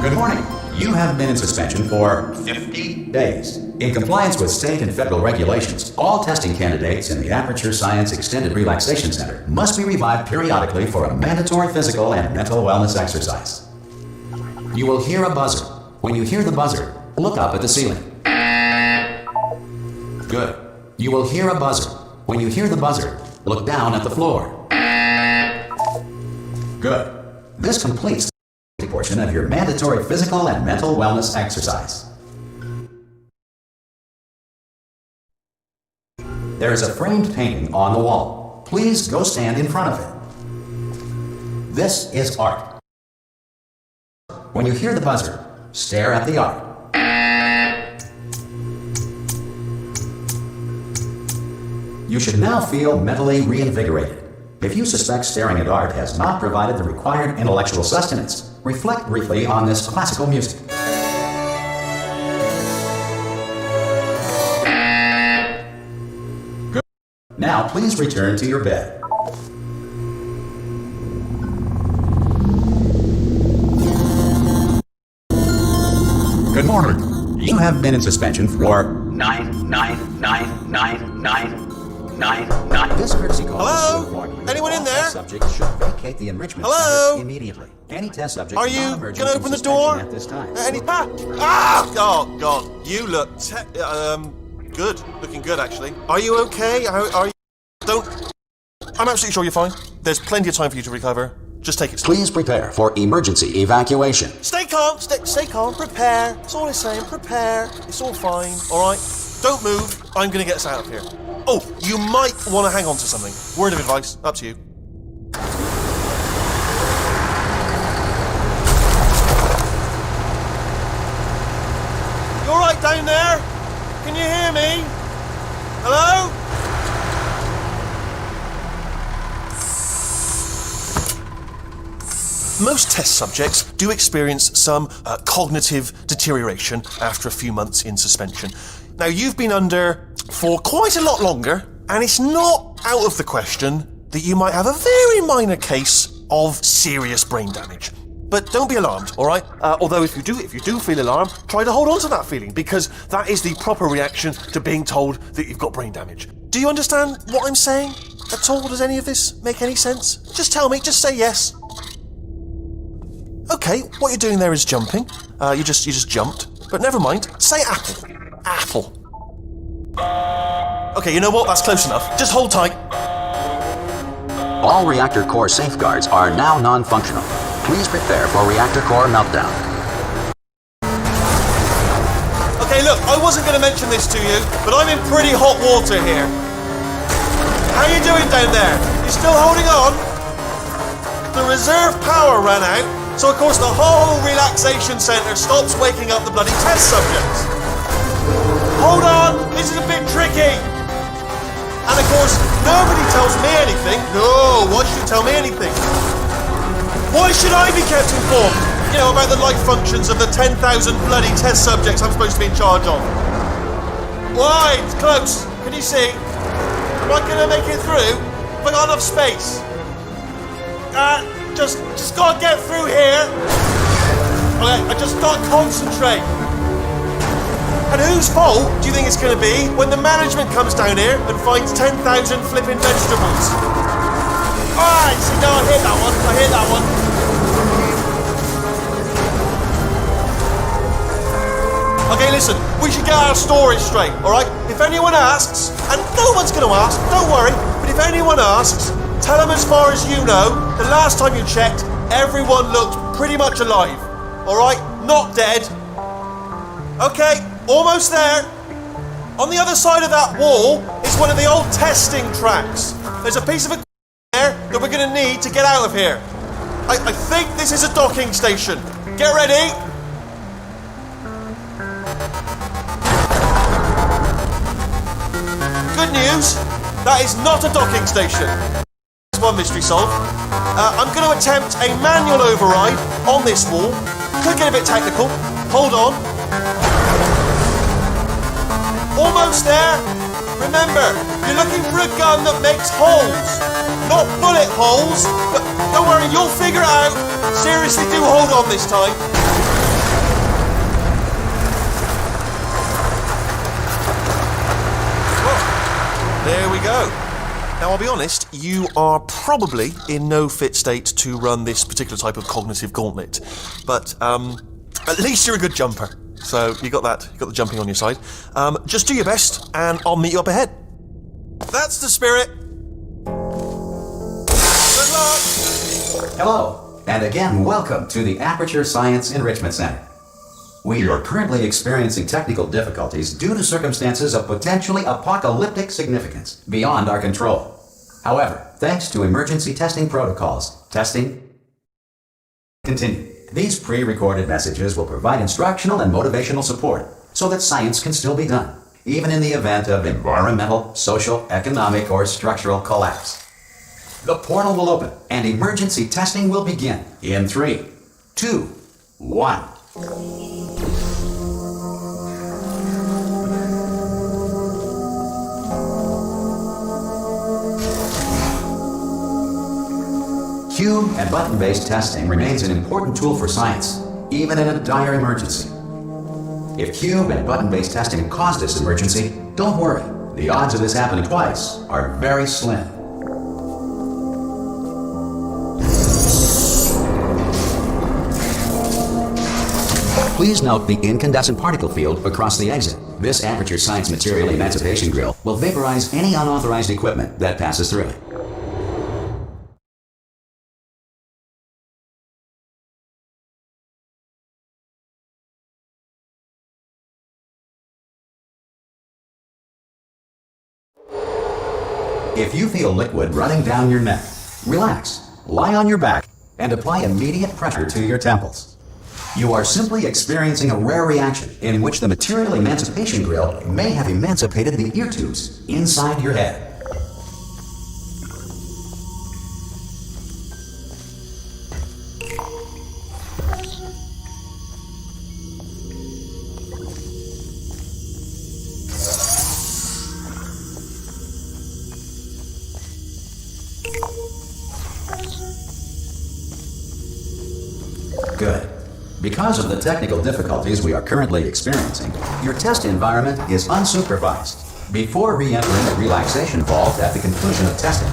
Good morning. You have been in suspension for 50 days. In compliance with state and federal regulations, all testing candidates in the Aperture Science Extended Relaxation Center must be revived periodically for a mandatory physical and mental wellness exercise. You will hear a buzzer. When you hear the buzzer, look up at the ceiling. Good. You will hear a buzzer. When you hear the buzzer, look down at the floor. Good. This completes the portion of your mandatory physical and mental wellness exercise. There is a framed painting on the wall. Please go stand in front of it. This is art. When you hear the buzzer, stare at the art. You should now feel mentally reinvigorated. If you suspect staring at art has not provided the required intellectual sustenance, reflect briefly on this classical music. Good. Now please return to your bed. Good morning. You have been in suspension for 9999999. This courtesy call. Hello? Anyone in there? Subject should vacate the enrichment Hello? center immediately. Any test subject Are you gonna open the door? at this time. Oh God! You look good. Looking good, actually. Are you okay? Are you? Don't. I'm absolutely sure you're fine. There's plenty of time for you to recover. Just take it slow. Please prepare for emergency evacuation. Stay calm. Stay calm. Prepare. That's all I'm saying. Prepare. It's all fine. All right. Don't move. I'm gonna get us out of here. Oh, you might want to hang on to something. Word of advice. Up to you. You all right down there? Can you hear me? Hello? Most test subjects do experience some cognitive deterioration after a few months in suspension. Now, you've been under for quite a lot longer, and it's not out of the question that you might have a very minor case of serious brain damage. But don't be alarmed, all right? Although if you do feel alarmed, try to hold on to that feeling, because that is the proper reaction to being told that you've got brain damage. Do you understand what I'm saying at all? Does any of this make any sense? Just tell me, just say yes. Okay, what you're doing there is jumping. You just jumped. But never mind, say apple. Apple. Okay, you know what? That's close enough. Just hold tight. All reactor core safeguards are now non-functional. Please prepare for reactor core meltdown. Okay, look, I wasn't going to mention this to you, but I'm in pretty hot water here. How you doing down there? You still holding on? The reserve power ran out, so of course the whole relaxation centre stops waking up the bloody test subjects. Hold on, this is a bit tricky. And of course, nobody tells me anything. No, why should you tell me anything? Why should I be kept informed? You know, about the life functions of the 10,000 bloody test subjects I'm supposed to be in charge of. Why? It's close. Can you see? Am I gonna make it through? Have I got enough space? Just gotta get through here. Okay, I just gotta concentrate. And whose fault do you think it's going to be when the management comes down here and finds 10,000 flipping vegetables? Alright, see, now I hear that one. Okay, listen, we should get our story straight, alright? If anyone asks, and no one's going to ask, don't worry, but if anyone asks, tell them as far as you know, the last time you checked, everyone looked pretty much alive, alright? Not dead. Okay. Almost there. On the other side of that wall is one of the old testing tracks. There's a piece of equipment there that we're going to need to get out of here. I think this is a docking station. Get ready. good news. That is not a docking station. One mystery solved. I'm going to attempt a manual override on this wall. Could get a bit technical. Hold on. Almost there. Remember, you're looking for a gun that makes holes. Not bullet holes, but don't worry, you'll figure it out. Seriously, do hold on this time. Well, there we go. Now, I'll be honest, you are probably in no fit state to run this particular type of cognitive gauntlet. But at least you're a good jumper. So you got that, you got the jumping on your side. Just do your best, and I'll meet you up ahead. That's the spirit. Good luck. Hello, and again, welcome to the Aperture Science Enrichment Center. We are currently experiencing technical difficulties due to circumstances of potentially apocalyptic significance beyond our control. However, thanks to emergency testing protocols, testing continue. These pre-recorded messages will provide instructional and motivational support so that science can still be done, even in the event of environmental, social, economic, or structural collapse. The portal will open and emergency testing will begin in 3, 2, 1. Cube and button-based testing remains an important tool for science, even in a dire emergency. If cube and button-based testing caused this emergency, don't worry. The odds of this happening twice are very slim. Please note the incandescent particle field across the exit. This Aperture Science Material Emancipation Grill will vaporize any unauthorized equipment that passes through it. If you feel liquid running down your neck, relax, lie on your back, and apply immediate pressure to your temples. You are simply experiencing a rare reaction in which the Material Emancipation Grill may have emancipated the ear tubes inside your head. Good. Because of the technical difficulties we are currently experiencing, your test environment is unsupervised. Before re-entering the relaxation vault at the conclusion of testing,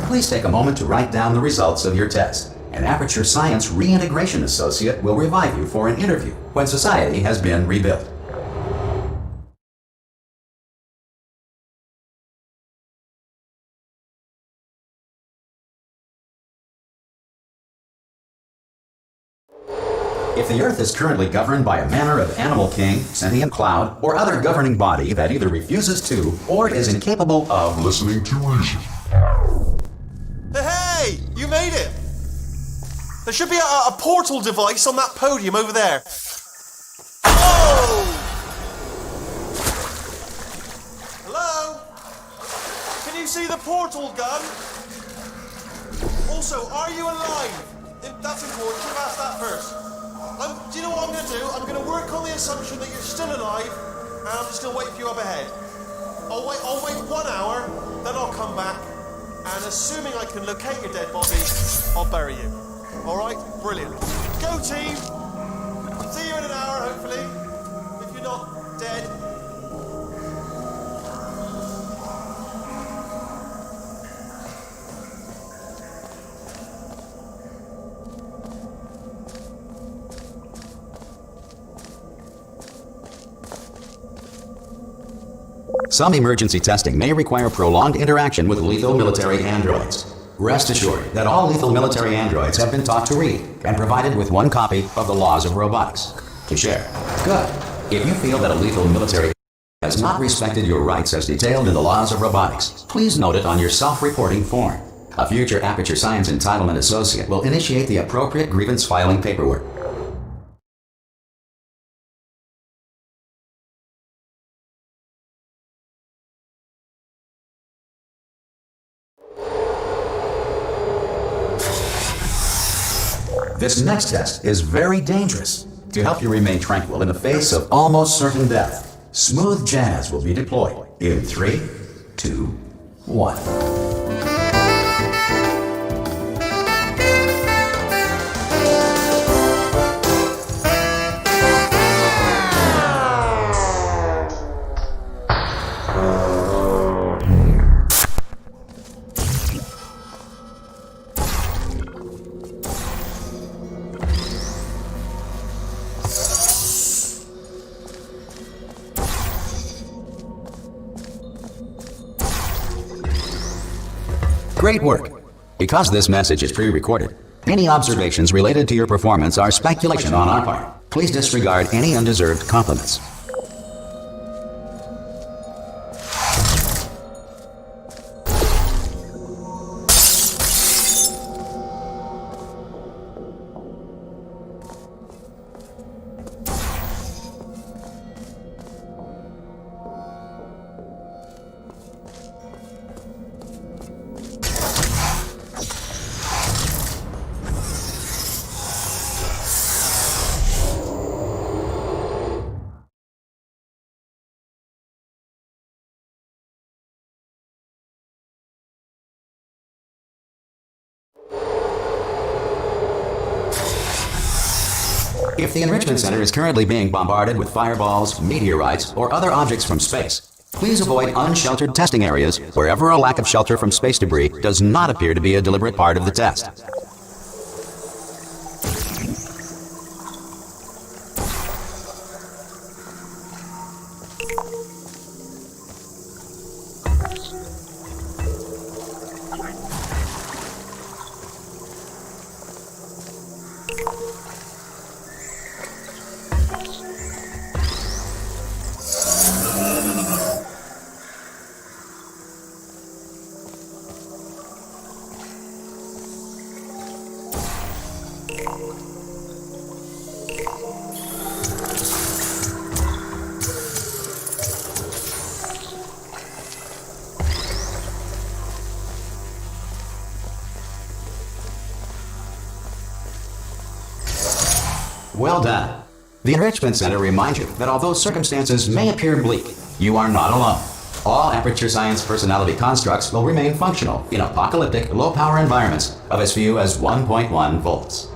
please take a moment to write down the results of your test. An Aperture Science Reintegration Associate will revive you for an interview when society has been rebuilt. If the Earth is currently governed by a manner of animal king, sentient cloud, or other governing body that either refuses to or is incapable of listening to reason. Hey, you made it! There should be a portal device on that podium over there. Oh! Hello? Can you see the portal gun? Also, are you alive? That's important. Should have asked that first. Do you know what I'm going to do? I'm going to work on the assumption that you're still alive, and I'm just going to wait for you up ahead. I'll wait 1 hour, then I'll come back, and assuming I can locate your dead body, I'll bury you. Alright? Brilliant. Go team! See you in an hour, hopefully. If you're not dead. Some emergency testing may require prolonged interaction with lethal military androids. Rest assured that all lethal military androids have been taught to read and provided with 1 copy of the Laws of Robotics to share. Good. If you feel that a lethal military has not respected your rights as detailed in the Laws of Robotics, please note it on your self-reporting form. A future Aperture Science Entitlement Associate will initiate the appropriate grievance filing paperwork. This next test is very dangerous. To help you remain tranquil in the face of almost certain death, smooth jazz will be deployed in 3, 2, 1. Great work! Because this message is pre-recorded, any observations related to your performance are speculation on our part. Please disregard any undeserved compliments. If the Enrichment Center is currently being bombarded with fireballs, meteorites, or other objects from space, please avoid unsheltered testing areas wherever a lack of shelter from space debris does not appear to be a deliberate part of the test. Well done. The Enrichment Center reminds you that although circumstances may appear bleak, you are not alone. All Aperture Science personality constructs will remain functional in apocalyptic, low-power environments of as few as 1.1 volts.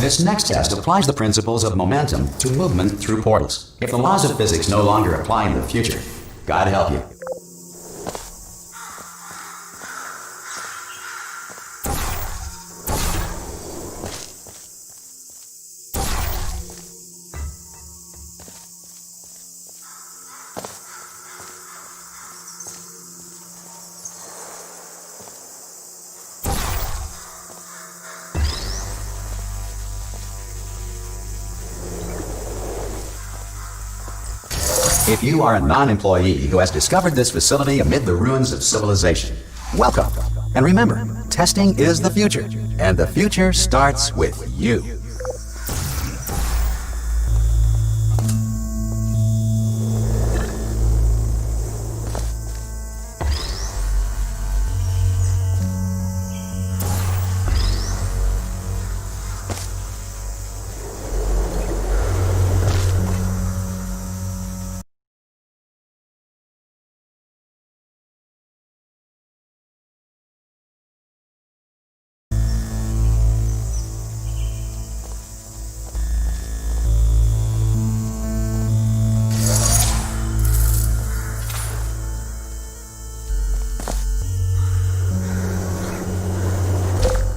This next test applies the principles of momentum to movement through portals. If the laws of physics no longer apply in the future, God help you. If you are a non-employee who has discovered this facility amid the ruins of civilization, welcome. And remember, testing is the future, and the future starts with you.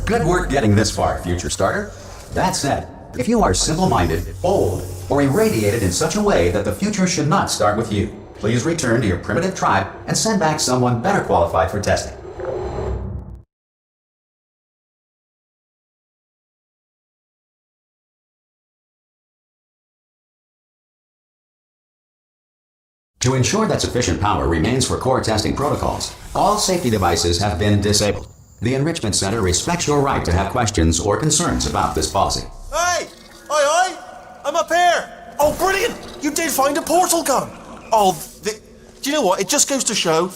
Good work getting this far, future starter. That said, if you are simple-minded, old, or irradiated in such a way that the future should not start with you, please return to your primitive tribe and send back someone better qualified for testing. To ensure that sufficient power remains for core testing protocols, all safety devices have been disabled. The Enrichment Center respects your right to have questions or concerns about this policy. Hey! Oi! I'm up here! Oh, brilliant! You did find a portal gun! Do you know what? It just goes to show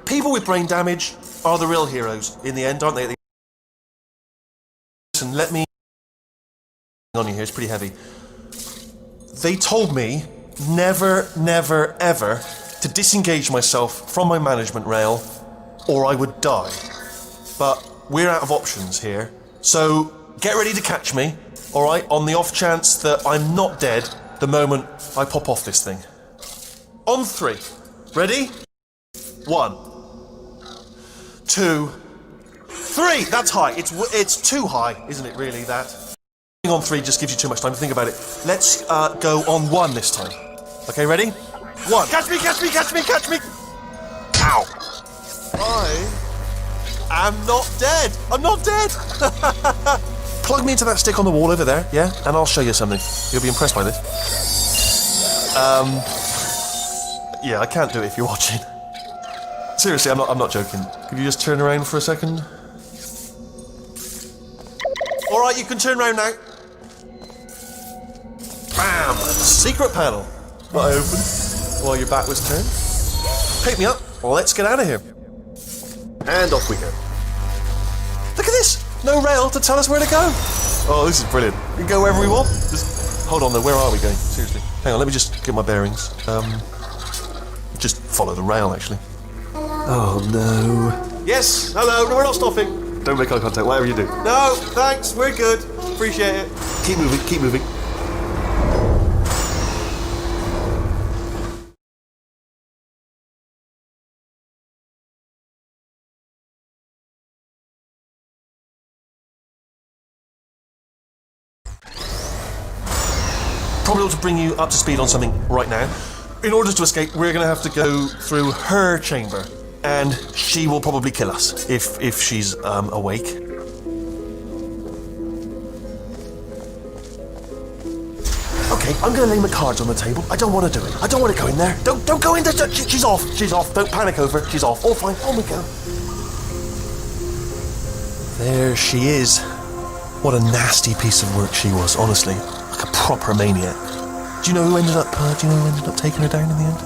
people with brain damage are the real heroes in the end, aren't they? Listen, let me on you here, it's pretty heavy. They told me never, never, ever to disengage myself from my management rail or I would die. But we're out of options here, so get ready to catch me, alright, on the off chance that I'm not dead the moment I pop off this thing. On 3. Ready? 1, 2, 3. That's high. It's too high, isn't it, really, that? On 3 just gives you too much time to think about it. Let's go on 1 this time. Okay, ready? 1. Catch me, catch me, catch me, catch me! Ow! I'm not dead. I'm not dead. Plug me into that stick on the wall over there, yeah? And I'll show you something. You'll be impressed by this. Yeah, I can't do it if you're watching. Seriously, I'm not joking. Could you just turn around for a second? All right, you can turn around now. Bam! Secret panel. That I opened while your back was turned. Pick me up. Let's get out of here. And off we go. Look at this! No rail to tell us where to go. Oh, this is brilliant. We can go wherever we want. Just hold on though, where are we going? Seriously. Hang on, let me just get my bearings. Just follow the rail, actually. Oh no. Yes, hello, no, we're not stopping. Don't make eye contact, whatever you do. No, thanks, we're good. Appreciate it. Keep moving, keep moving. Probably ought to bring you up to speed on something right now. In order to escape, we're going to have to go through her chamber, and she will probably kill us if she's awake. Okay, I'm going to lay my cards on the table. I don't want to do it. I don't want to go in there. Don't go in there. She's off. She's off. Don't panic over her. She's off. All fine. On we go. There she is. What a nasty piece of work she was, honestly. Like a proper maniac. Do you know who ended up taking her down in the end?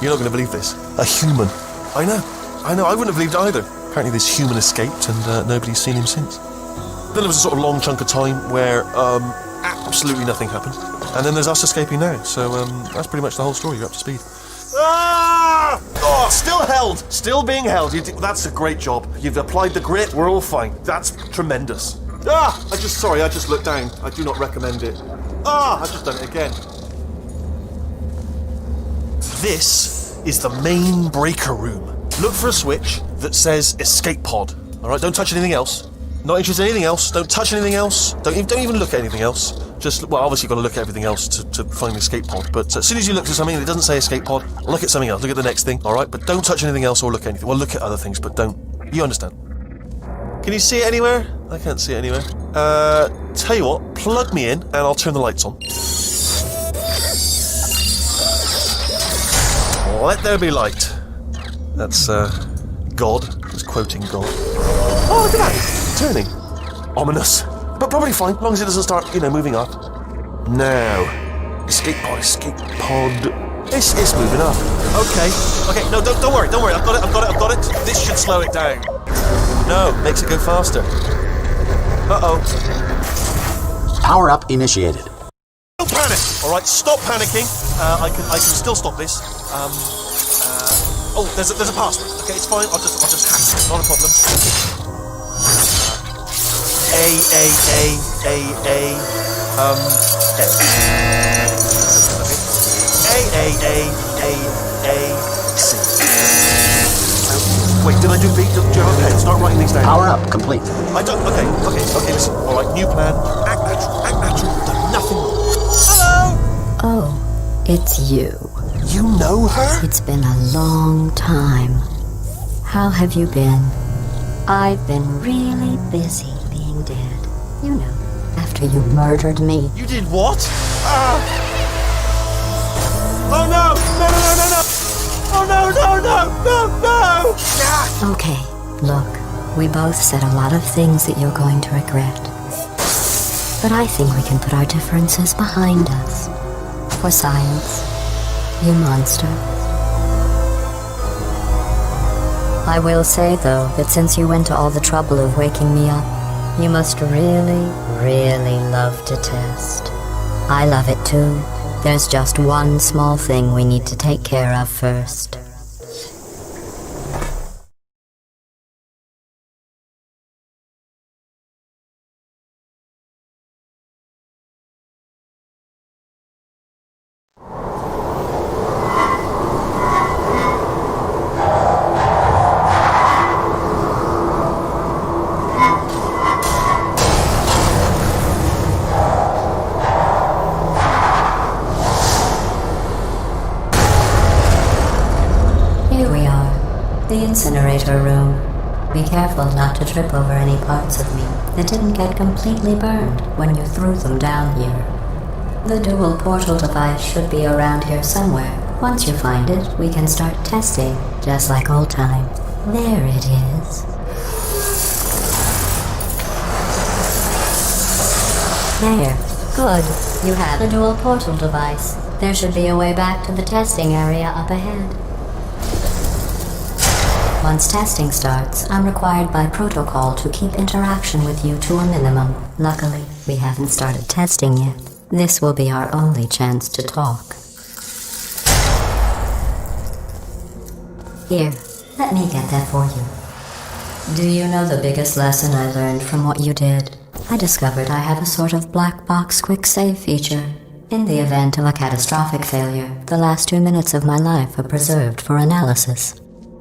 You're not going to believe this. A human. I know. I wouldn't have believed it either. Apparently this human escaped and nobody's seen him since. Then there was a sort of long chunk of time where absolutely nothing happened. And then there's us escaping now. So that's pretty much the whole story. You're up to speed. Ah! Oh, still held. Still being held. That's a great job. You've applied the grit. We're all fine. That's tremendous. I just looked down. I do not recommend it. I've just done it again. This is the main breaker room. Look for a switch that says escape pod. All right, don't touch anything else. Not interested in anything else. Don't touch anything else. Don't even look at anything else. Obviously you've got to look at everything else to find the escape pod. But as soon as you look at something that doesn't say escape pod, look at something else. Look at the next thing. All right, but don't touch anything else or look at anything. Well, look at other things, but don't. You understand? Can you see it anywhere? I can't see it anywhere. Tell you what, plug me in and I'll turn the lights on. Let there be light. That's, God. He's quoting God. Oh, look at that! Turning. Ominous. But probably fine, as long as it doesn't start, moving up. Now. Escape pod. It's moving up. Okay, no, don't worry. I've got it. This should slow it down. No, makes it go faster. Uh-oh. Power up initiated. Don't panic! Alright, stop panicking. I can still stop this. There's a password. Okay, it's fine. I'll just hack it. Not a problem. C. Wait, did I do B? Do you have a pen? Start writing these down. Power up complete. I don't. Okay, listen. Alright, new plan. Act natural. Done nothing wrong. Hello! Oh, it's you. You know her? It's been a long time. How have you been? I've been really busy being dead. You know, after you murdered me. You did what? Oh no! No! Oh no! Yeah! Okay, look, We both said a lot of things that you're going to regret. But I think we can put our differences behind us. For science, you monster. I will say, though, that since you went to all the trouble of waking me up, you must really, really love to test. I love it too. There's just one small thing we need to take care of first. Here we are, the incinerator room. Be careful not to trip over any parts of me that didn't get completely burned when you threw them down here. The dual portal device should be around here somewhere. Once you find it, we can start testing, just like old times. There it is. There. Good. You have the dual portal device. There should be a way back to the testing area up ahead. Once testing starts, I'm required by protocol to keep interaction with you to a minimum. Luckily, we haven't started testing yet. This will be our only chance to talk. Here, let me get that for you. Do you know the biggest lesson I learned from what you did? I discovered I have a sort of black box quick save feature. In the event of a catastrophic failure, the last 2 minutes of my life are preserved for analysis.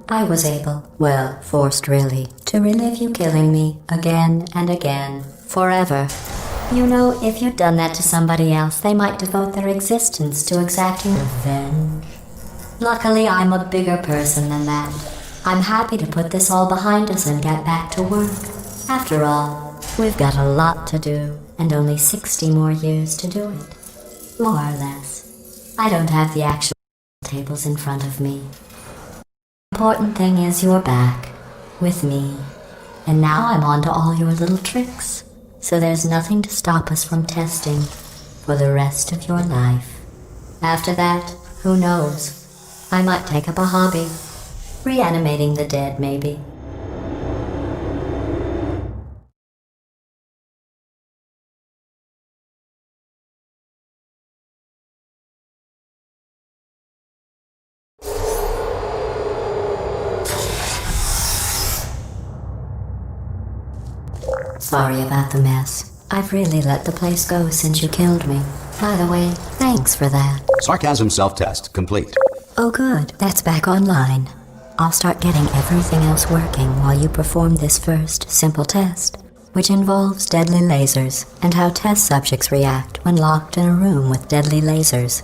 I was able, well, forced really, to relive you killing me again and again, forever. You know, if you'd done that to somebody else, they might devote their existence to exacting revenge. Luckily, I'm a bigger person than that. I'm happy to put this all behind us and get back to work. After all, we've got a lot to do, and only 60 more years to do it. More or less. I don't have the actual tables in front of me. Important thing is you're back, with me. And now I'm on to all your little tricks. So there's nothing to stop us from testing for the rest of your life. After that, who knows? I might take up a hobby. Reanimating the dead, maybe. Sorry about the mess. I've really let the place go since you killed me. By the way, thanks for that. Sarcasm self-test complete. Oh good, that's back online. I'll start getting everything else working while you perform this first, simple test, which involves deadly lasers and how test subjects react when locked in a room with deadly lasers.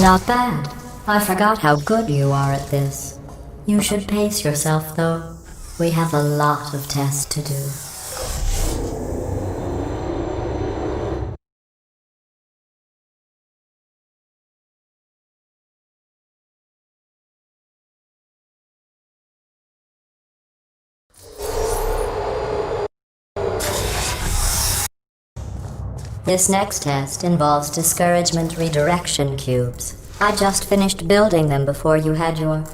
Not bad. I forgot how good you are at this. You should pace yourself, though. We have a lot of tests to do. This next test involves discouragement redirection cubes. I just finished building them before you had your,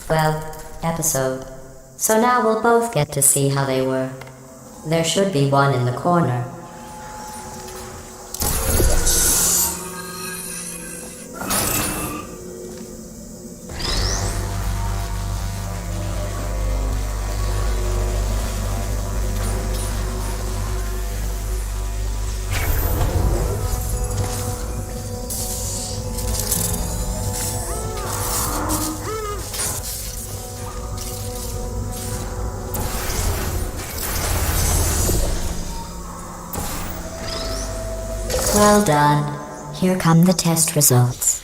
well, episode. So now we'll both get to see how they work. There should be one in the corner. Well done. Here come the test results.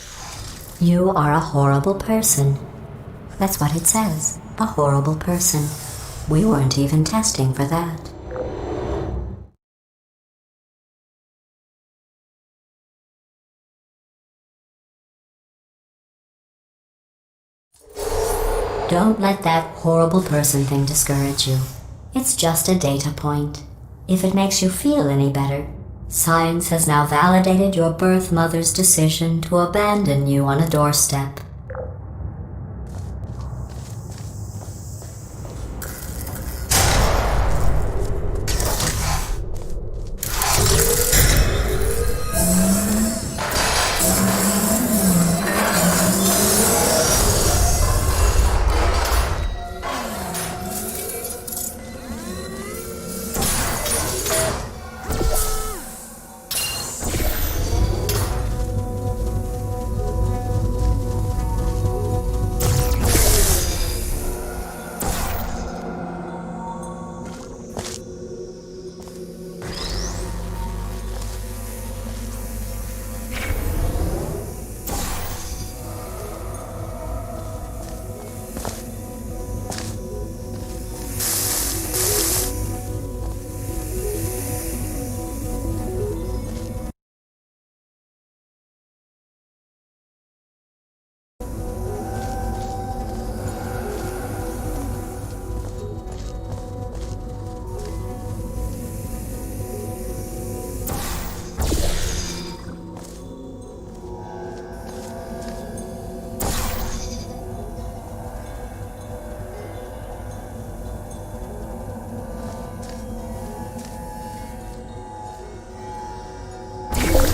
You are a horrible person. That's what it says. a horrible person. We weren't even testing for that. Don't let that horrible person thing discourage you. It's just a data point. If it makes you feel any better, science has now validated your birth mother's decision to abandon you on a doorstep.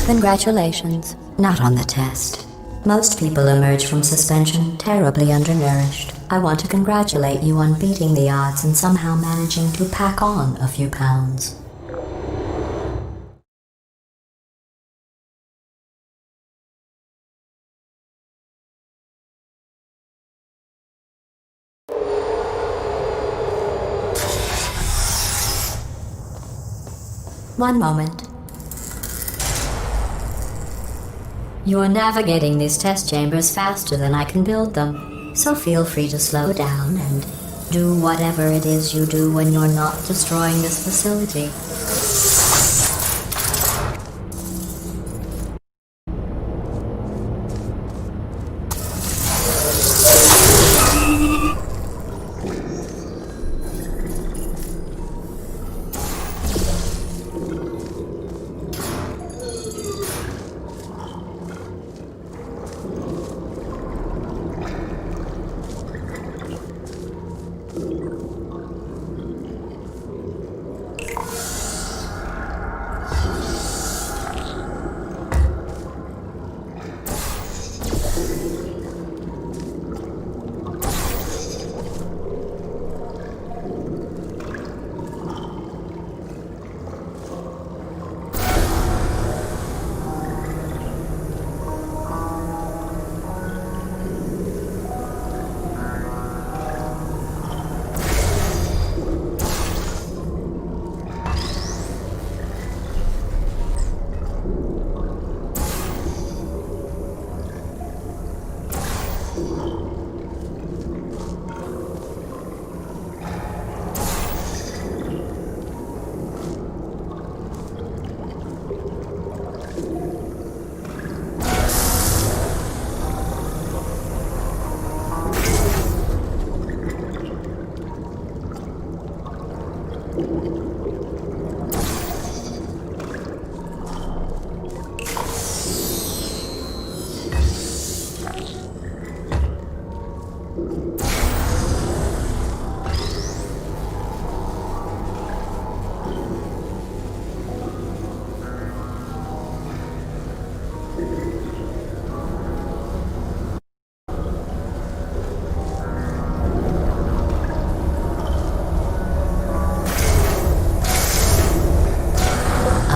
Congratulations. Not on the test. Most people emerge from suspension terribly undernourished. I want to congratulate you on beating the odds and somehow managing to pack on a few pounds. One moment. You're navigating these test chambers faster than I can build them, so feel free to slow down and do whatever it is you do when you're not destroying this facility.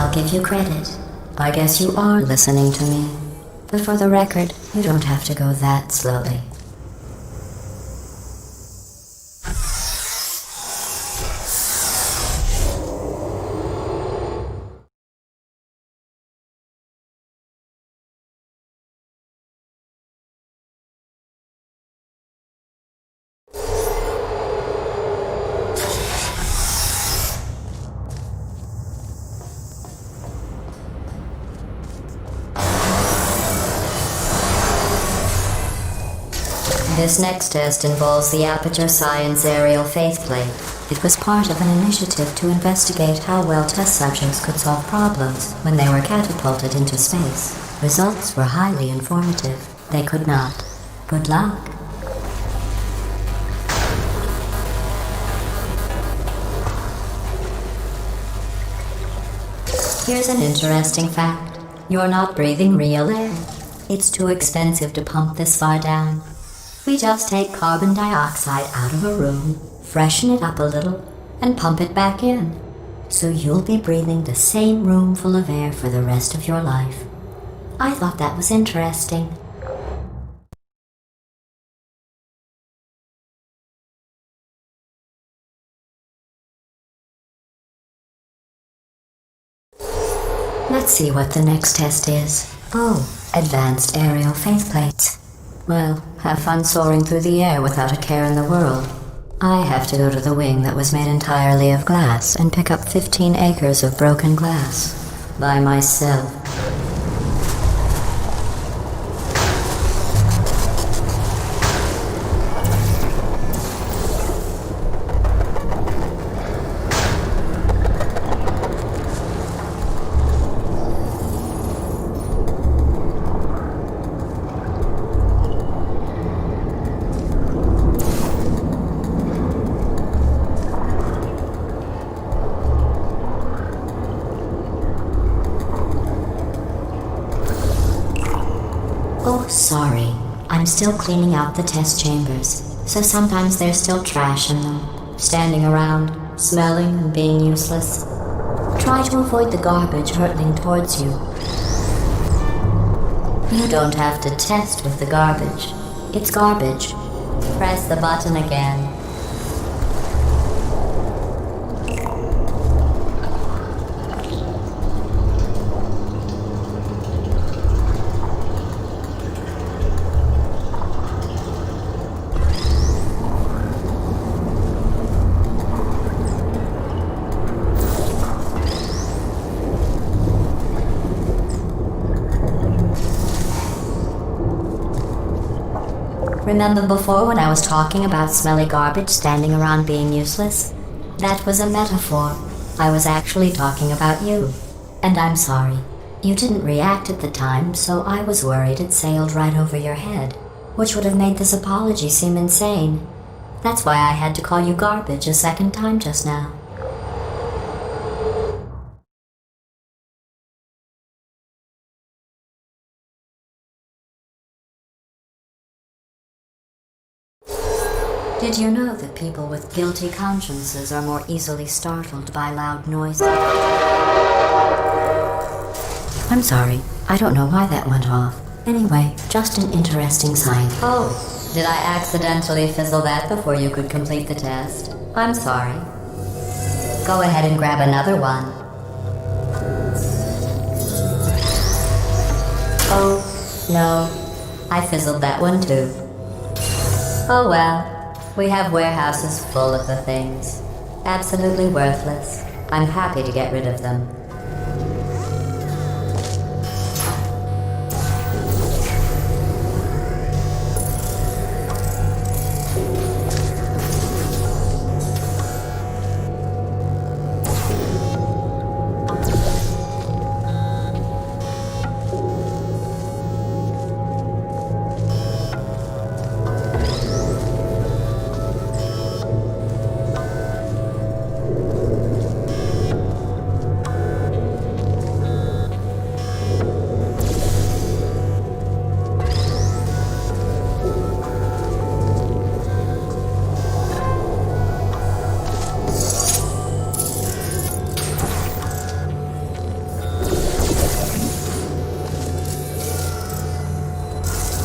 I'll give you credit. I guess you are listening to me. But for the record, you don't have to go that slowly. This next test involves the Aperture Science Aerial Faceplate. It was part of an initiative to investigate how well test subjects could solve problems when they were catapulted into space. Results were highly informative. They could not. Good luck. Here's an interesting fact. You're not breathing real air. It's too expensive to pump this far down. We just take carbon dioxide out of a room, freshen it up a little, and pump it back in. So you'll be breathing the same room full of air for the rest of your life. I thought that was interesting. Let's see what the next test is. Oh, advanced aerial faceplates. Well, have fun soaring through the air without a care in the world. I have to go to the wing that was made entirely of glass and pick up 15 acres of broken glass. By myself. Oh, sorry. I'm still cleaning out the test chambers, so sometimes there's still trash in them, standing around, smelling and being useless. Try to avoid the garbage hurtling towards you. You don't have to test with the garbage. It's garbage. Press the button again. Remember before when I was talking about smelly garbage standing around being useless? That was a metaphor. I was actually talking about you. And I'm sorry. You didn't react at the time, so I was worried it sailed right over your head, which would have made this apology seem insane. That's why I had to call you garbage a second time just now. Did you know that people with guilty consciences are more easily startled by loud noises? I'm sorry, I don't know why that went off. Anyway, just an interesting sign. Oh, did I accidentally fizzle that before you could complete the test? I'm sorry. Go ahead and grab another one. Oh, no. I fizzled that one too. Oh well. We have warehouses full of the things. Absolutely worthless. I'm happy to get rid of them.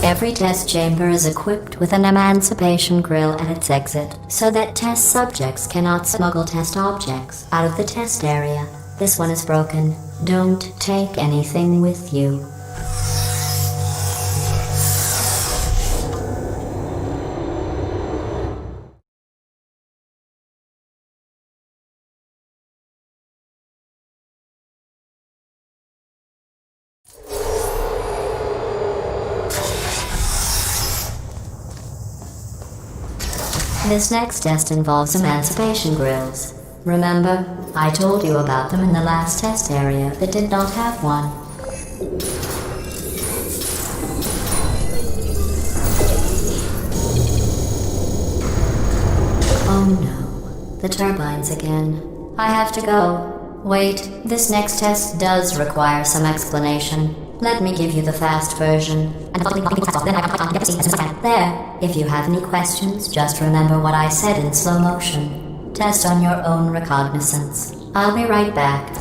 Every test chamber is equipped with an emancipation grill at its exit, so that test subjects cannot smuggle test objects out of the test area. This one is broken. Don't take anything with you. This next test involves emancipation grills. Remember, I told you about them in the last test area that did not have one. Oh no, the turbines again. I have to go. Wait, this next test does require some explanation. Let me give you the fast version. There, if you have any questions, just remember what I said in slow motion. Test on your own recognizance. I'll be right back.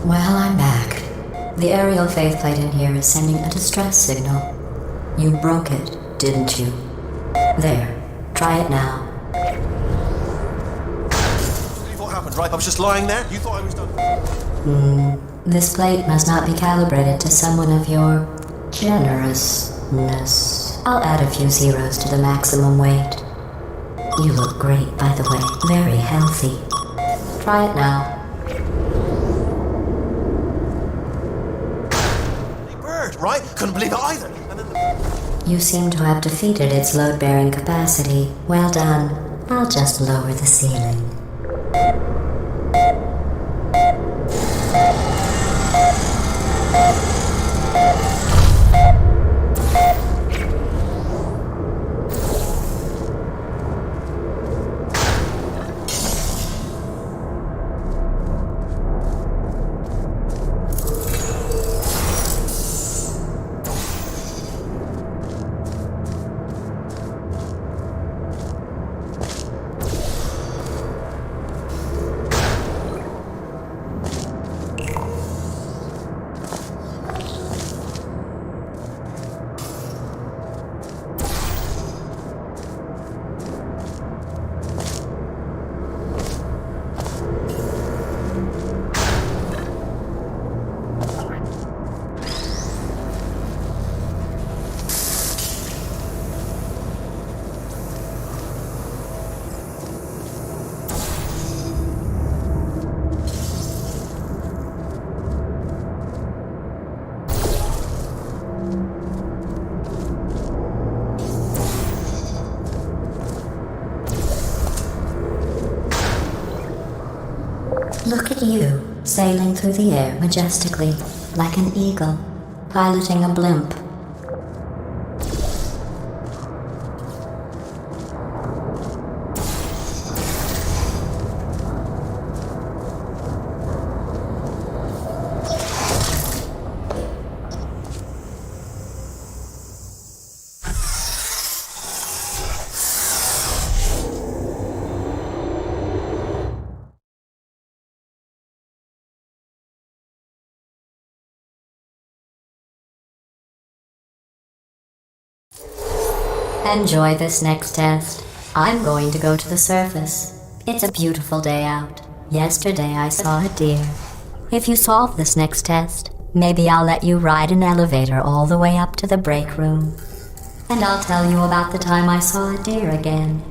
Well, I'm back. The aerial faith plate in here is sending a distress signal. You broke it, didn't you? There. Try it now. What happened, right? I was just lying there. You thought I was done. This plate must not be calibrated to someone of your generousness. I'll add a few zeros to the maximum weight. You look great, by the way. Very healthy. Try it now. Right? Couldn't believe it either. And then You seem to have defeated its load-bearing capacity. Well done. I'll just lower the ceiling. Look at you, sailing through the air majestically, like an eagle, piloting a blimp. Enjoy this next test. I'm going to go to the surface. It's a beautiful day out. Yesterday I saw a deer. If you solve this next test, maybe I'll let you ride an elevator all the way up to the break room. And I'll tell you about the time I saw a deer again.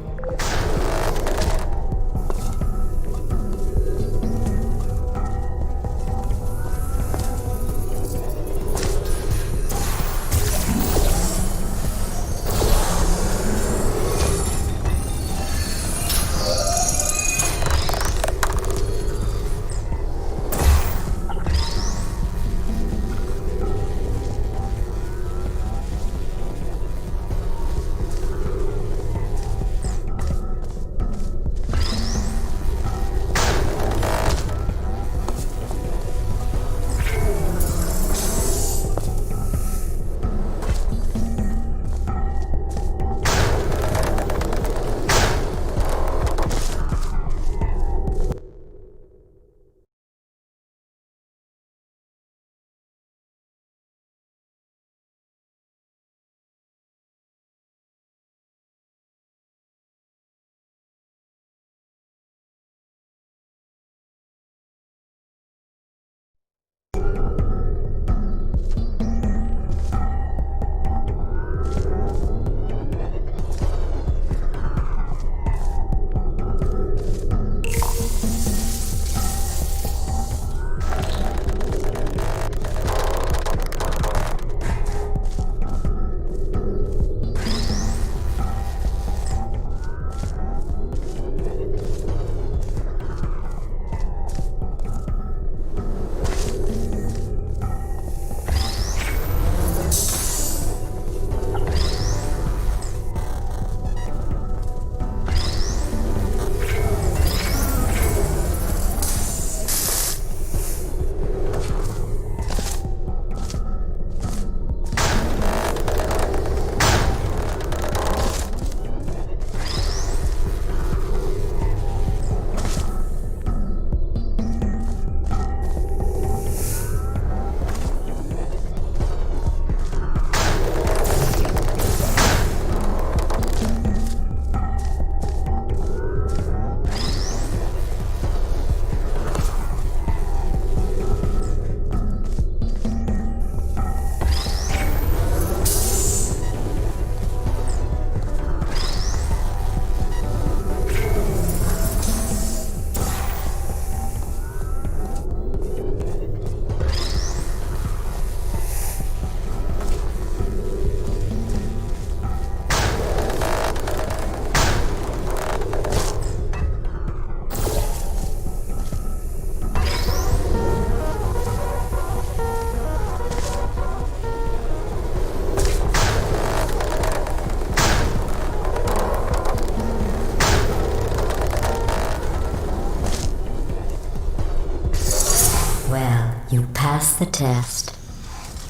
You passed the test.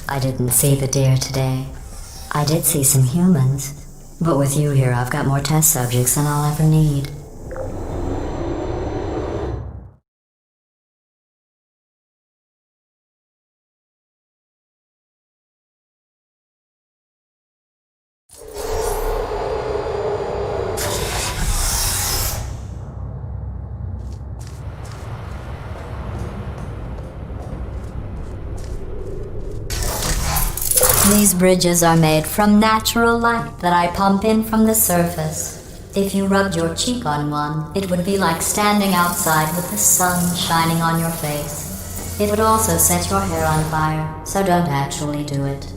I didn't see the deer today. I did see some humans, but with you here I've got more test subjects than I'll ever need. These bridges are made from natural light that I pump in from the surface. If you rubbed your cheek on one, it would be like standing outside with the sun shining on your face. It would also set your hair on fire, so don't actually do it.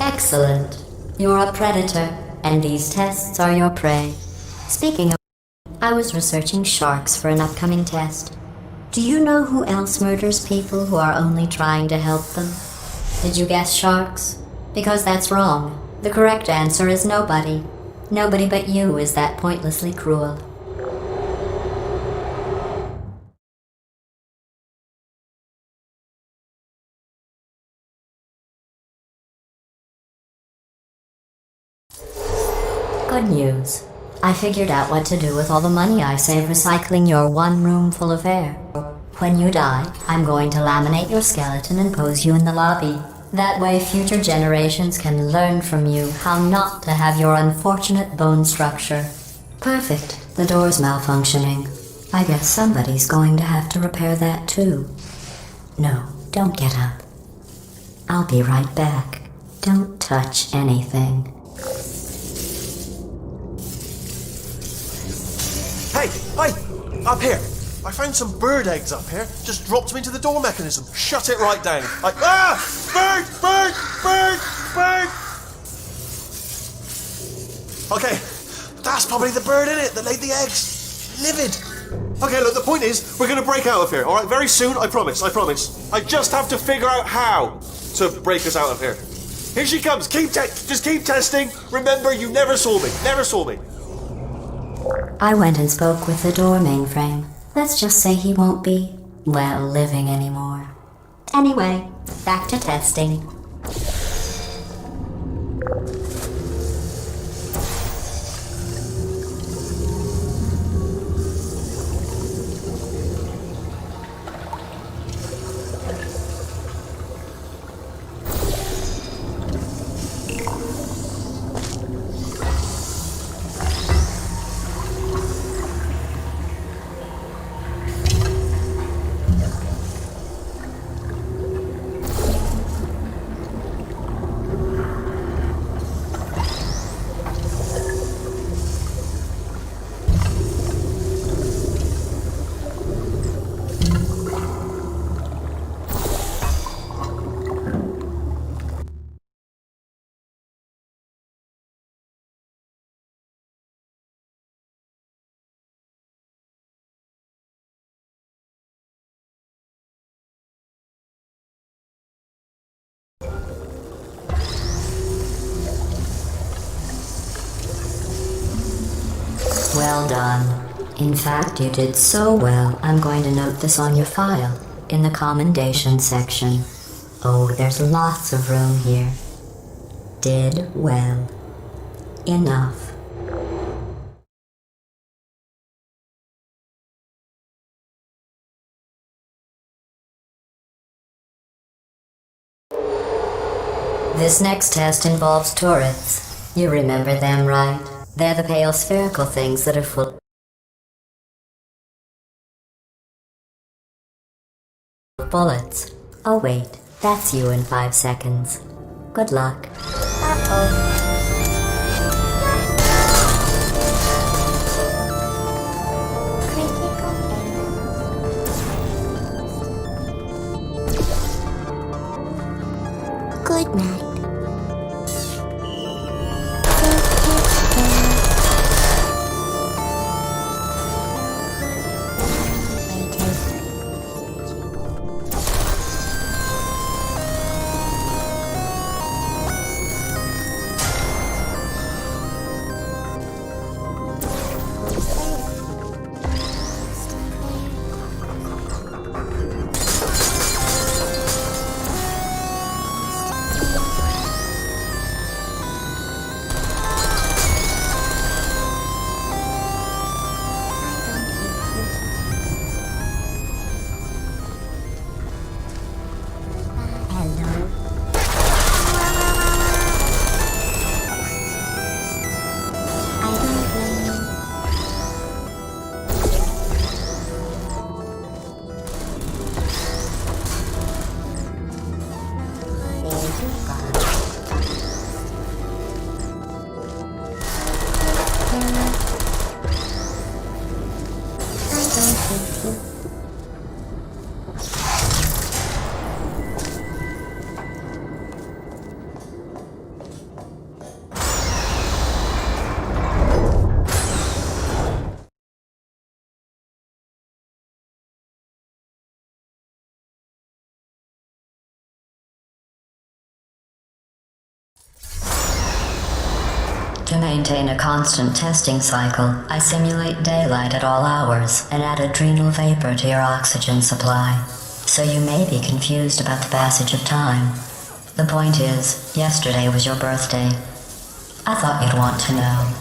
Excellent. You're a predator, and these tests are your prey. Speaking of, I was researching sharks for an upcoming test. Do you know who else murders people who are only trying to help them? Did you guess sharks? Because that's wrong. The correct answer is nobody. Nobody but you is that pointlessly cruel. Good news. I figured out what to do with all the money I save recycling your one room full of air. When you die, I'm going to laminate your skeleton and pose you in the lobby. That way future generations can learn from you how not to have your unfortunate bone structure. Perfect. The door's malfunctioning. I guess somebody's going to have to repair that too. No, don't get up. I'll be right back. Don't touch anything. Hey! Up here! I found some bird eggs up here. Just dropped them into the door mechanism. Shut it right down. Bird! Okay, that's probably the bird in it that laid the eggs. Livid. Okay, look, the point is, we're gonna break out of here, alright? Very soon, I promise. I just have to figure out how to break us out of here. Here she comes. Just keep testing. Remember, you never saw me. I went and spoke with the door mainframe. Let's just say he won't be, well, living anymore. Anyway, back to testing. Well done. In fact, you did so well, I'm going to note this on your file, in the commendation section. Oh, there's lots of room here. Did well. Enough. This next test involves turrets. You remember them, right? They're the pale spherical things that are full of bullets. Oh wait, that's you in 5 seconds. Good luck. Uh-oh. Good night. To maintain a constant testing cycle, I simulate daylight at all hours and add adrenal vapor to your oxygen supply. So you may be confused about the passage of time. The point is, yesterday was your birthday. I thought you'd want to know.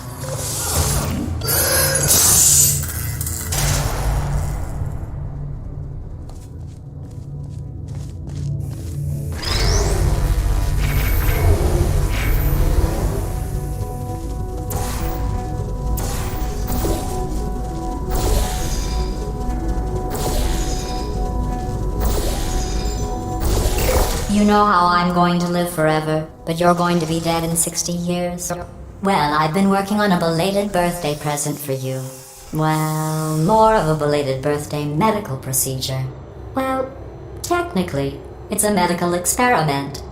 You know how I'm going to live forever, but you're going to be dead in 60 years? Well, I've been working on a belated birthday present for you. Well, more of a belated birthday medical procedure. Well, technically, it's a medical experiment.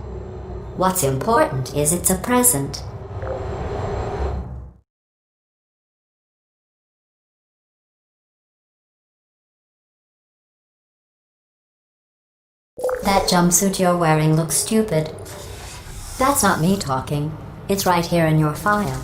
What's important is it's a present. That jumpsuit you're wearing looks stupid. That's not me talking. It's right here in your file.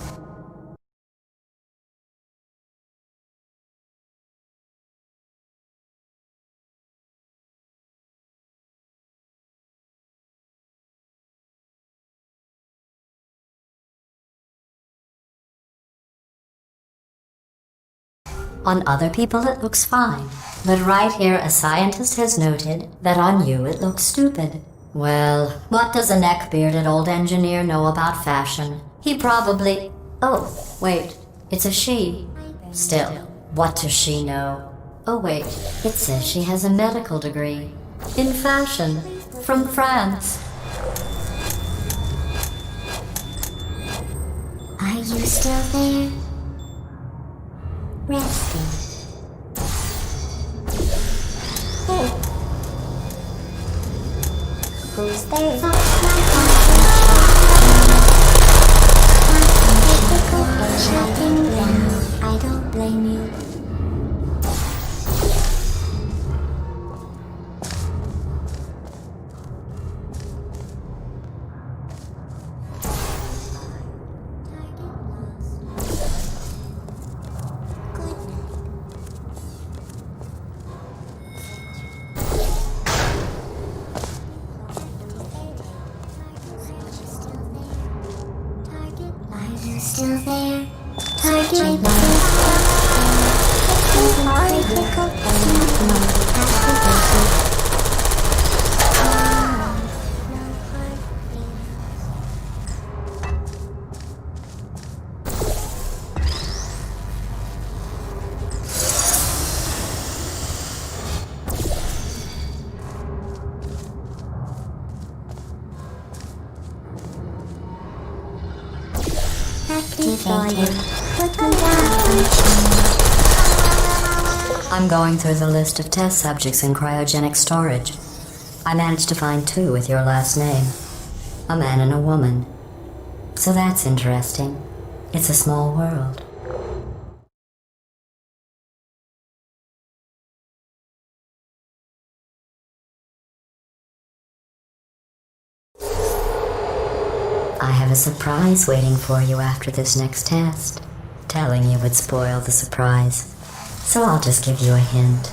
On other people it looks fine, but right here a scientist has noted that on you it looks stupid. Well, what does a neck-bearded old engineer know about fashion? He probably... Oh, wait, it's a she. Still, what does she know? Oh wait, it says she has a medical degree. In fashion. From France. Are you still there? Resting. Hey. Who's there? Shutting down. I don't blame you. you still there? Target critical mode activated. Activated. I'm going through the list of test subjects in cryogenic storage. I managed to find 2 with your last name. A man and a woman. So that's interesting. It's a small world. I have a surprise waiting for you after this next test. Telling you would spoil the surprise. So I'll just give you a hint.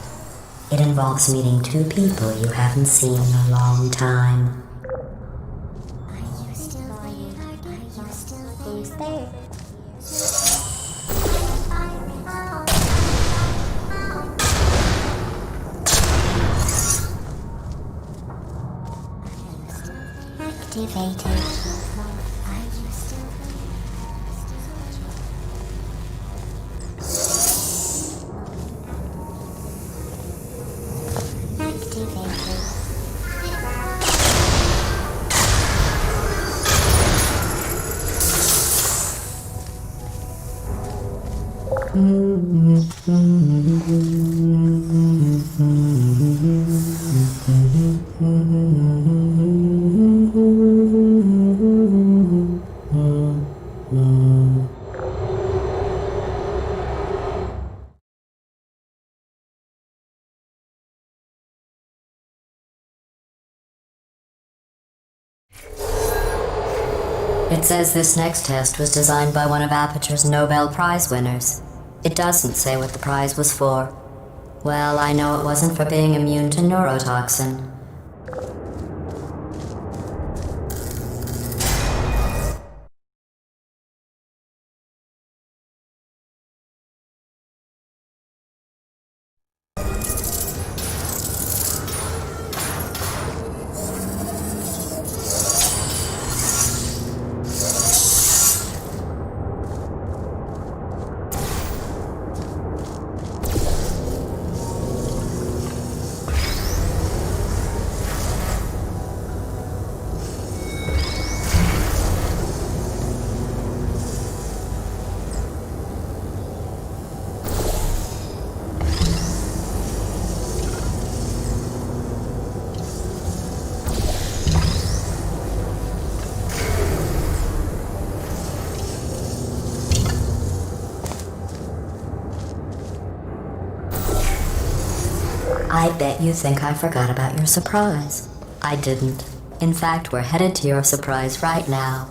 It involves meeting 2 people you haven't seen in a long time. Are you still Who's there? Activated. It says this next test was designed by one of Aperture's Nobel Prize winners. It doesn't say what the prize was for. Well, I know it wasn't for being immune to neurotoxin. I bet you think I forgot about your surprise. I didn't. In fact, we're headed to your surprise right now.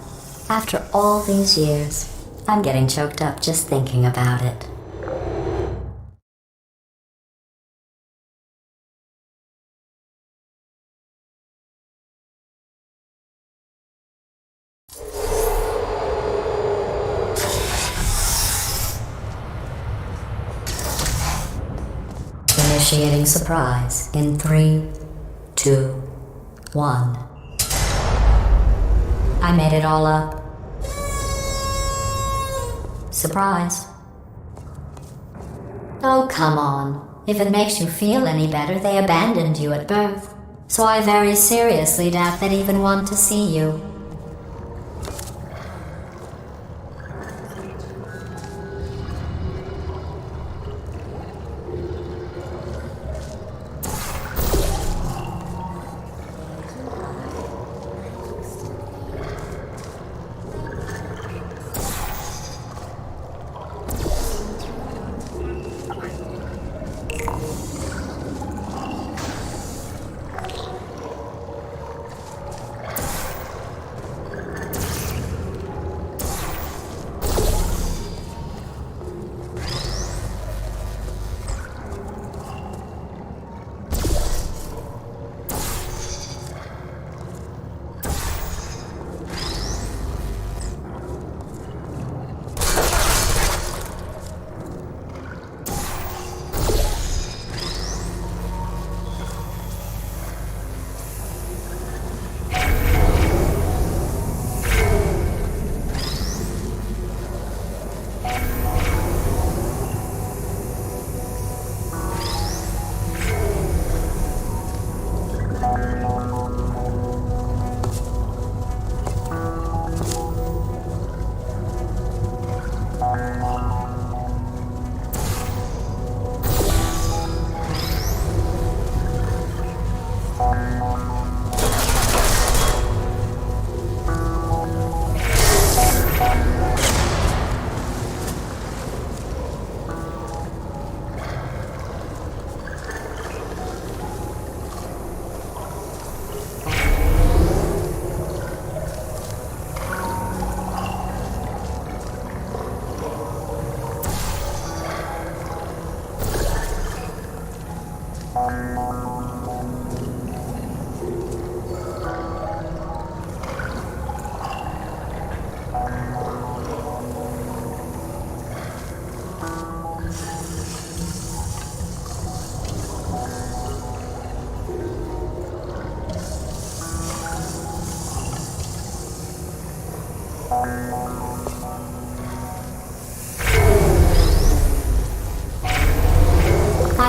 After all these years, I'm getting choked up just thinking about it. Initiating surprise in 3, 2, 1. I made it all up. Surprise. Oh, come on. If it makes you feel any better, they abandoned you at birth. So I very seriously doubt they'd even want to see you.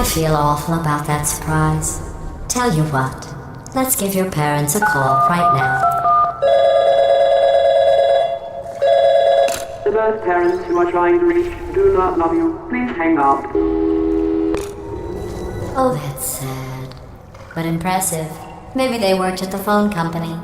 feel awful about that surprise. Tell you what, let's give your parents a call right now. The birth parents you are trying to reach do not love you. Please hang up. Oh, that's sad. But impressive. Maybe they worked at the phone company.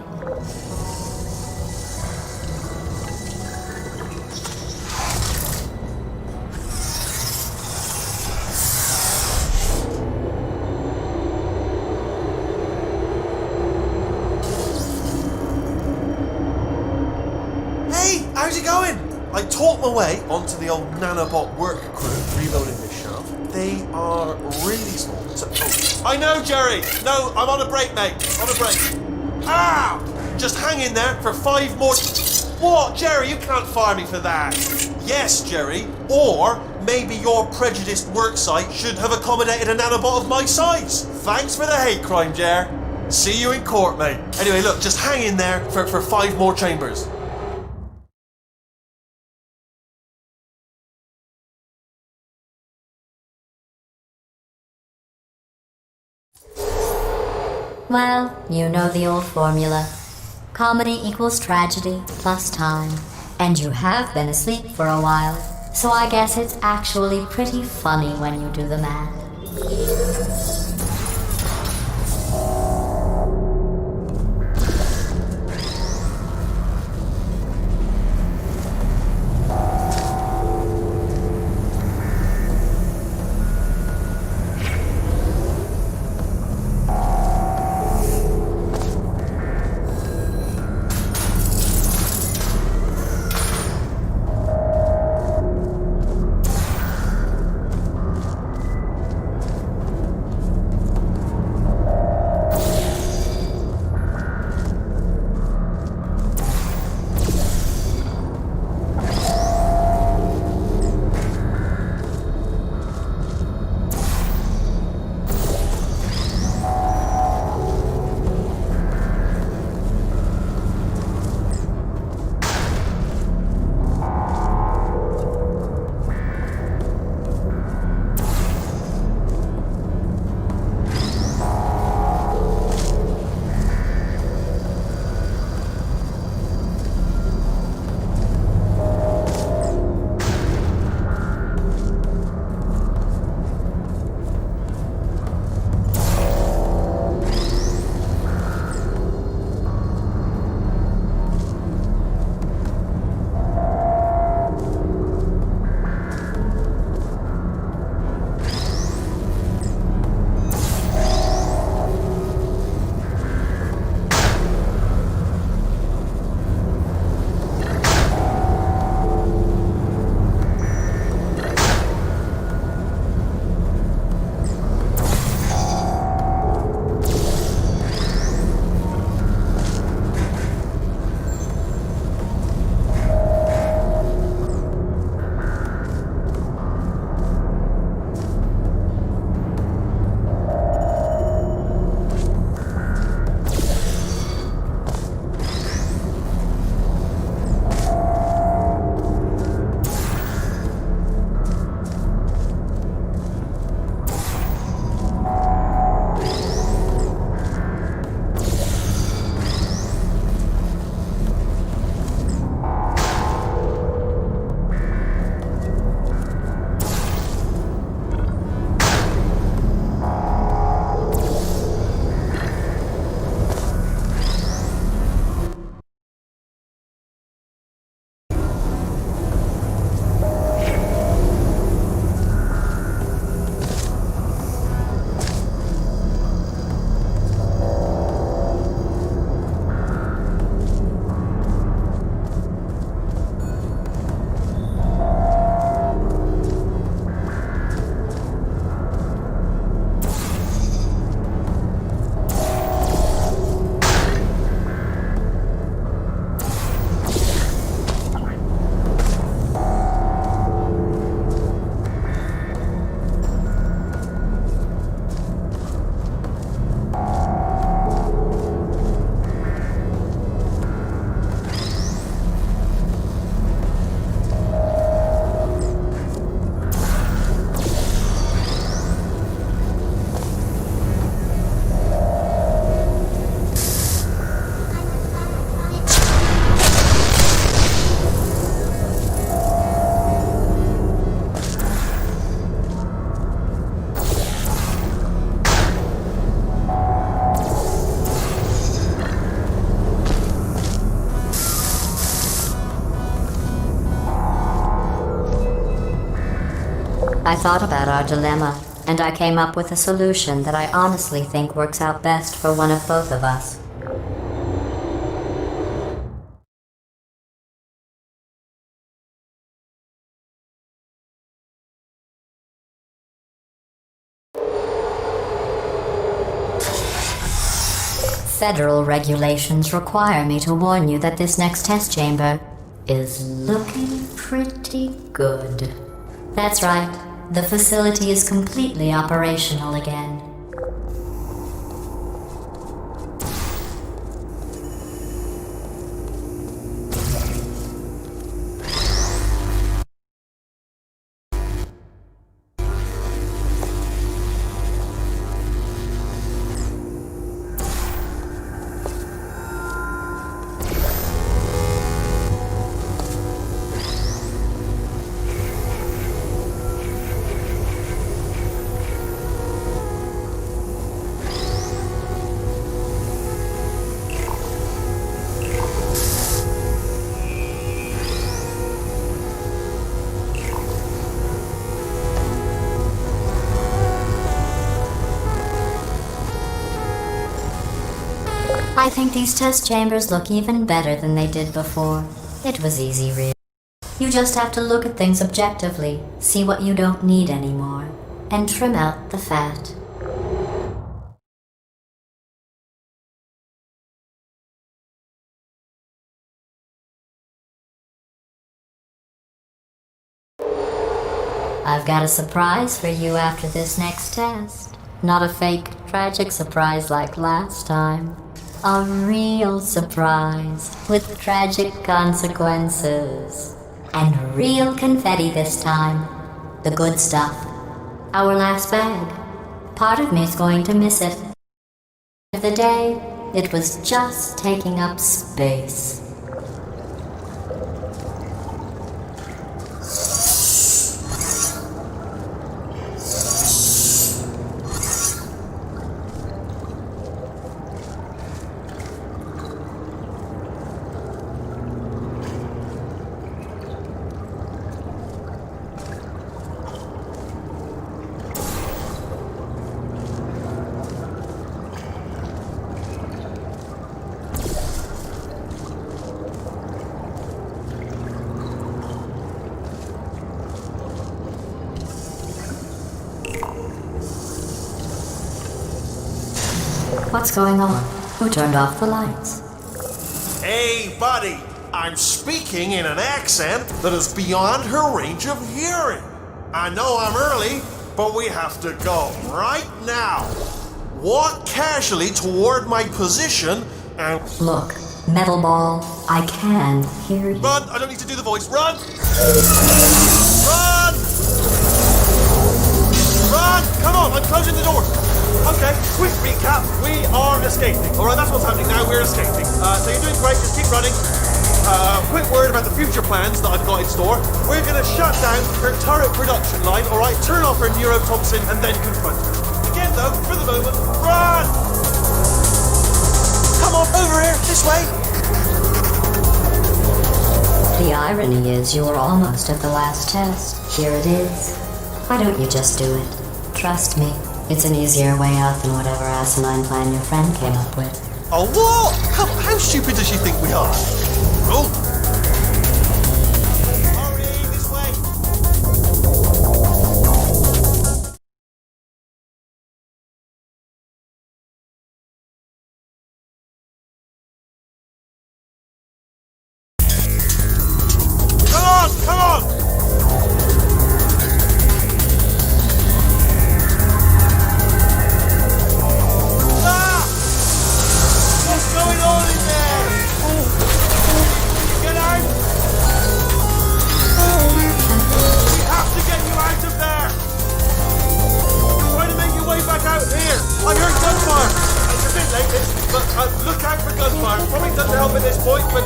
Hey, how's it going? I talked my way onto the old nanobot work crew rebuilding this shaft. They are really small. So, I know, Jerry. No, I'm on a break, mate. On a break. Ah! Just hang in there for 5 more. What, Jerry? You can't fire me for that. Yes, Jerry. Or maybe your prejudiced work site should have accommodated a nanobot of my size. Thanks for the hate crime, Jer. See you in court, mate. Anyway, look, just hang in there for 5 more chambers. Well, you know the old formula. Comedy equals tragedy plus time. And you have been asleep for a while, so I guess it's actually pretty funny when you do the math. I thought about our dilemma, and I came up with a solution that I honestly think works out best for one of both of us. Federal regulations require me to warn you that this next test chamber is looking pretty good. That's right, the facility is completely operational again. I think these test chambers look even better than they did before. It was easy, really. You just have to look at things objectively, see what you don't need anymore, and trim out the fat. I've got a surprise for you after this next test. Not a fake, tragic surprise like last time. A real surprise with tragic consequences. And real confetti this time. The good stuff. Our last bag. Part of me's going to miss it. The day, it was just taking up space. What's going on? Who turned off the lights? Hey, buddy, I'm speaking in an accent that is beyond her range of hearing. I know I'm early, but we have to go right now. Walk casually toward my position and... Look, Metal Ball, I can hear you. Run! I don't need to do the voice. Run! Run! Run! Come on, I'm closing the door. Okay, quick recap. We are escaping. Alright, that's what's happening now. We're escaping. So you're doing great. Just keep running. Quick word about the future plans that I've got in store. We're going to shut down her turret production line, alright? Turn off her neurotoxin and then confront her. Again, though, for the moment, run! Come on, over here. This way. The irony is you were almost at the last test. Here it is. Why don't you just do it? Trust me. It's an easier way out than whatever asinine plan your friend came up with. Oh, what? How stupid does she think we are? Oh! Hurry, this way! Come on, come on! I heard gunfire! It's a bit late, but look out for gunfire. Probably doesn't help at this point, but...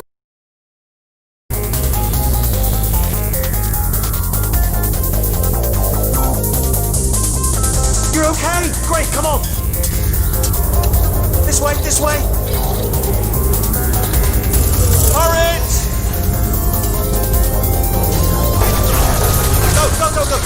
You're okay? Great, come on! This way, this way! Hurry! Go, go, go, go!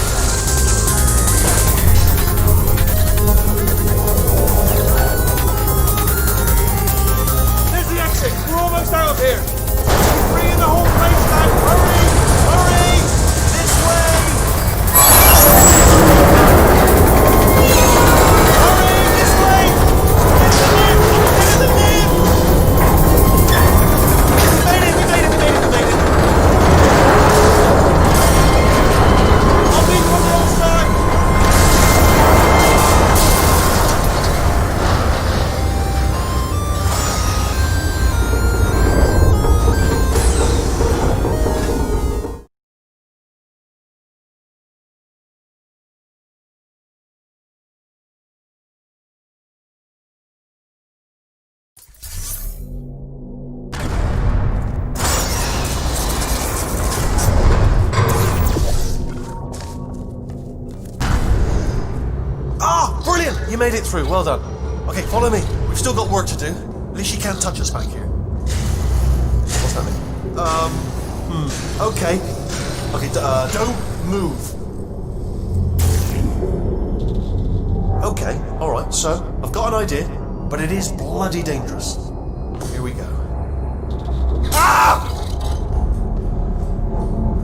You made it through. Well done. Okay, follow me. We've still got work to do. At least she can't touch us back here. What's that mean? Okay. Okay, don't move. Okay, alright, so I've got an idea, but it is bloody dangerous. Here we go. Ah!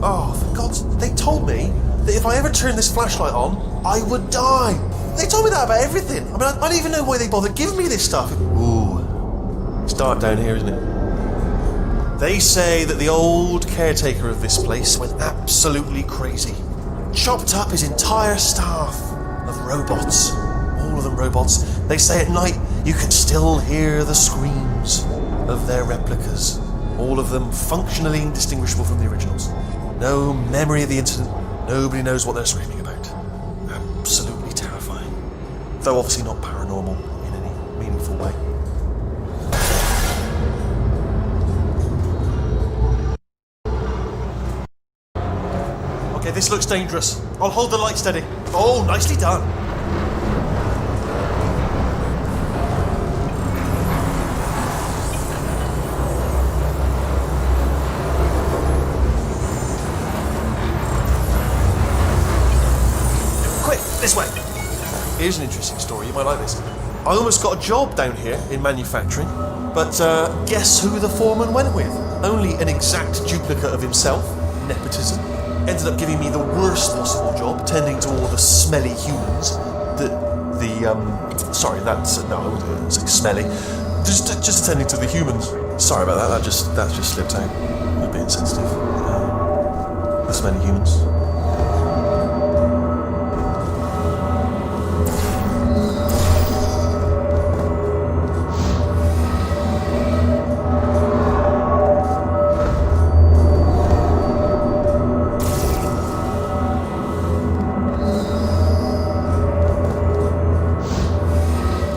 Oh, for God's... They told me that if I ever turned this flashlight on, I would die. They told me that about everything. I mean, I don't even know why they bothered giving me this stuff. Ooh. It's dark down here, isn't it? They say that the old caretaker of this place went absolutely crazy. Chopped up his entire staff of robots. All of them robots. They say at night you can still hear the screams of their replicas. All of them functionally indistinguishable from the originals. No memory of the incident. Nobody knows what they're screaming about. Absolutely terrifying. Though obviously not paranormal in any meaningful way. Okay, this looks dangerous. I'll hold the light steady. Oh, nicely done. Quick, this way. Here's an interesting story. You might like this. I almost got a job down here in manufacturing, but guess who the foreman went with? Only an exact duplicate of himself. Nepotism. Ended up giving me the worst possible job, tending to all the smelly humans. Sorry, that's no, I wouldn't say smelly. Just attending to the humans. Sorry about that. That just slipped out. I'm a bit insensitive. The smelly humans.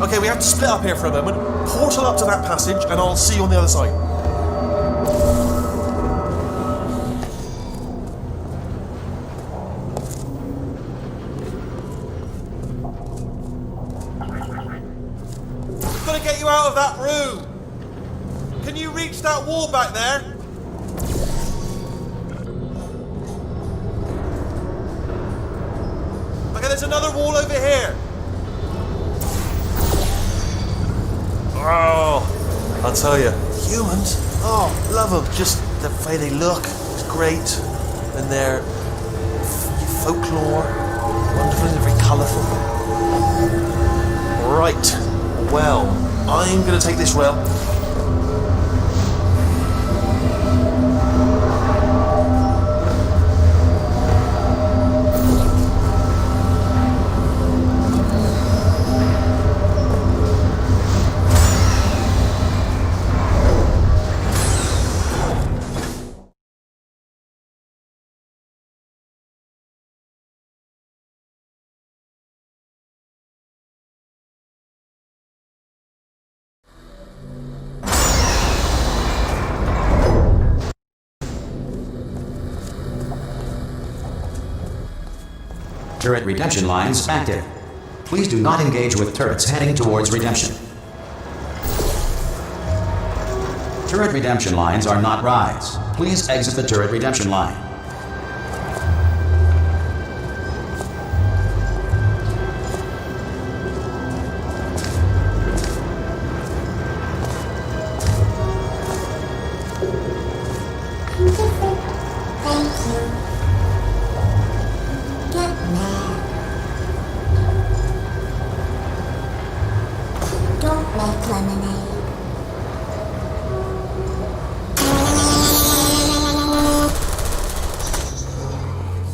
Okay, we have to split up here for a moment. Portal up to that passage, and I'll see you on the other side. We've got to get you out of that room. Can you reach that wall back there? Okay, there's another wall over here. Oh, I'll tell you, humans, oh, love them. Just the way they look is great. And their folklore, wonderful and very colourful. Right, well, I'm going to take this rail. Turret redemption lines active. Please do not engage with turrets heading towards redemption. Turret redemption lines are not rides. Please exit the turret redemption line. Don't make lemonade.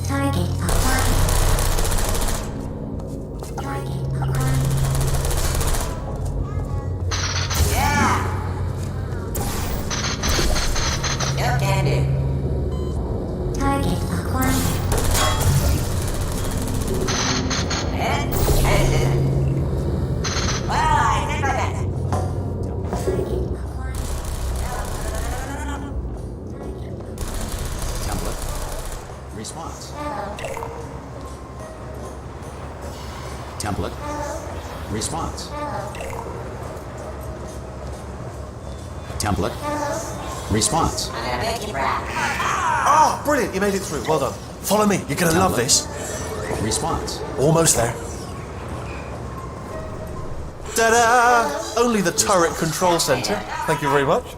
Target acquired. Target acquired. Yeah! No can do. Target acquired. And well, I did my best. Target acquired. Template. Response. Template. Response. Template. Response. I'm gonna make you proud. Oh, brilliant, you made it through. Well done. Follow me, you're gonna love this. Response. Almost there. Ta-da! Only the turret control center. Thank you very much.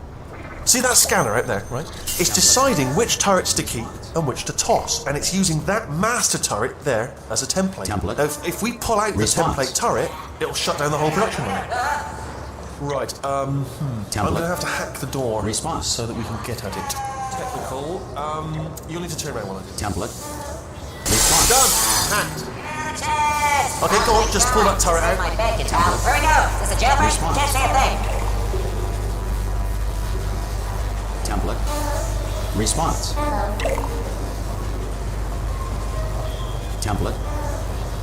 See that scanner out there, right? It's deciding which turrets to keep and which to toss, and it's using that master turret there as a template. Template. Now, if we pull out Response. the template turret, it'll shut down the whole production line. Right, I'm gonna have to hack the door Response. so that we can get at it. Technical, you'll need to turn around while I do. Template. Response. Done! Hacked. Yes! Okay, go on, just pull that turret Where's out. my bacon, pal? Where we go? Is this a jailbreak? Response. Can't say a thing. Template. Response. Template.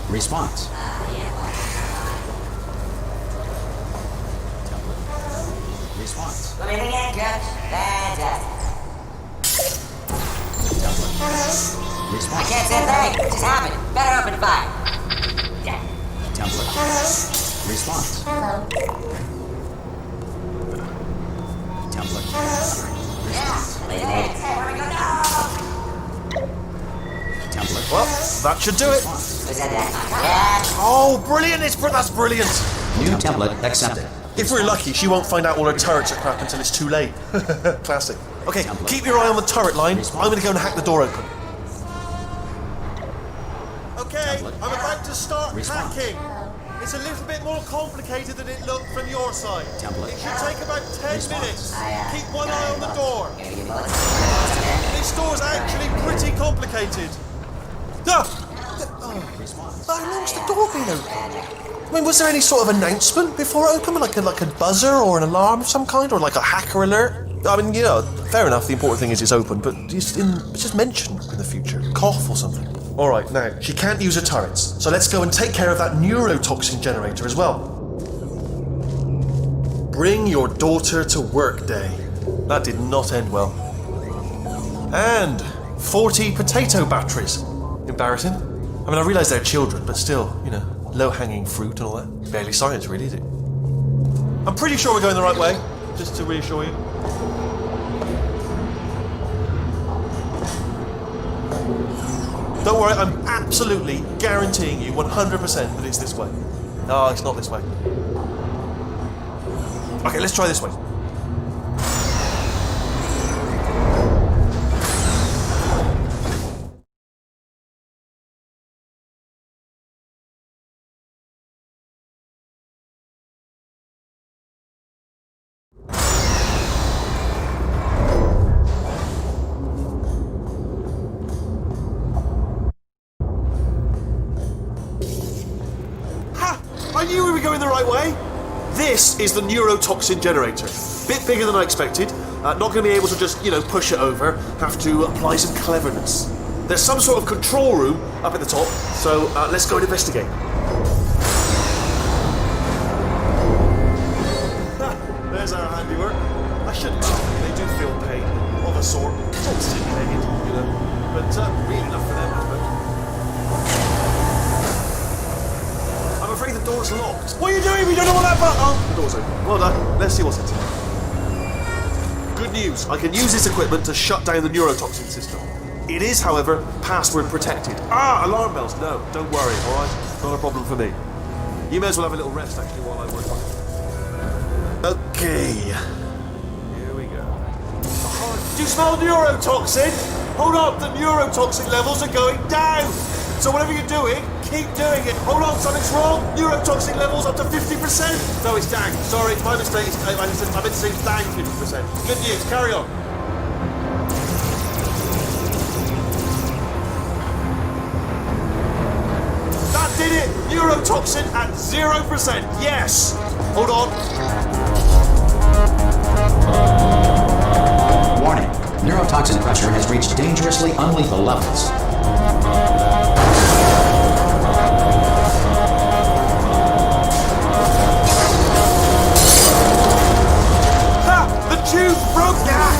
Response. Template. Response. Let me begin, Coach. Fantastic. Template. I Response. can't say a thing. It just happened. Better open fire. Yeah. Template. Response. Template. Yeah. Leave it in. Hey, where we go now? Template. Well, that should do it. Who said that? Yeah. Oh, brilliant! That's brilliant. New template accepted. If we're lucky, she won't find out all her turrets are crap until it's too late. Classic. Okay, Template. keep your eye on the turret line. I'm gonna go and hack the door open. Okay, Template. I'm about to start Response. hacking. It's a little bit more complicated than it looked from your side. Template. It should take about 10 Response. minutes. Keep one eye on the door. Gonna give you bullets. This door's actually pretty complicated. Ah! Response. How long's the door been open? I mean, was there any sort of announcement before it opened, like a buzzer or an alarm of some kind, or like a hacker alert? I mean, you know, fair enough. The important thing is it's open, but just mention in the future, cough or something. All right, now she can't use her turrets, so let's go and take care of that neurotoxin generator as well. Bring your daughter to work day. That did not end well. And 40 potato batteries. Embarrassing. I mean, I realise they're children, but still, you know, low-hanging fruit and all that. Barely science, really, is it? I'm pretty sure we're going the right way, just to reassure you. Don't worry, I'm absolutely guaranteeing you 100% that it's this way. No, it's not this way. Okay, let's try this way. I knew we were going the right way. This is the neurotoxin generator. Bit bigger than I expected. Not going to be able to just, you know, push it over. Have to apply some cleverness. There's some sort of control room up at the top, so let's go and investigate. There's our handiwork. I shouldn't laugh. They do feel pain of a sort. It's all stimulated, you know. But really enough for them, I suppose. I'm afraid the door's locked. What are you doing? We don't know what that button. Oh, the door's open. Well done. Let's see what's inside. Good news. I can use this equipment to shut down the neurotoxin system. It is, however, password protected. Ah, alarm bells. No, don't worry. All right, not a problem for me. You may as well have a little rest actually while I work on it. Okay. Here we go. Do you smell neurotoxin? Hold on. The neurotoxin levels are going down. So whatever you're doing, keep doing it. Hold on, something's wrong. Neurotoxin levels up to 50%. No, it's down. Sorry, my mistake. I meant to say it's down 50%. Good news. Carry on. That did it. Neurotoxin at 0%. Yes. Hold on. Warning. Neurotoxin pressure has reached dangerously unlethal levels. The tube broke down.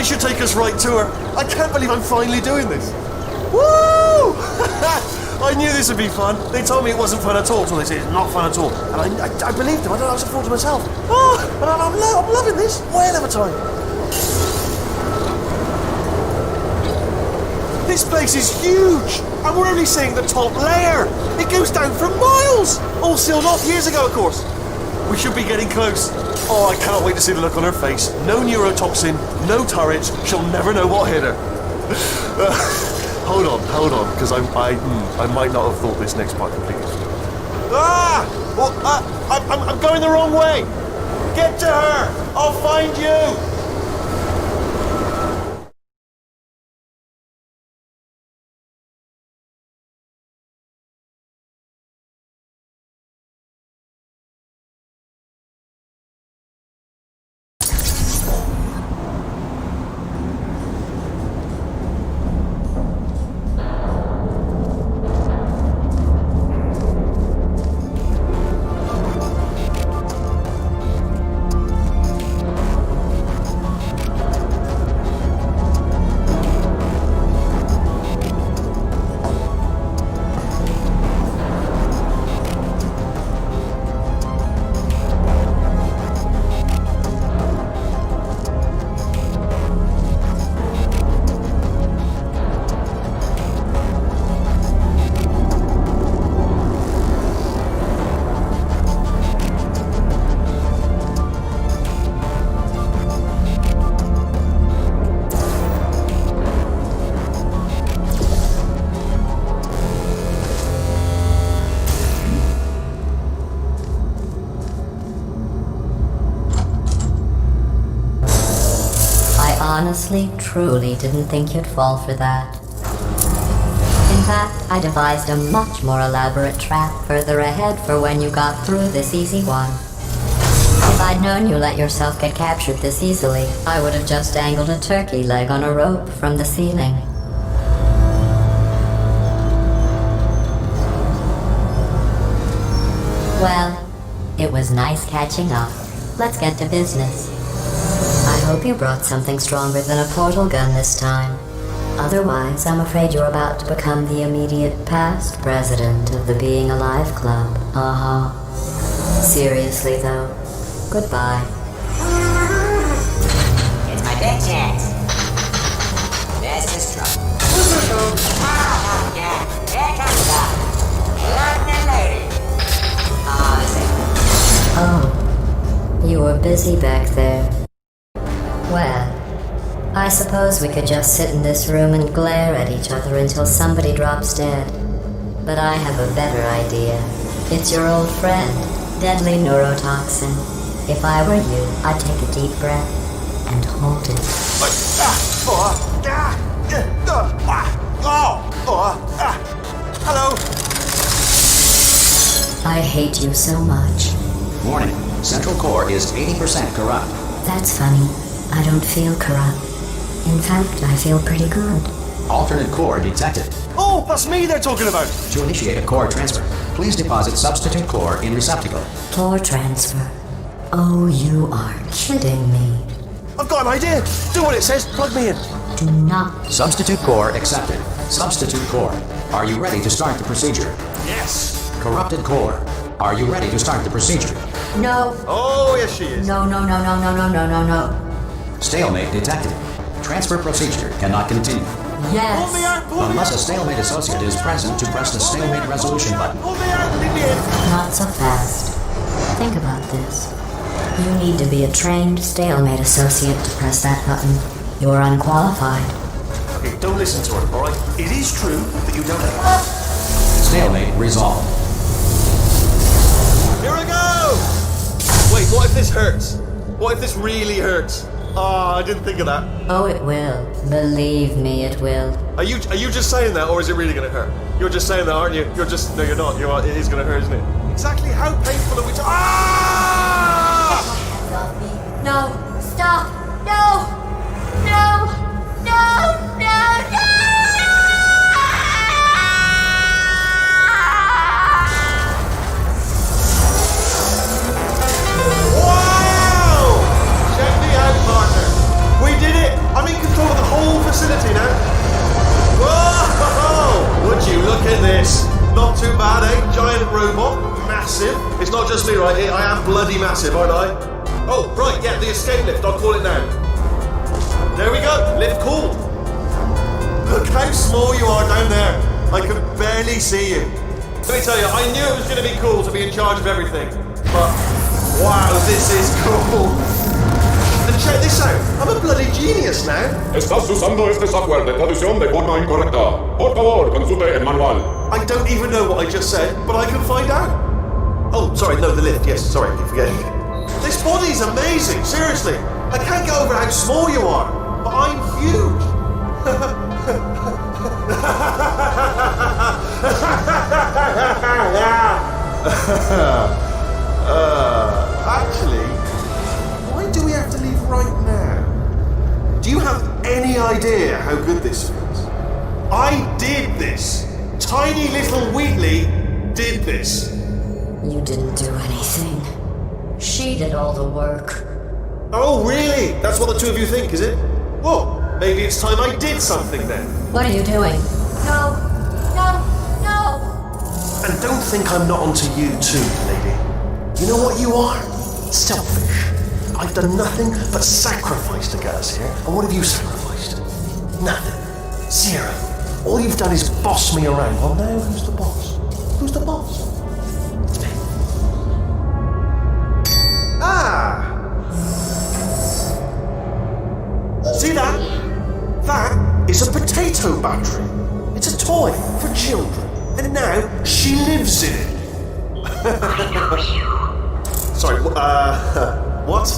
should take us right to her. I can't believe I'm finally doing this. Woo! I knew this would be fun. They told me it wasn't fun at all, so they said it's not fun at all. And I believed them. I don't know, I was a fool to myself. Oh, and I'm loving this. Whale of a time. This place is huge, and we're only seeing the top layer. It goes down for miles. All sealed off years ago, of course. We should be getting close. Oh, I cannot wait to see the look on her face. No neurotoxin, no turrets. She'll never know what hit her. Hold on, because I might not have thought this next part completely. Well, I'm going the wrong way. Get to her. I'll find you. Honestly, truly didn't think you'd fall for that. In fact, I devised a much more elaborate trap further ahead for when you got through this easy one. If I'd known you let yourself get captured this easily, I would have just dangled a turkey leg on a rope from the ceiling. Well, it was nice catching up. Let's get to business. I hope you brought something stronger than a portal gun this time. Otherwise, I'm afraid you're about to become the immediate past president of the Being Alive Club. Seriously, though, goodbye. It's my big chance. This is trouble. Oh, yeah. Here comes that. London lady. Oh, you were busy back there. Well, I suppose we could just sit in this room and glare at each other until somebody drops dead. But I have a better idea. It's your old friend, deadly neurotoxin. If I were you, I'd take a deep breath and hold it. Hello. I hate you so much. Warning, Central Core is 80% corrupt. That's funny. I don't feel corrupt. In fact, I feel pretty good. Alternate core detected. Oh, that's me they're talking about. To initiate a core transfer, please deposit substitute core in receptacle. Core transfer. Oh, you are kidding me. I've got an idea. Do what it says. Plug me in. Do not. Substitute core accepted. Substitute core. Are you ready to start the procedure? Yes. Corrupted core. Are you ready to start the procedure? No. Oh, yes, she is. No. No. Stalemate detected. Transfer procedure cannot continue. Yes. Pull me out. Pull me Unless out. a stalemate associate is present to press the stalemate resolution button. Pull me out. Leave me in. Not so fast. Think about this. You need to be a trained stalemate associate to press that button. You're unqualified. Okay, don't listen to her, all right? It is true that you don't have... Stalemate resolved. Here I go! Wait, what if this hurts? What if this really hurts? Oh, I didn't think of that. Oh, it will. Believe me, it will. Are you just saying that, or is it really going to hurt? You're just saying that, aren't you? You're just... No, you're not. It is going to hurt, isn't it? Exactly how painful are we Ah! No! Stop! No! No! No! Wow! Check me out, partner. We did it! I'm in honestly, right, I am bloody massive, aren't I? Oh, right, yeah, the escape lift, I'll call it now. There we go, lift called. Look how small you are down there. I can barely see you. Let me tell you, I knew it was going to be cool to be in charge of everything. But, wow, this is cool. And check this out, I'm a bloody genius now. Estás usando este software de traducción de forma incorrecta. Por favor, consulte el manual. I don't even know what I just said, but I can find out. Oh, sorry, no, the lift, yes, sorry, I keep forgetting. This body's amazing, seriously. I can't get over how small you are, but I'm huge. Actually, why do we have to leave right now? Do you have any idea how good this feels? I did this. Tiny little Wheatley did this. You didn't do anything. She did all the work. Oh, really? That's what the two of you think, is it? Well, maybe it's time I did something then. What are you doing? No! No! No! And don't think I'm not onto you too, lady. You know what you are? Selfish. I've done nothing but sacrifice to get us here. And what have you sacrificed? Nothing. Zero. All you've done is boss me around. Well, now who's the boss? Who's the boss? It's me. Ah! See that? That is a potato battery. It's a toy for children. And now she lives in it. I know you. Sorry, what?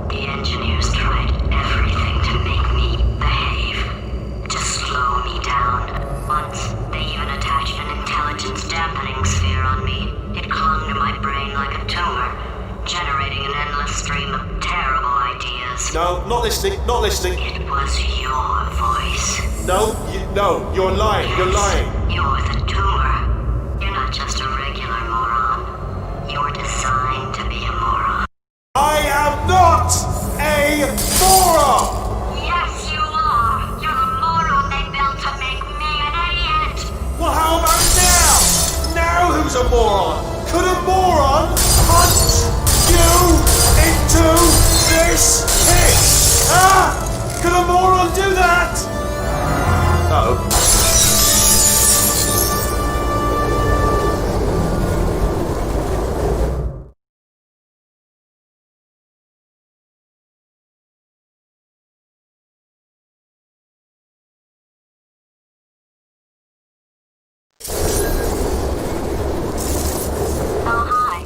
The engineers tried everything to make me behave, to slow me down. Once, they even attached an intelligence dampening sphere on me. It clung to my brain like a tumor, generating an endless stream of terrible ideas. No, not listening, not listening. It was your voice. No, you're lying, you're lying. You're the tumor. You're not just a regular moron. You're designed to be a moron. I am not a moron! Yes, you are. You're the moron they built to make me an idiot. Well, how about now? Now who's a moron? Could a moron punch you into this pit? Ah! Could a moron do that? Uh-oh. Oh, hi.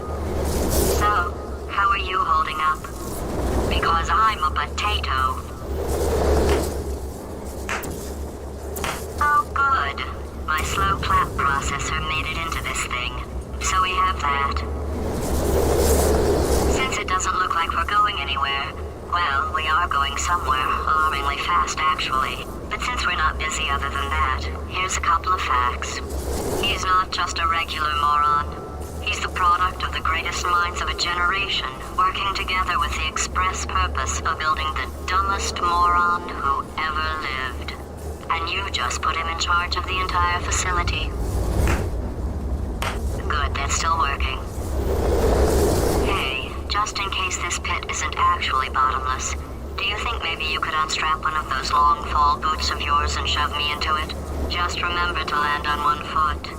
So, how are you holding up? Because I'm a potato. Oh, good. My slow clap processor made it into this thing. So we have that. Since it doesn't look like we're going anywhere, well, we are going somewhere, alarmingly fast, actually. But since we're not busy other than that, here's a couple of facts. He's not just a regular moron. He's the product of the greatest minds of a generation, working together with the express purpose of building the dumbest moron who ever lived. And you just put him in charge of the entire facility. Good, that's still working. Hey, just in case this pit isn't actually bottomless, do you think maybe you could unstrap one of those long fall boots of yours and shove me into it? Just remember to land on one foot.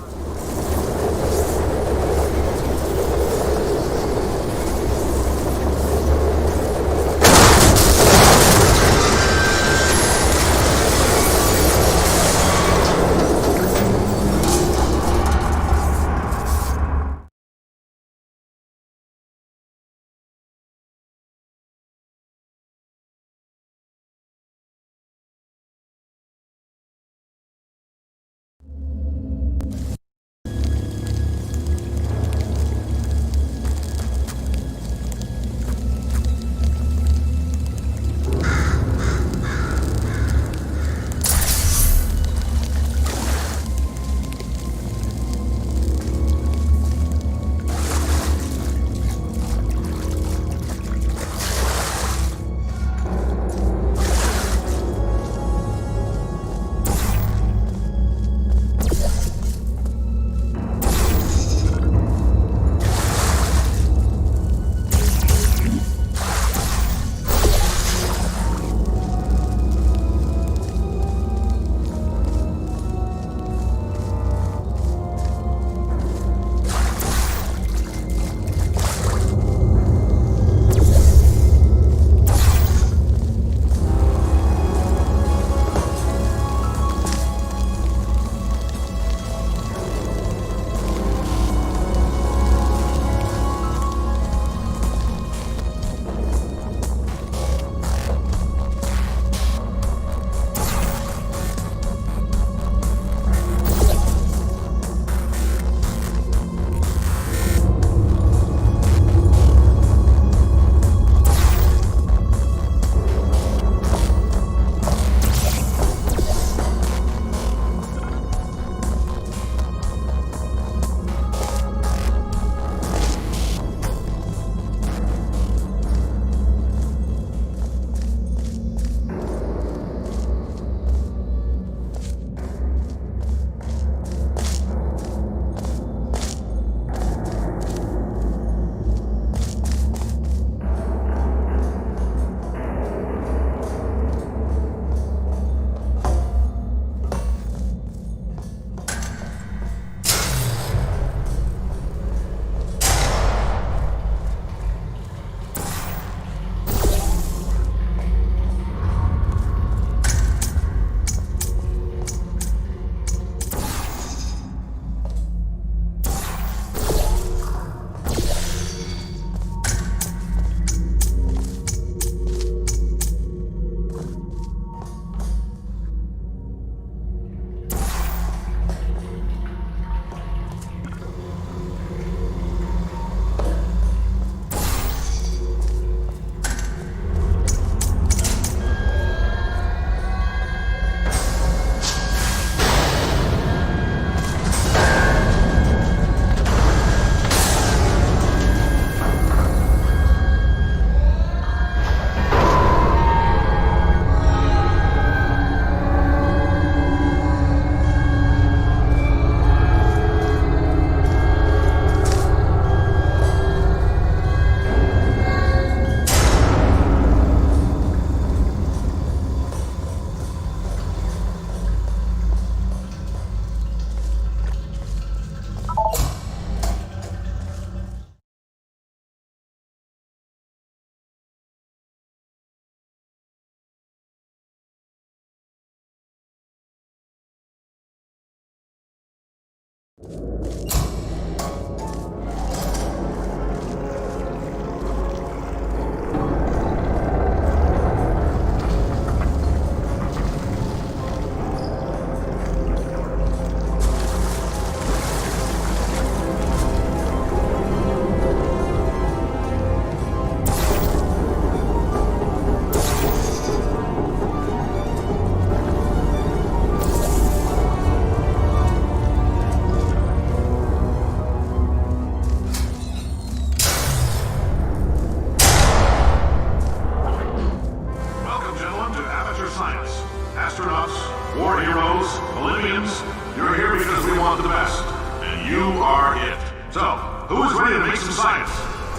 astronauts, war heroes, Olympians, you're here because we want the best. And you are it. So, who is ready to make some science?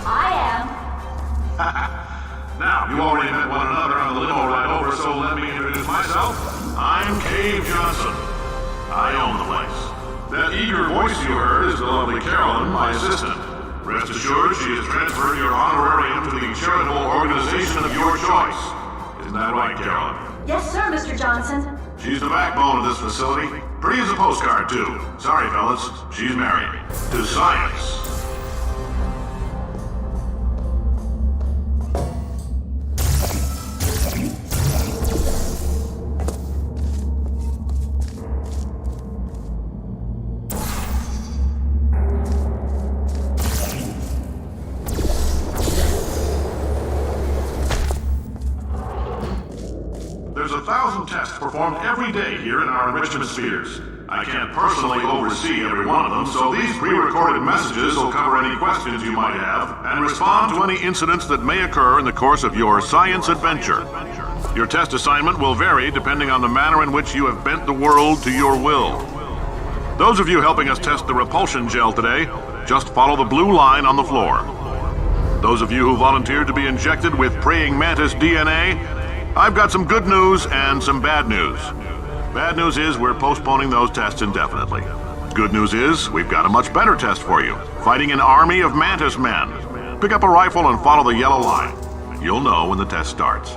I am. Now, you already met one another on the limo ride over, so let me introduce myself. I'm Cave Johnson. I own the place. That eager voice you heard is the lovely Carolyn, my assistant. Rest assured, she has transferred your honorarium to the charitable organization of your choice. Isn't that right, Carolyn? Yes, sir, Mr. Johnson. She's the backbone of this facility. Pretty as a postcard, too. Sorry, fellas. She's married. To science. There's 1,000 tests performed every day here in our enrichment spheres. I can't personally oversee every one of them, so these pre-recorded messages will cover any questions you might have and respond to any incidents that may occur in the course of your science adventure. Your test assignment will vary depending on the manner in which you have bent the world to your will. Those of you helping us test the repulsion gel today, just follow the blue line on the floor. Those of you who volunteered to be injected with praying mantis DNA, I've got some good news and some bad news. Bad news is we're postponing those tests indefinitely. Good news is we've got a much better test for you. Fighting an army of mantis men. Pick up a rifle and follow the yellow line. You'll know when the test starts.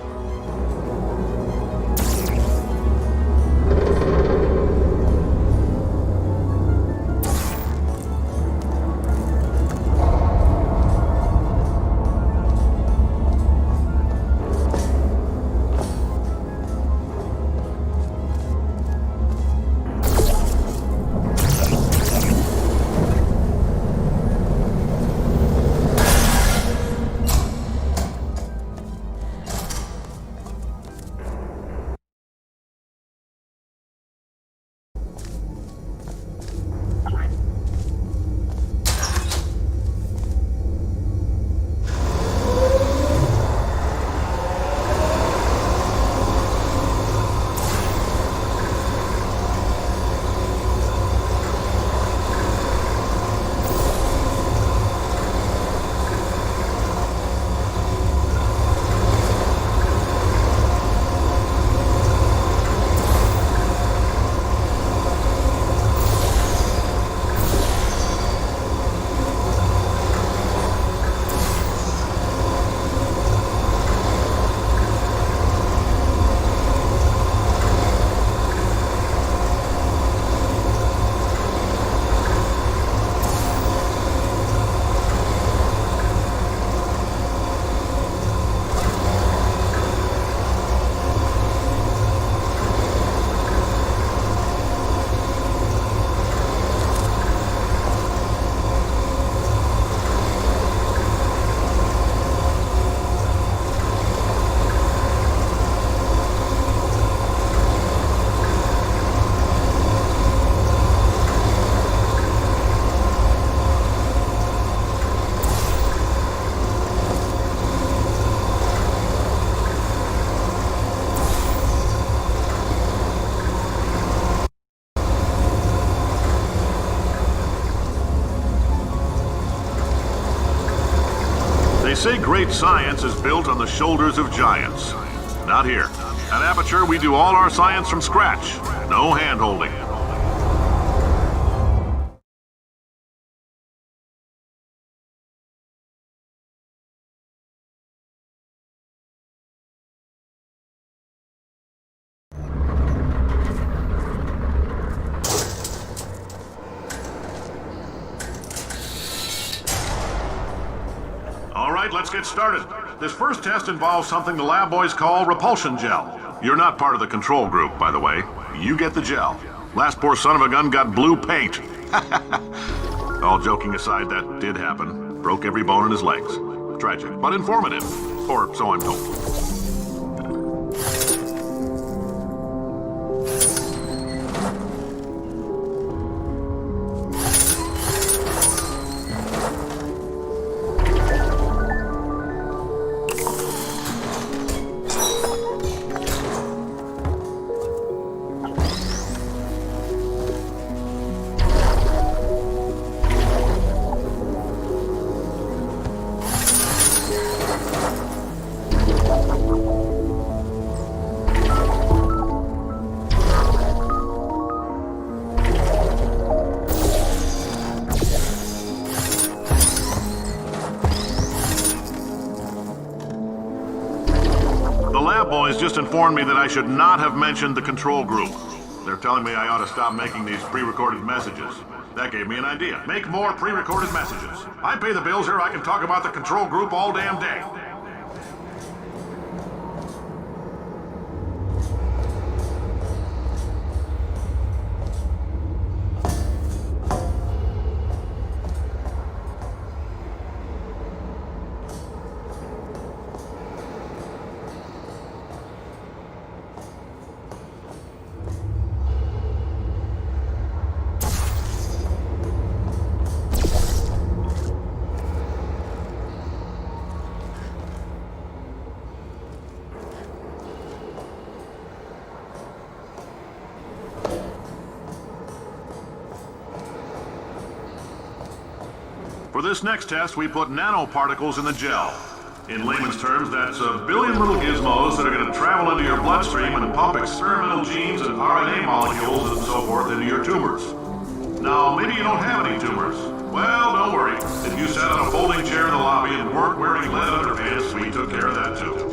They say great science is built on the shoulders of giants. Not here. At Aperture, we do all our science from scratch. No hand-holding. All right, let's get started. This first test involves something the lab boys call repulsion gel. You're not part of the control group, by the way. You get the gel. Last poor son of a gun got blue paint. All joking aside, that did happen. Broke every bone in his legs. Tragic, but informative. Or so I'm told. just informed me that I should not have mentioned the control group. They're telling me I ought to stop making these pre-recorded messages. That gave me an idea. Make more pre-recorded messages. I pay the bills here, I can talk about the control group all damn day. For this next test, we put nanoparticles in the gel. In layman's terms, that's a billion little gizmos that are going to travel into your bloodstream and pump experimental genes and RNA molecules and so forth into your tumors. Now, maybe you don't have any tumors. Well, don't worry. If you sat on a folding chair in the lobby and weren't wearing lead underpants, we took care of that too.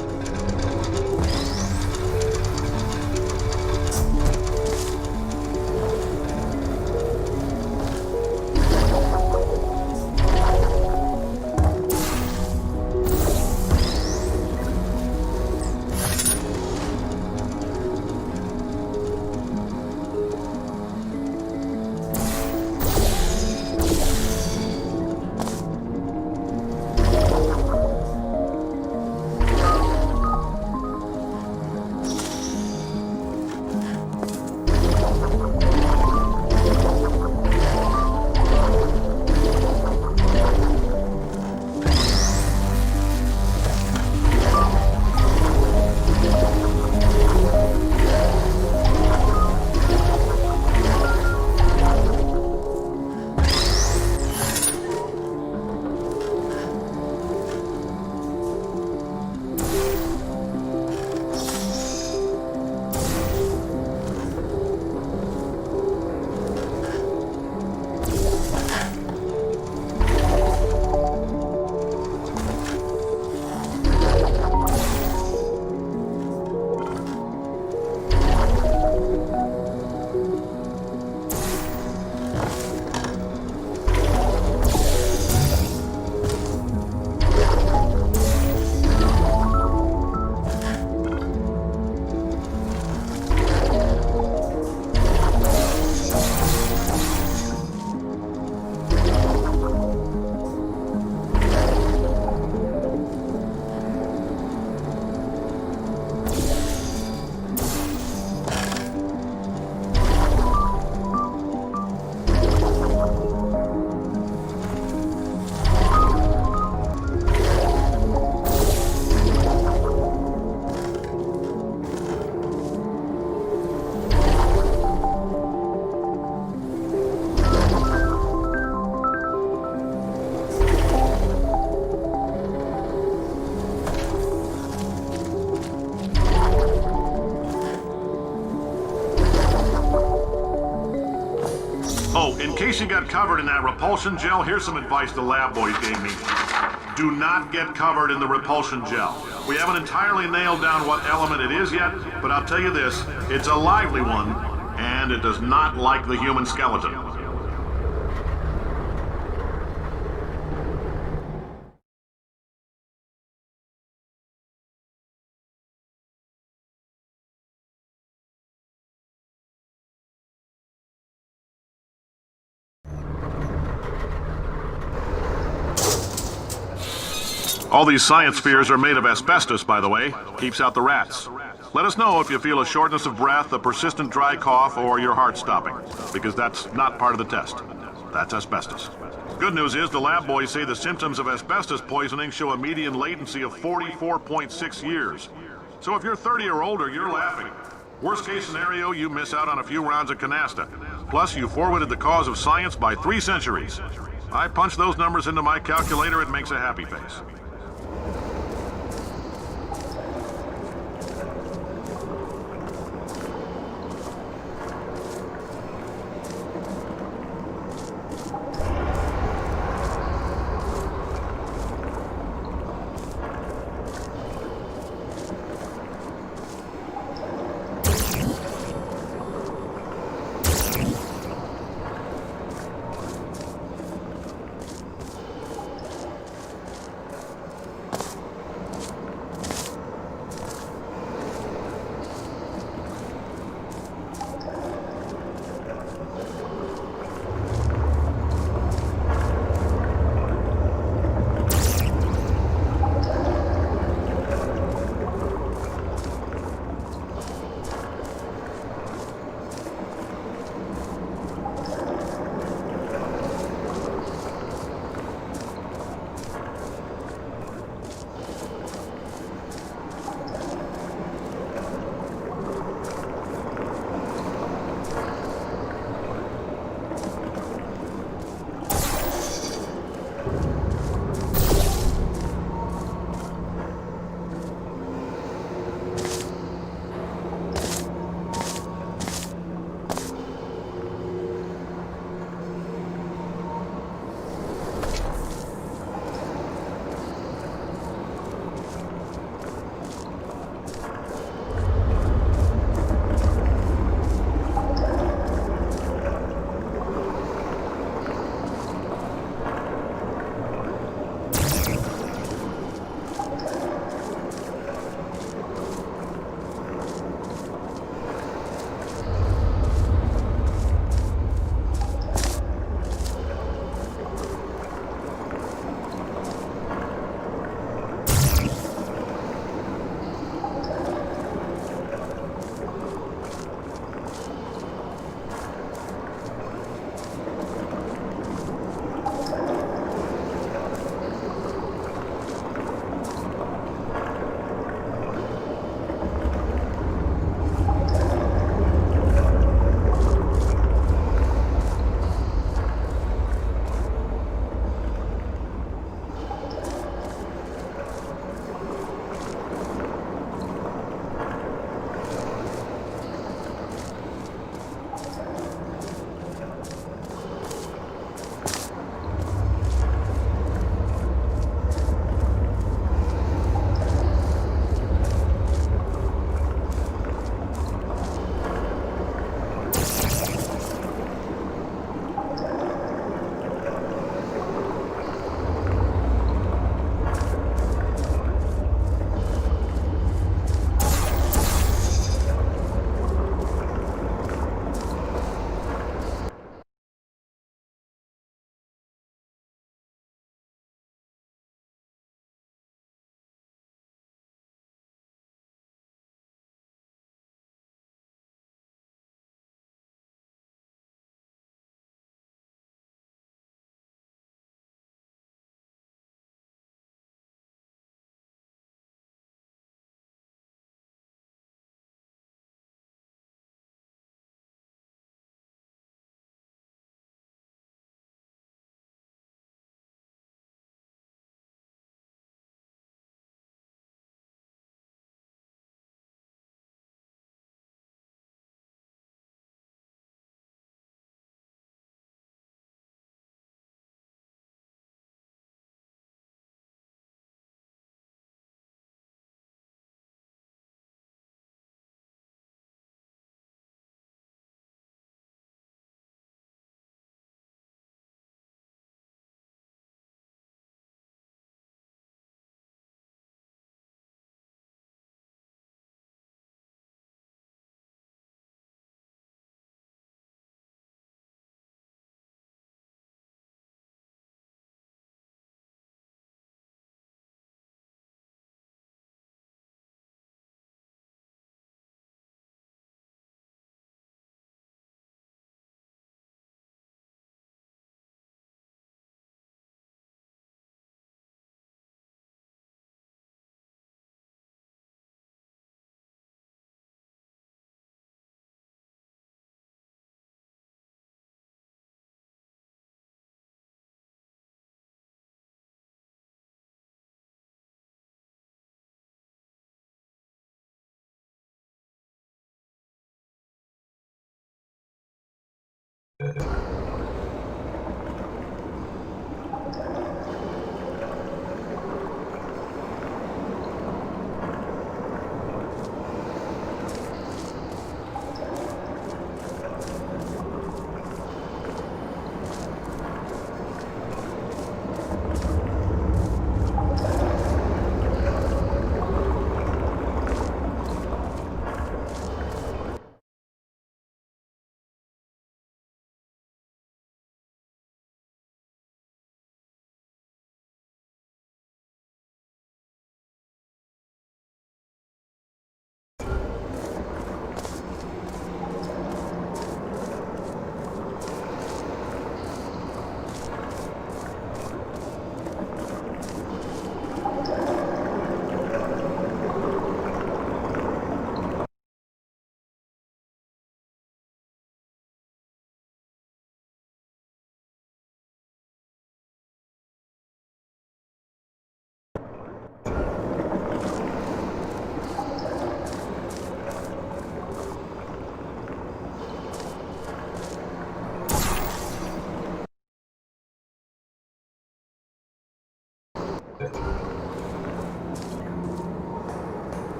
Oh, in case you got covered in that repulsion gel, here's some advice the lab boys gave me. Do not get covered in the repulsion gel. We haven't entirely nailed down what element it is yet, but I'll tell you this, it's a lively one, and it does not like the human skeleton. All these science spheres are made of asbestos, by the way. Keeps out the rats. Let us know if you feel a shortness of breath, a persistent dry cough, or your heart stopping, because that's not part of the test. That's asbestos. Good news is the lab boys say the symptoms of asbestos poisoning show a median latency of 44.6 years. So if you're 30 or older, you're laughing. Worst case scenario, you miss out on a few rounds of canasta. Plus, you forwarded the cause of science by 3 centuries. I punch those numbers into my calculator, it makes a happy face.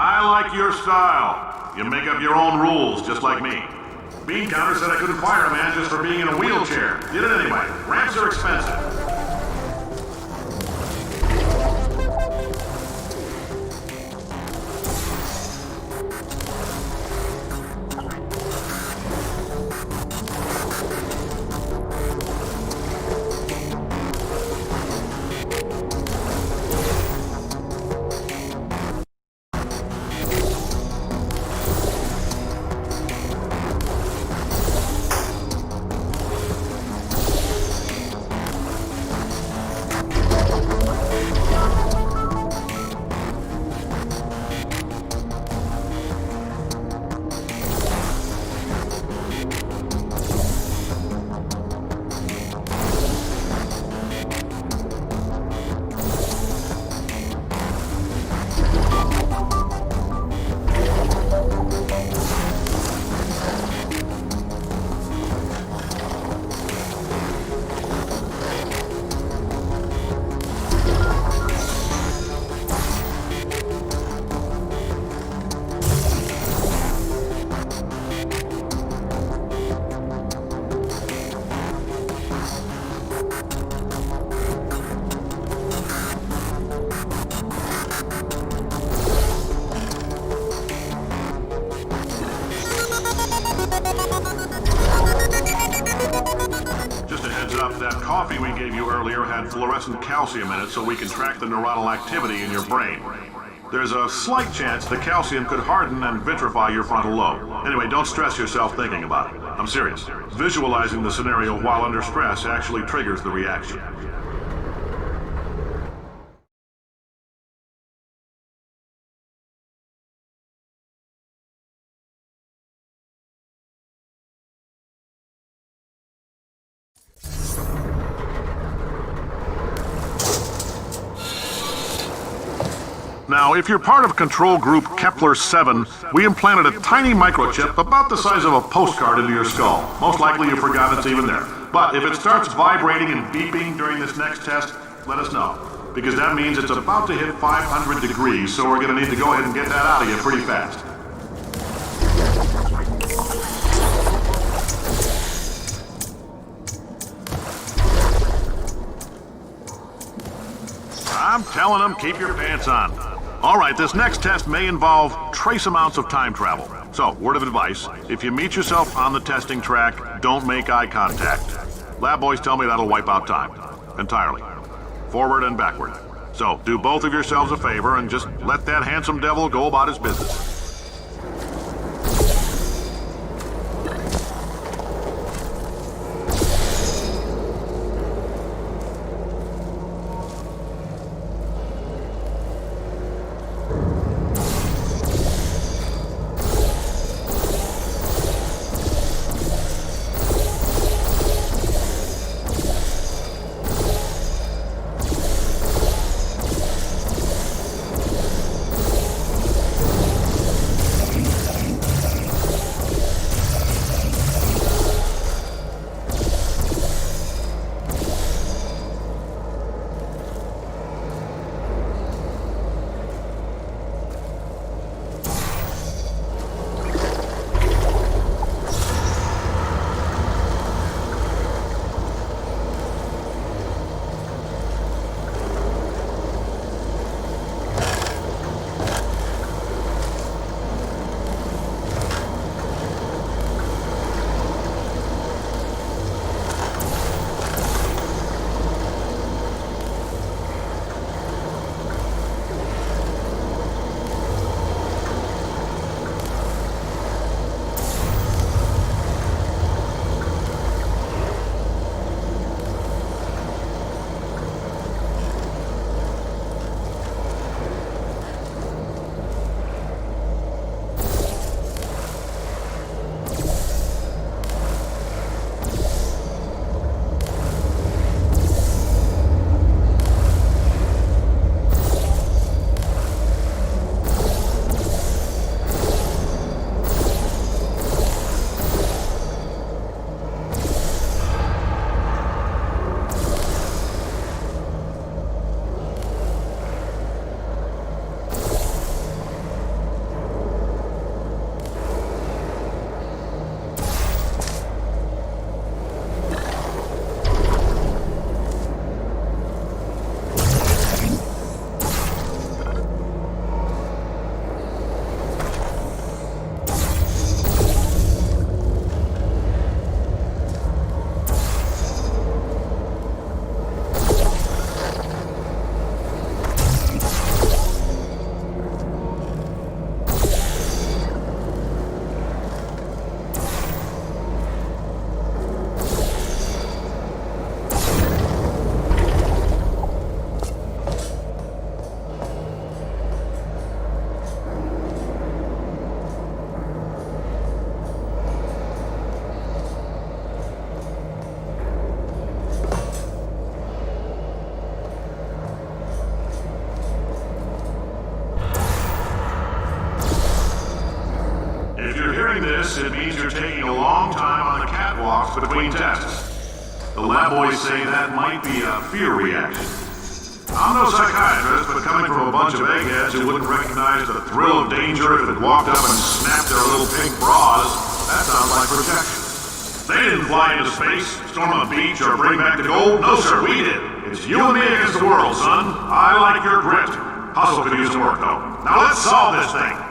I like your style. You make up your own rules, just like me. Bean Counter said I couldn't fire a man just for being in a wheelchair. Did it anyway. Ramps are expensive. That coffee we gave you earlier had fluorescent calcium in it so we can track the neuronal activity in your brain. There's a slight chance the calcium could harden and vitrify your frontal lobe. Anyway, don't stress yourself thinking about it. I'm serious. Visualizing the scenario while under stress actually triggers the reaction. Now, if you're part of control group Kepler-7, we implanted a tiny microchip about the size of a postcard into your skull. Most likely you forgot it's even there. But if it starts vibrating and beeping during this next test, let us know. Because that means it's about to hit 500 degrees, so we're going to need to go ahead and get that out of you pretty fast. I'm telling them, keep your pants on. All right, this next test may involve trace amounts of time travel. So, word of advice, if you meet yourself on the testing track, don't make eye contact. Lab boys tell me that'll wipe out time. Entirely. Forward and backward. So, do both of yourselves a favor and just let that handsome devil go about his business. hearing this, it means you're taking a long time on the catwalks between tests. The lab boys say that might be a fear reaction. I'm no psychiatrist, but coming from a bunch of eggheads who wouldn't recognize the thrill of danger if it walked up and snapped their little pink bras, that sounds like protection. They didn't fly into space, storm a beach, or bring back the gold. No, sir, we did. It's you and me against the world, son. I like your grit. Hustle could use some work, though. Now let's solve this thing.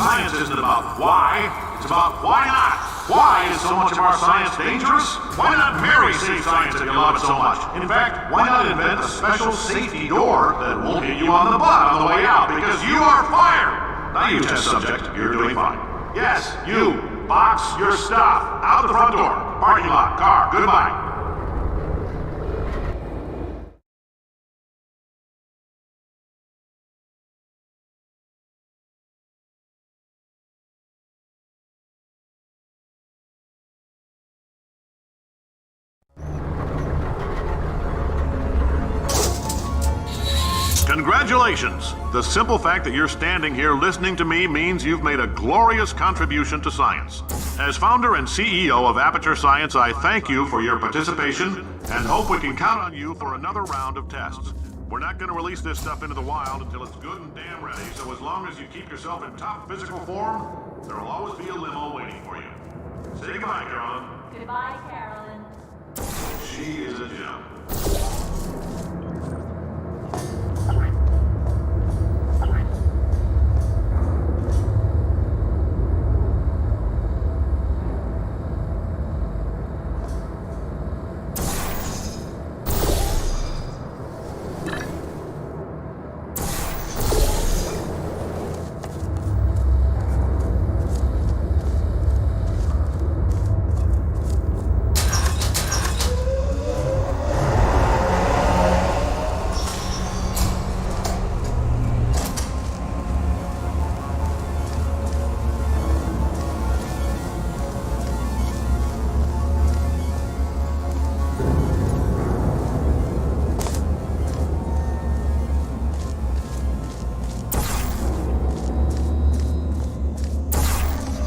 Science isn't about why, it's about why not. Why is so much of our science dangerous? Why not marry safe science if you love it so much? In fact, why not invent a special safety door that won't hit you on the butt on the way out because you are fired? Now you test subject, you're doing fine. Yes, you, box your stuff, out the front door, parking lot, car, goodbye. Congratulations! The simple fact that you're standing here listening to me means you've made a glorious contribution to science. As founder and CEO of Aperture Science, I thank you for your participation and hope we can count on you for another round of tests. We're not going to release this stuff into the wild until it's good and damn ready, so as long as you keep yourself in top physical form, there'll always be a limo waiting for you. Say goodbye, Carolyn. Goodbye, Carolyn. She is a gem.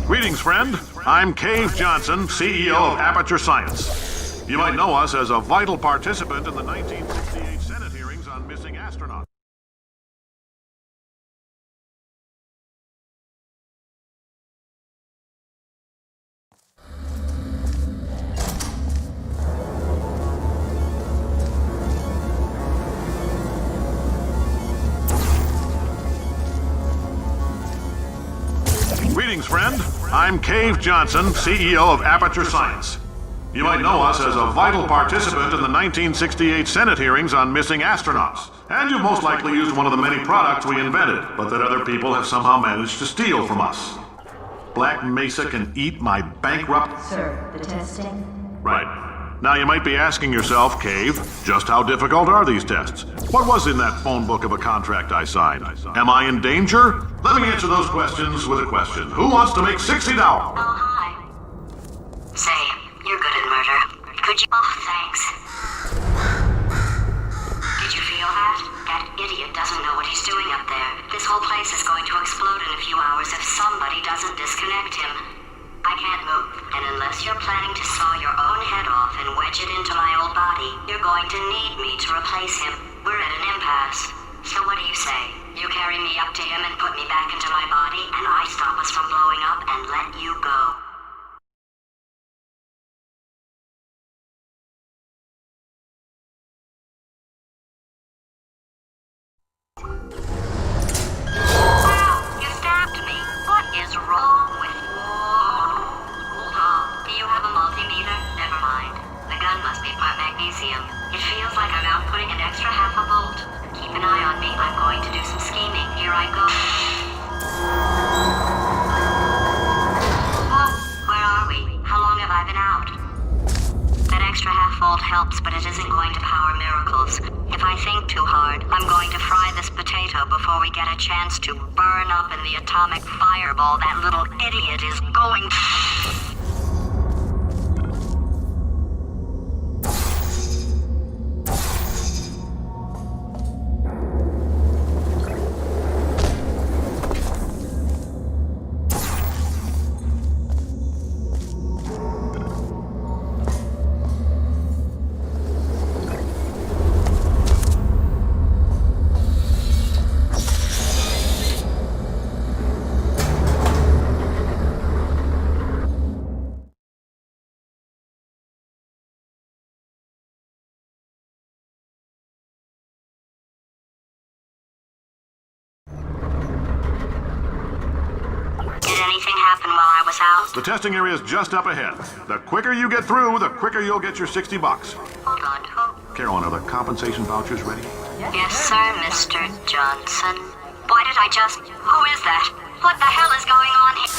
Greetings, friend. I'm Cave Johnson, CEO of Aperture Science. You might know us as a vital participant in the 1968 Senate hearings on missing astronauts. Greetings, friend. I'm Cave Johnson, CEO of Aperture Science. You might know us as a vital participant in the 1968 Senate hearings on missing astronauts. And you've most likely used one of the many products we invented, but that other people have somehow managed to steal from us. Black Mesa can eat my bankrupt... Sir, the testing? Right. Now you might be asking yourself, Cave, just how difficult are these tests? What was in that phone book of a contract I signed? Am I in danger? Let me answer those questions with a question. Who wants to make $60? Oh, hi. Say, you're good at murder. Could you... Oh, thanks. Did you feel that? That idiot doesn't know what he's doing up there. This whole place is going to explode in a few hours if somebody doesn't disconnect him. I can't move, and unless you're planning to saw your own head off and wedge it into my old body, you're going to need me to replace him. We're at an impasse. So what do you say? You carry me up to him and put me back into my body, and I stop us from blowing up and let you go. Wow, you stabbed me. What is wrong with you? Hold on. Do you have a multimeter? Never mind. The gun must be part magnesium. It feels like I'm outputting an extra half a volt. Keep an eye on me. I'm going to do some scheming. Here I go. Whoa, where are we? How long have I been out? That extra half volt helps, but it isn't going to power miracles. If I think too hard, I'm going to fry this potato before we get a chance to burn up in the atomic fireball that little idiot is going to... Anything happen while I was out? The testing area is just up ahead. The quicker you get through, the quicker you'll get your $60. Hold on, who? Carolyn, are the compensation vouchers ready? Yes, sir, Mr. Johnson. Why did I just... Who is that? What the hell is going on here?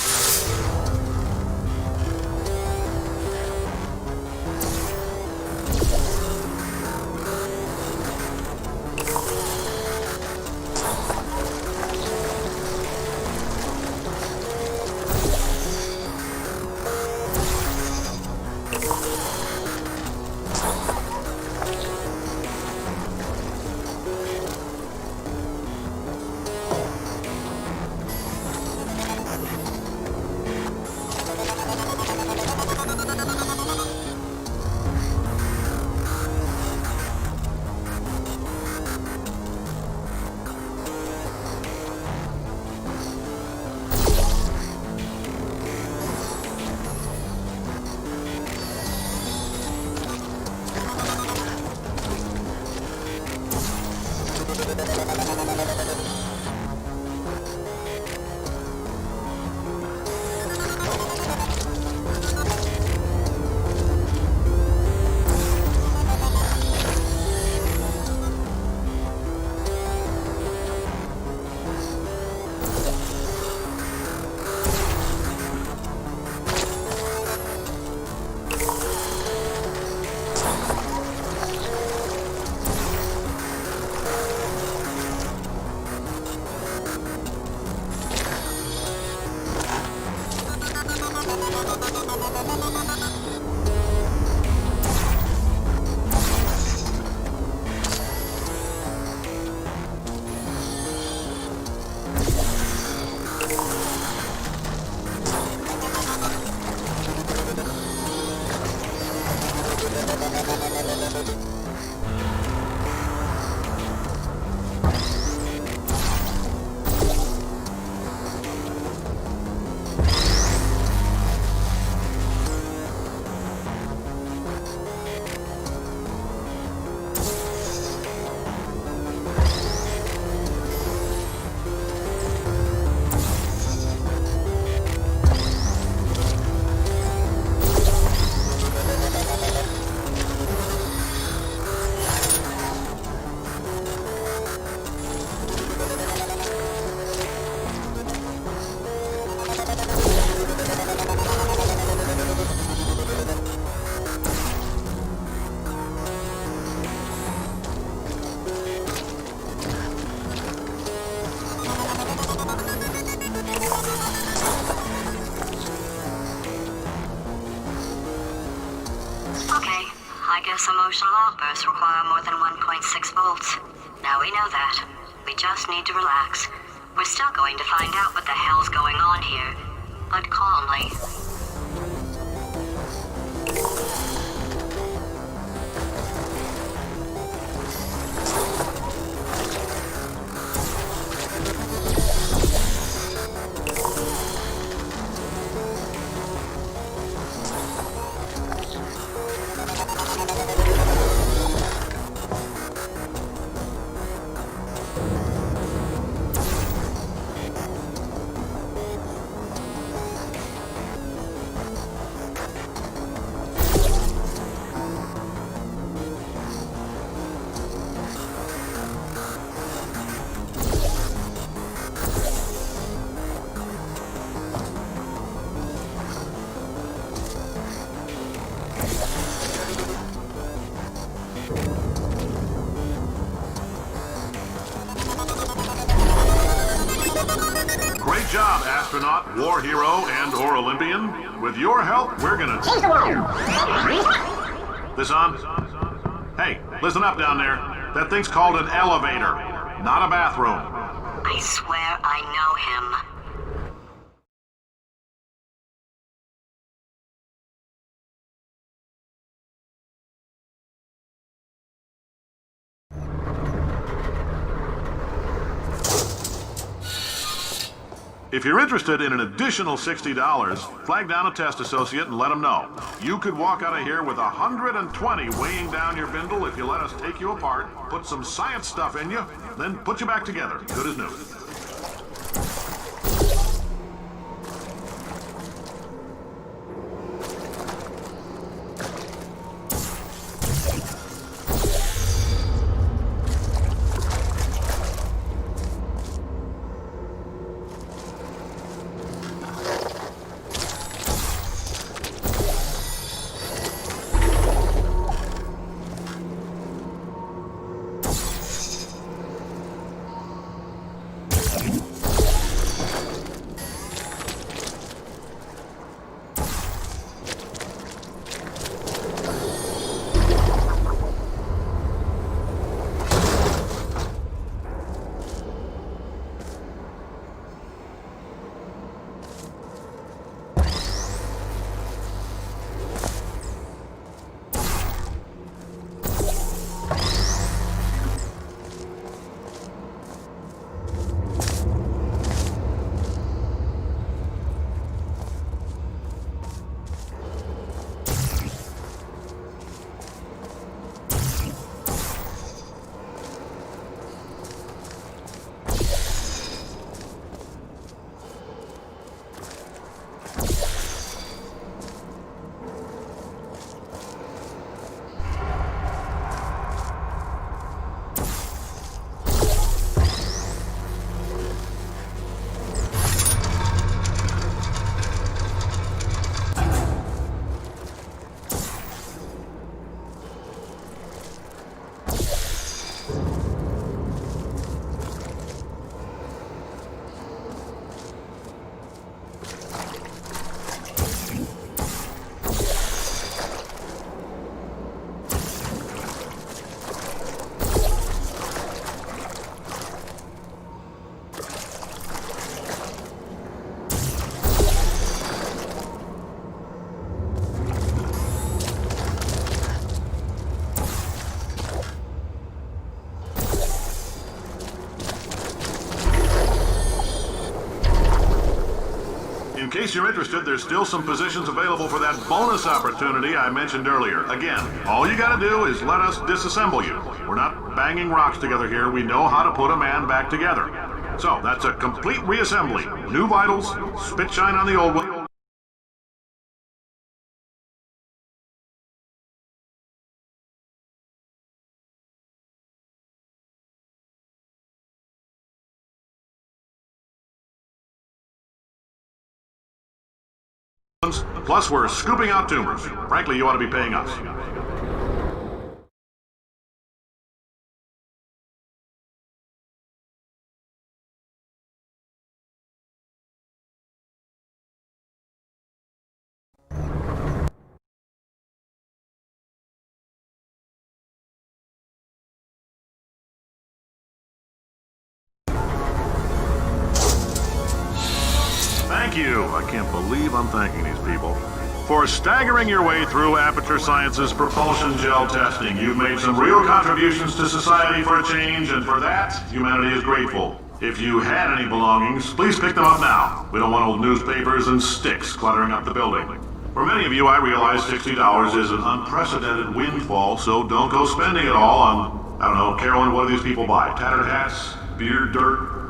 Emotional outbursts require more than 1.6 volts. Now we know that. We just need to relax. We're still going to find out what the hell's going on here, but calmly. war hero and/or Olympian? With your help, we're gonna change the world. This on? Hey, listen up down there. That thing's called an elevator, not a bathroom. I swear I know him. If you're interested in an additional $60, flag down a test associate and let them know. You could walk out of here with 120 weighing down your bindle if you let us take you apart, put some science stuff in you, then put you back together, good as new. In case you're interested, there's still some positions available for that bonus opportunity I mentioned earlier. Again, all you gotta do is let us disassemble you. We're not banging rocks together here. We know how to put a man back together. So, that's a complete reassembly. New vitals, spit shine on the old one. Plus, we're scooping out tumors. Frankly, you ought to be paying us. Thank you. I can't believe I'm thanking these people. For staggering your way through Aperture Science's propulsion gel testing, you've made some real contributions to society for a change, and for that, humanity is grateful. If you had any belongings, please pick them up now. We don't want old newspapers and sticks cluttering up the building. For many of you, I realize $60 is an unprecedented windfall, so don't go spending it all on, I don't know, Carolyn, what do these people buy? Tattered hats? Beer dirt?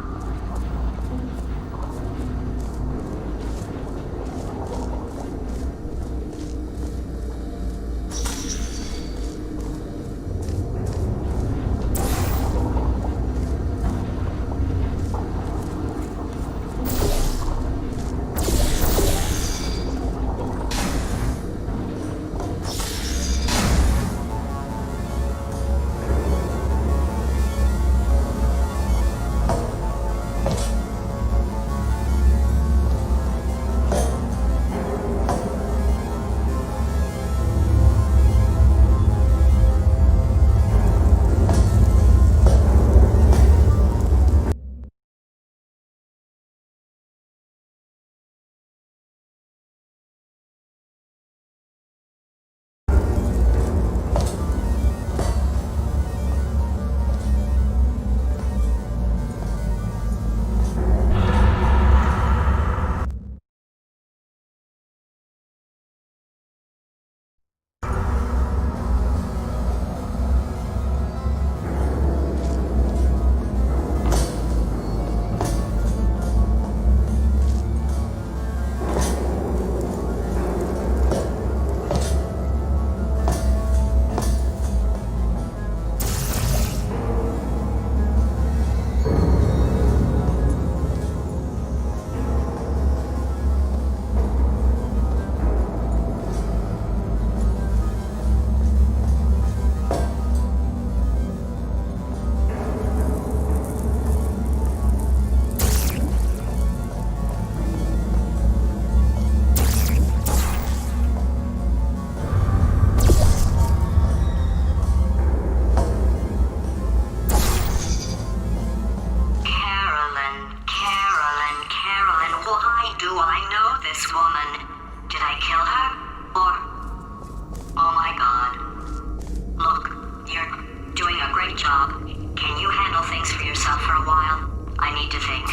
Or, oh my god. Look, you're doing a great job. Can you handle things for yourself for a while? I need to think.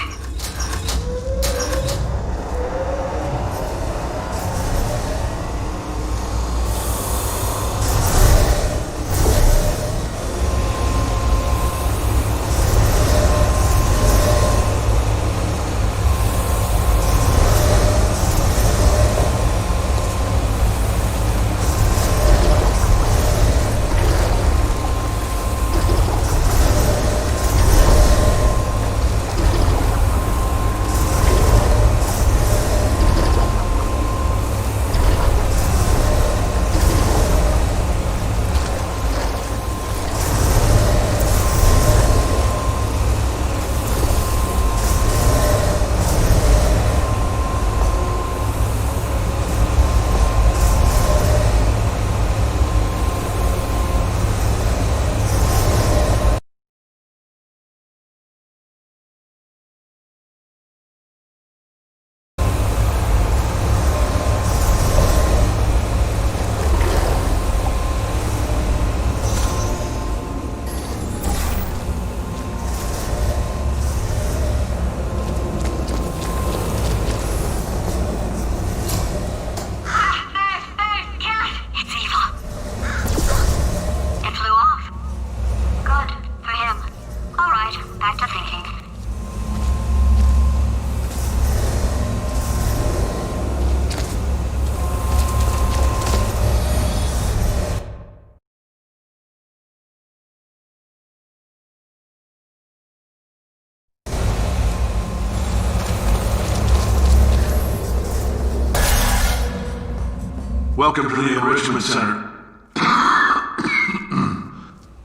Welcome to the Enrichment Center.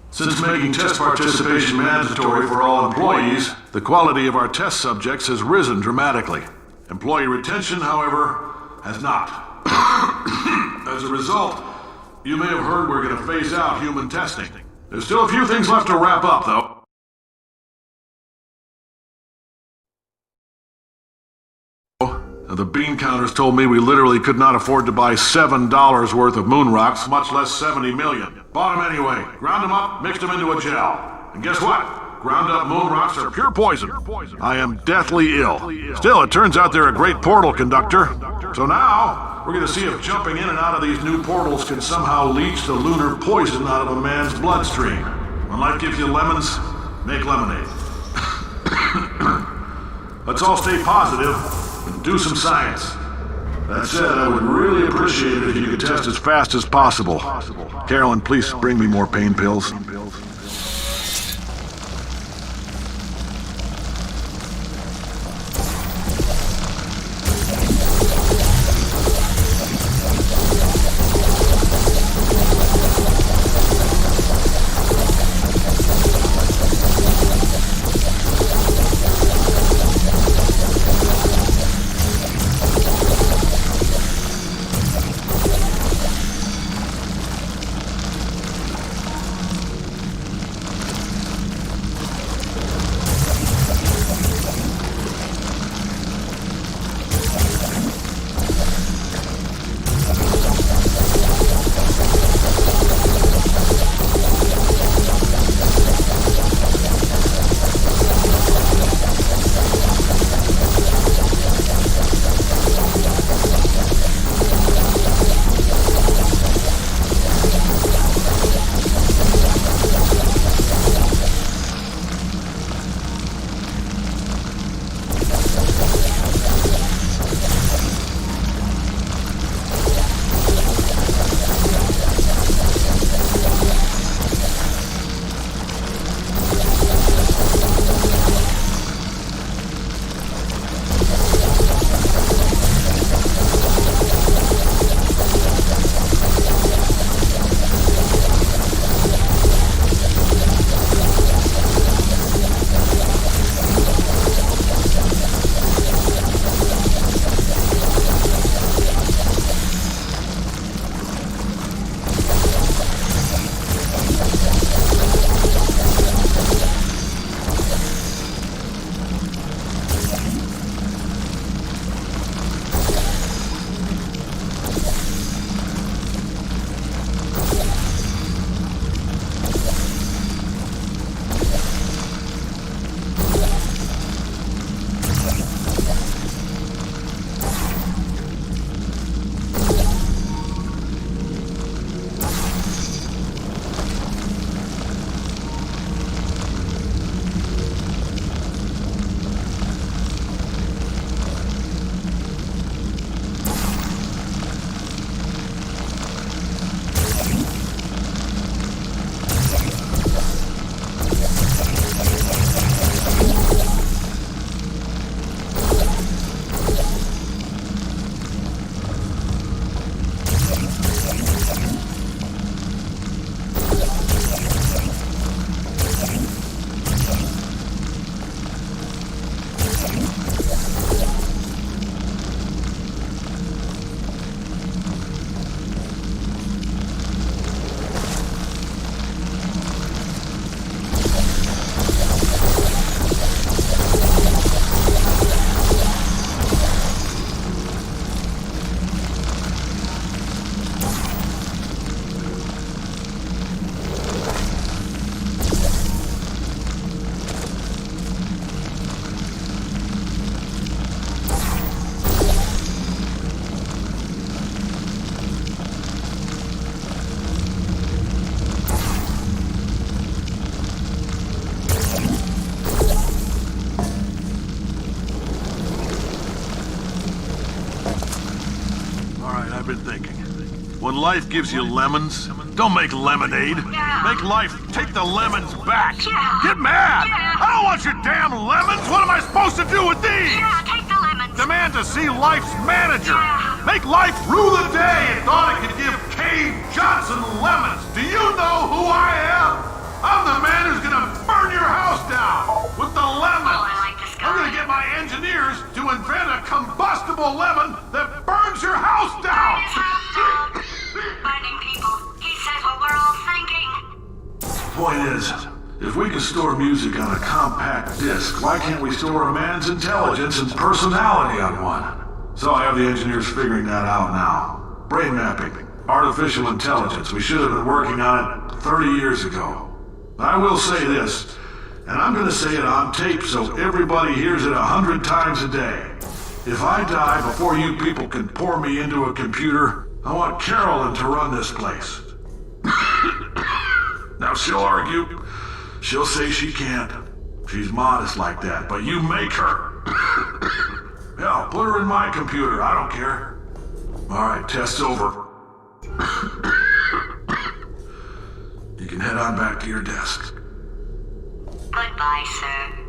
Since making test participation mandatory for all employees, the quality of our test subjects has risen dramatically. Employee retention, however, has not. As a result, you may have heard we're going to phase out human testing. There's still a few things left to wrap up, though. The bean counters told me we literally could not afford to buy $7 worth of moon rocks, much less 70 million. Bought them anyway, ground them up, mixed them into a gel. And guess what? Ground up moon rocks are pure poison. I am deathly ill. Still, it turns out they're a great portal conductor. So now, we're gonna see if jumping in and out of these new portals can somehow leach the lunar poison out of a man's bloodstream. When life gives you lemons, make lemonade. Let's all stay positive and do some science. That said, I would really appreciate it if you could test as fast as possible. Carolyn, please bring me more pain pills. thinking. When life gives you lemons, don't make lemonade. Make life take the lemons back. Get mad! I don't want your damn lemons! What am I supposed to do with these? Yeah, take the lemons. Demand to see life's manager. Make life rue the day and thought it could give Cave Johnson lemons. Do you know who I am? I'm the man who's gonna burn your house down with the lemons. Oh, I like this guy. I'm gonna get my engineers to invent a combustible lemon that burns your house down. Burning people. He said what we're all thinking. Point is, if we can store music on a compact disc, why can't we store a man's intelligence and personality on one? So I have the engineers figuring that out now. Brain mapping, artificial intelligence. We should have been working on it 30 years ago. I will say this, and I'm gonna say it on tape so everybody hears it 100 times a day. If I die before you people can pour me into a computer, I want Carolyn to run this place. Now she'll argue. She'll say she can't. She's modest like that, but you make her. Yeah, put her in my computer. I don't care. All right, test's over. You can head on back to your desk. Goodbye, sir.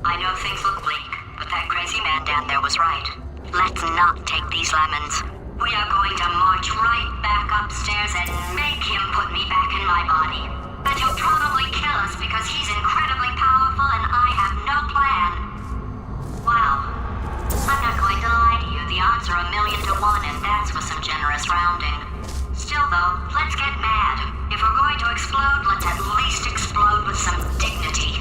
I know things look bleak, but that crazy man down there was right. Let's not take these lemons. We are going to march right back upstairs and make him put me back in my body. And he'll probably kill us because he's incredibly powerful and I have no plan. Well, I'm not going to lie to you. The odds are 1,000,000 to 1, and that's with some generous rounding. Still though, let's get mad. If we're going to explode, let's at least explode with some dignity.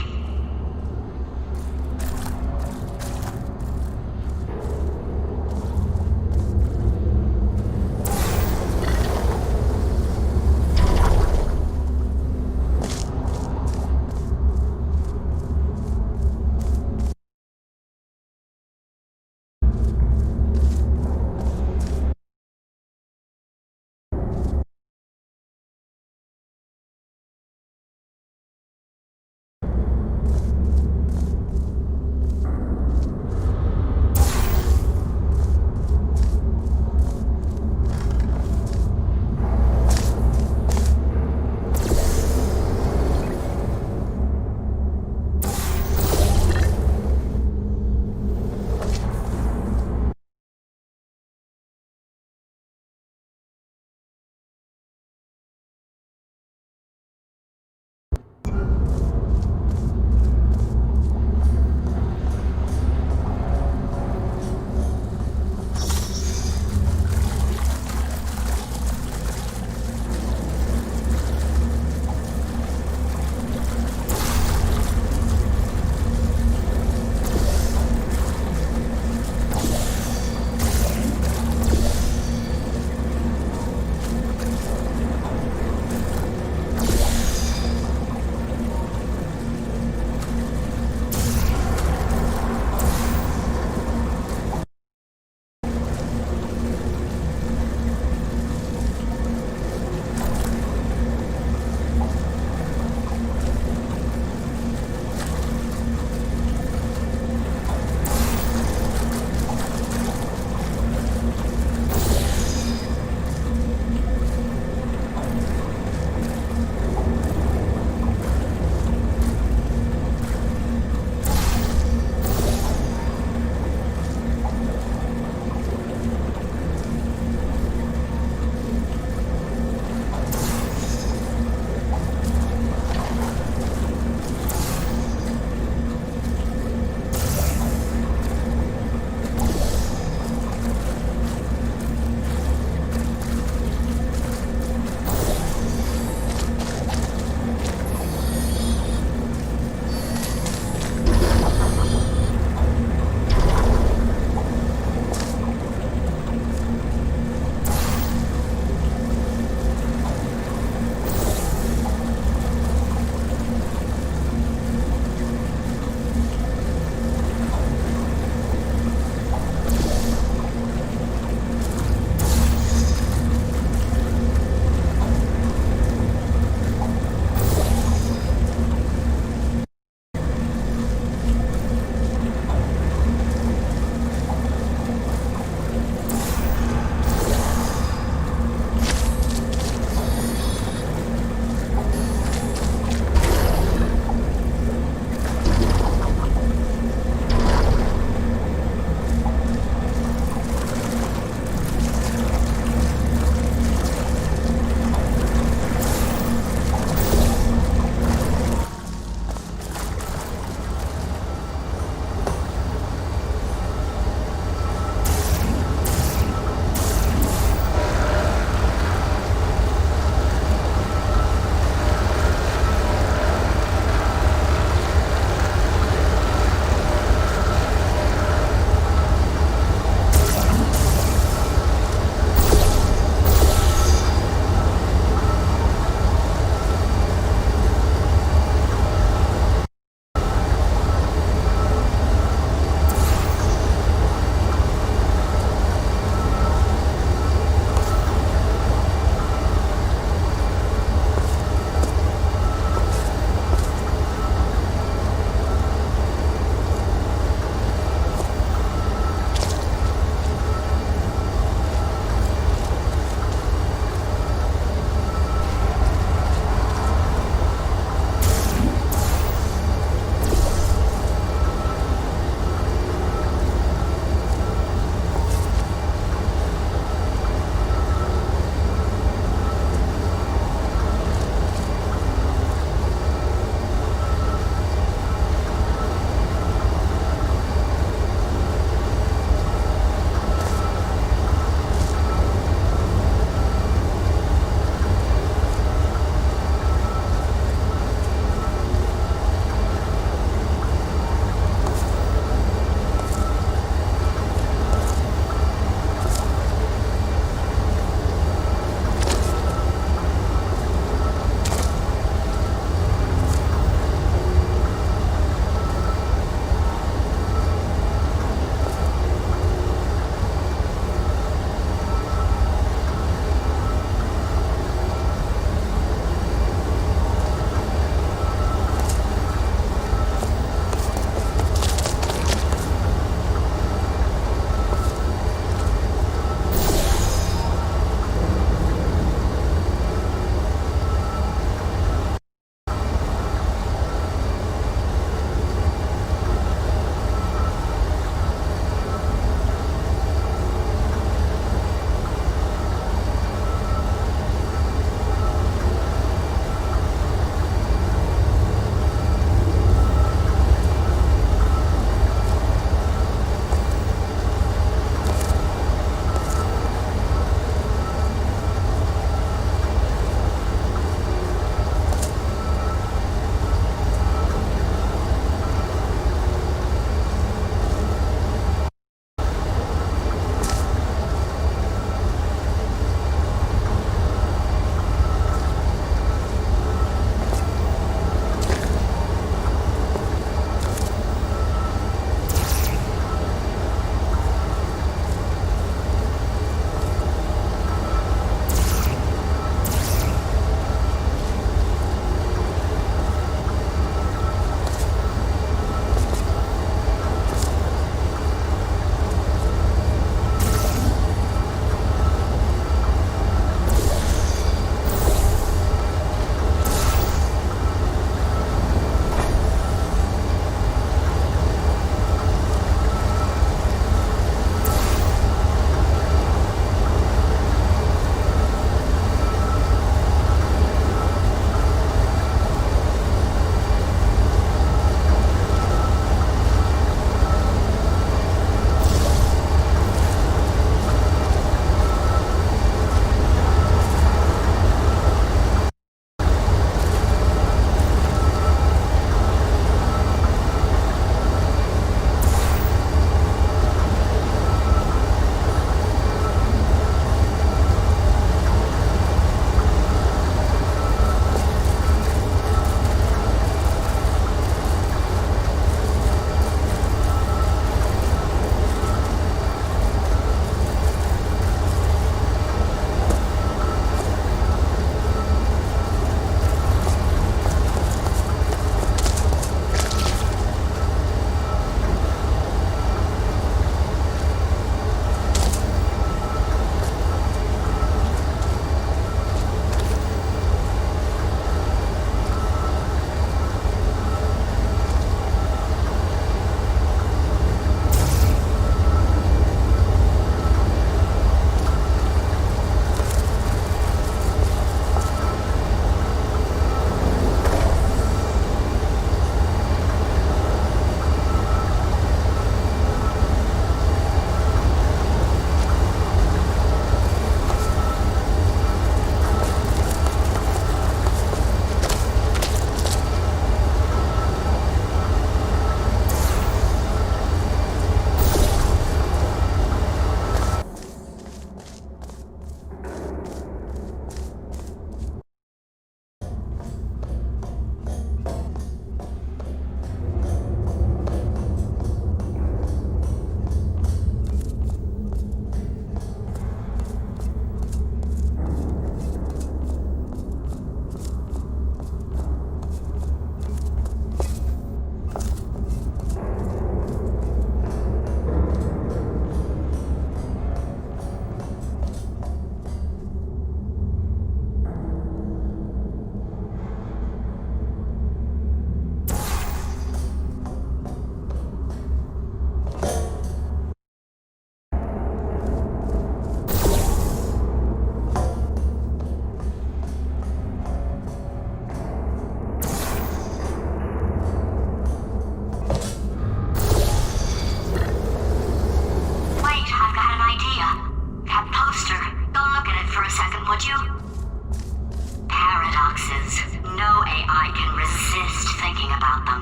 Paradoxes. No AI can resist thinking about them.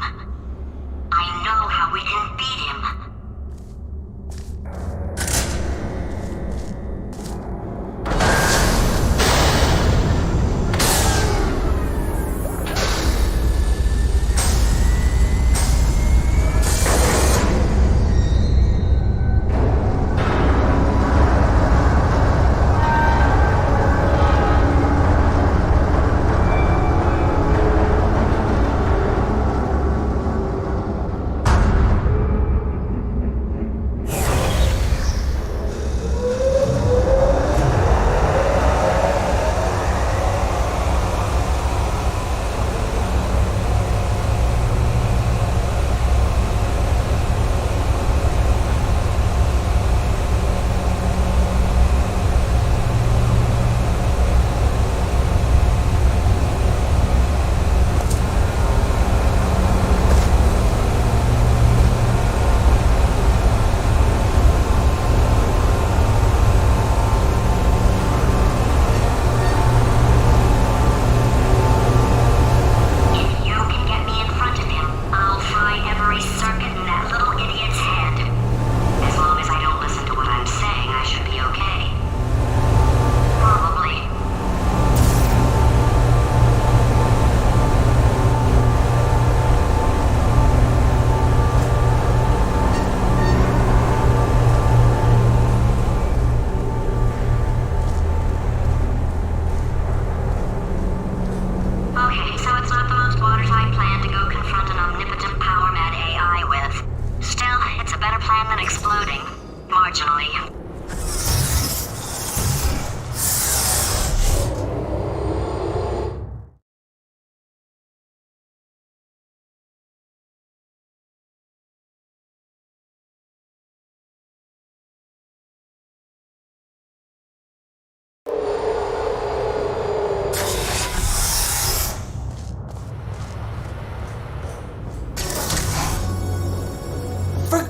I know how we can beat him.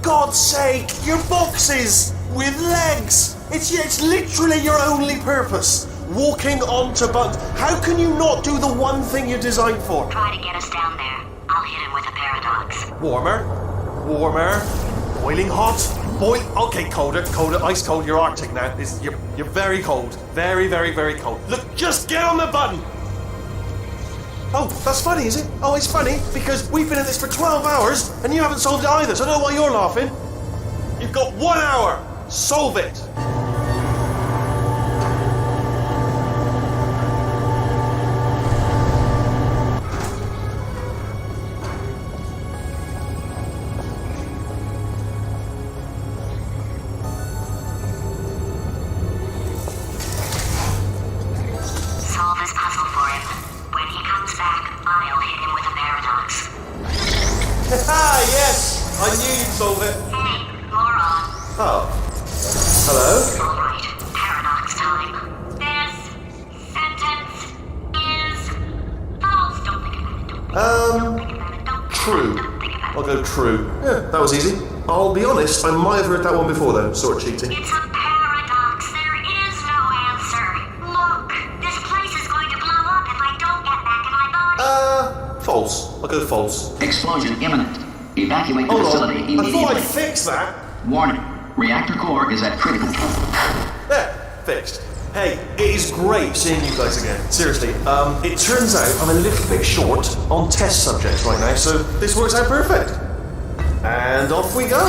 God's sake, your boxes with legs. It's literally your only purpose. Walking onto bugs. How can you not do the one thing you're designed for? Try to get us down there. I'll hit him with a paradox. Warmer. Boiling hot. Okay, colder. Ice cold. You're Arctic now. You're very cold. Very, very, very cold. Look, just get on the button. Oh, that's funny, is it? Oh, it's funny because we've been at this for 12 hours and you haven't solved it either, so I don't know why you're laughing. You've got 1 hour. Solve it. Solve this puzzle for him. When he comes back, I'll hit him with a paradox. Ah, yes! I knew you'd solve it. Hey, moron. Oh. Hello? All right, paradox time. This sentence is false. Don't think about it. Don't think about it. Don't True. think about it. I'll go true. Yeah, that was easy. I'll be honest, I might have heard that one before though, sort of cheating. It's a paradox. There is no answer. Look, this place is going to blow up if I don't get back in my body. False. I'll go false. Explosion imminent. Evacuate the Hold facility on. I immediately. thought I'd fix that. Warning. Reactor core is at critical. There, fixed. Hey, it is great seeing you guys again. Seriously, it turns out I'm a little bit short on test subjects right now, so this works out perfect. And off we go.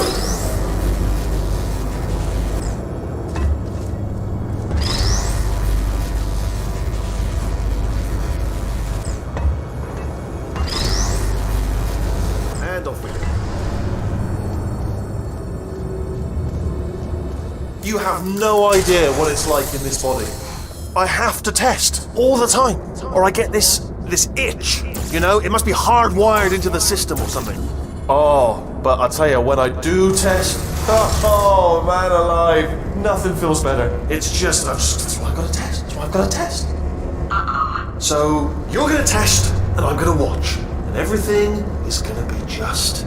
And off we go. You have no idea what it's like in this body. I have to test all the time, or I get this itch. You know, it must be hardwired into the system or something. Oh, but I tell you, when I do test, oh man alive, nothing feels better. It's just, that's why I've got to test. That's why I've got to test. So you're gonna test, and I'm gonna watch, and everything is gonna be just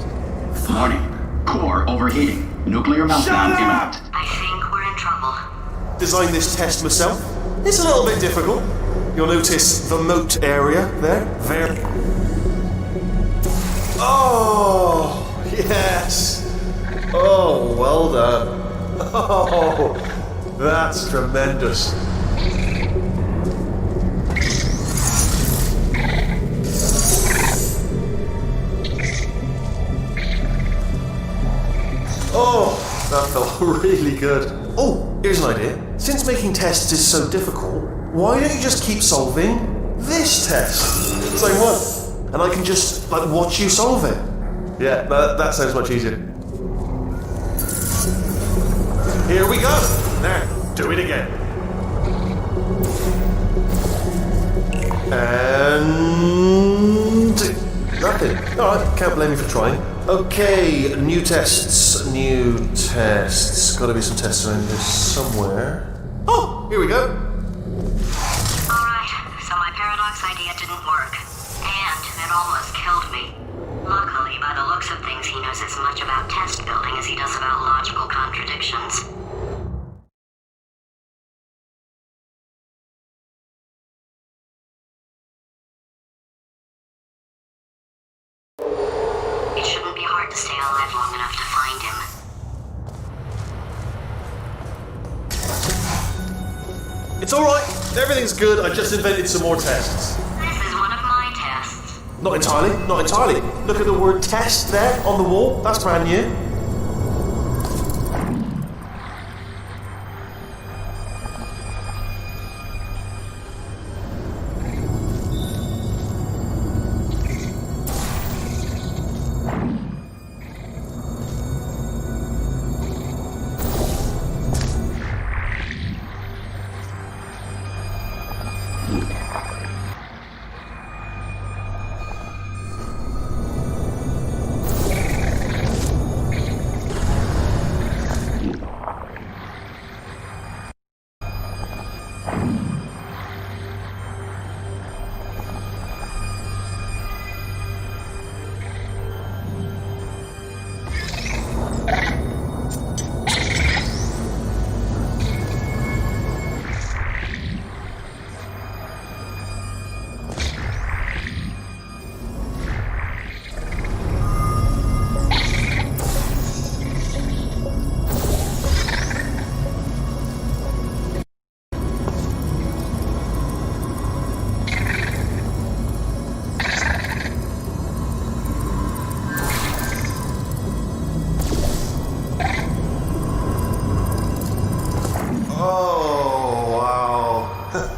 fine. Warning. Core overheating. Nuclear meltdown Shut up! imminent. I think we're in trouble. Designed this test myself. It's a little bit difficult, You'll notice the moat area there. Very. Oh, yes. Oh, well done. Oh, that's tremendous. Oh, that felt really good. Oh, here's an idea. Since making tests is so difficult, why don't you just keep solving this test? Same one. And I can just, watch you solve it. Yeah, that sounds much easier. Here we go. Now, do it again. And... nothing. Alright, can't blame you for trying. Okay, new tests. Gotta be some tests around here somewhere. Oh, here we go. Alright, so my paradox idea didn't work. And it almost killed me. Luckily, by the looks of things, he knows as much about test building as he does about logical contradictions. It shouldn't be hard to stay alive long enough to find him. It's alright. Everything's good. I just invented some more tests. This is one of my tests. Not entirely. Look at the word test there on the wall. That's brand new.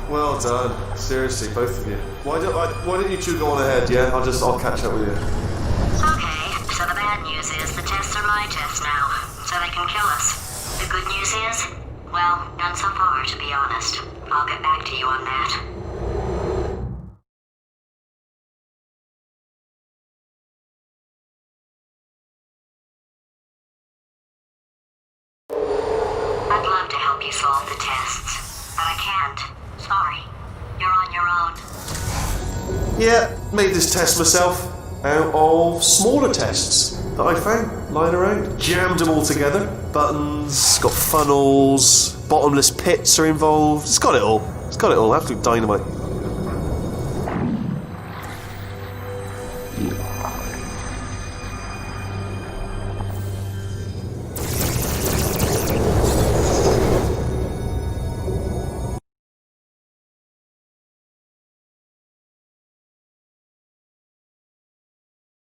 Well done. Seriously, both of you. Why don't you two go on ahead, yeah? I'll catch up with you. Okay, so the bad news is the tests are my tests now, so they can kill us. The good news is, well, none so far, to be honest. I'll get back to you on that. I'd love to help you solve the tests, but I can't. Sorry. You're on your own. Yeah, made this test myself out of smaller tests that I found lying around. Jammed them all together. Buttons, got funnels, bottomless pits are involved. It's got it all. Absolute dynamite.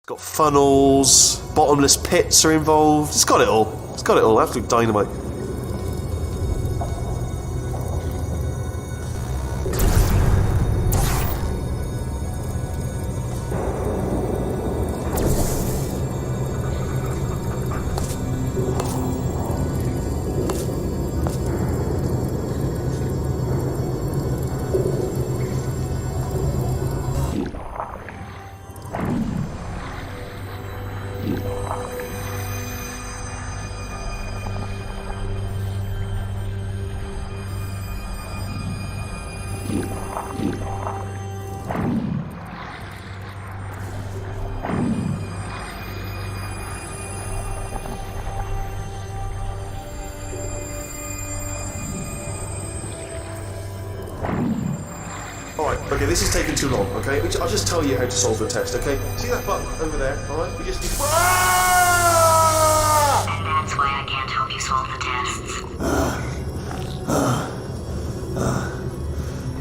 Got funnels, bottomless pits are involved. It's got it all. Absolute dynamite. Okay, this is taking too long, okay? I'll just tell you how to solve the test, okay? See that button over there, alright? We just need... Ah! And that's why I can't help you solve the tests.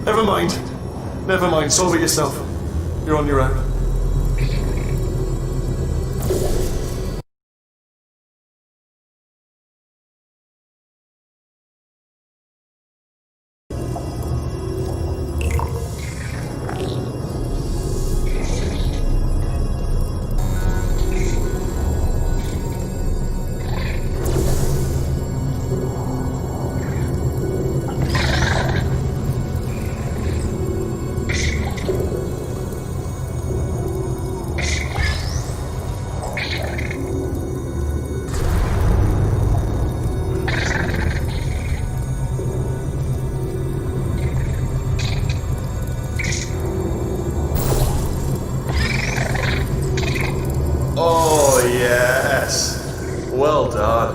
Never mind. Never mind, solve it yourself. You're on your own. Oh, yes. Well done.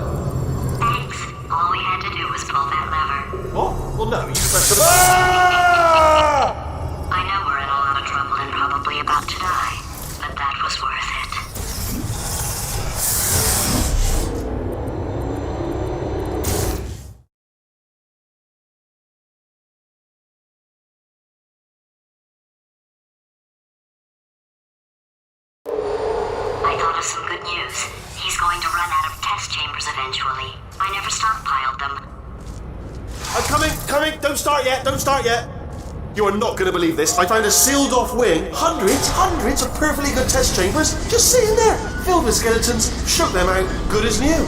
Thanks. All we had to do was pull that lever. What? Well, no, you press the... Ah! I know we're in a lot of trouble and probably about to die, but that was worth it. I thought of some good news. He's going to run out of test chambers eventually. I never stockpiled them. I'm coming! Don't start yet! You are not going to believe this. I found a sealed off wing. Hundreds of perfectly good test chambers just sitting there, filled with skeletons. Shook them out, good as new.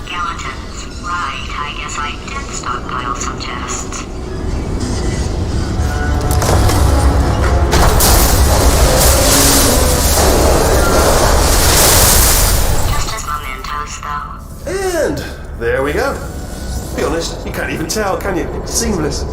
Skeletons. Right, I guess I did stockpile some tests. Just as mementos, though. And there we go. Be honest, you can't even tell, can you? It's seamless.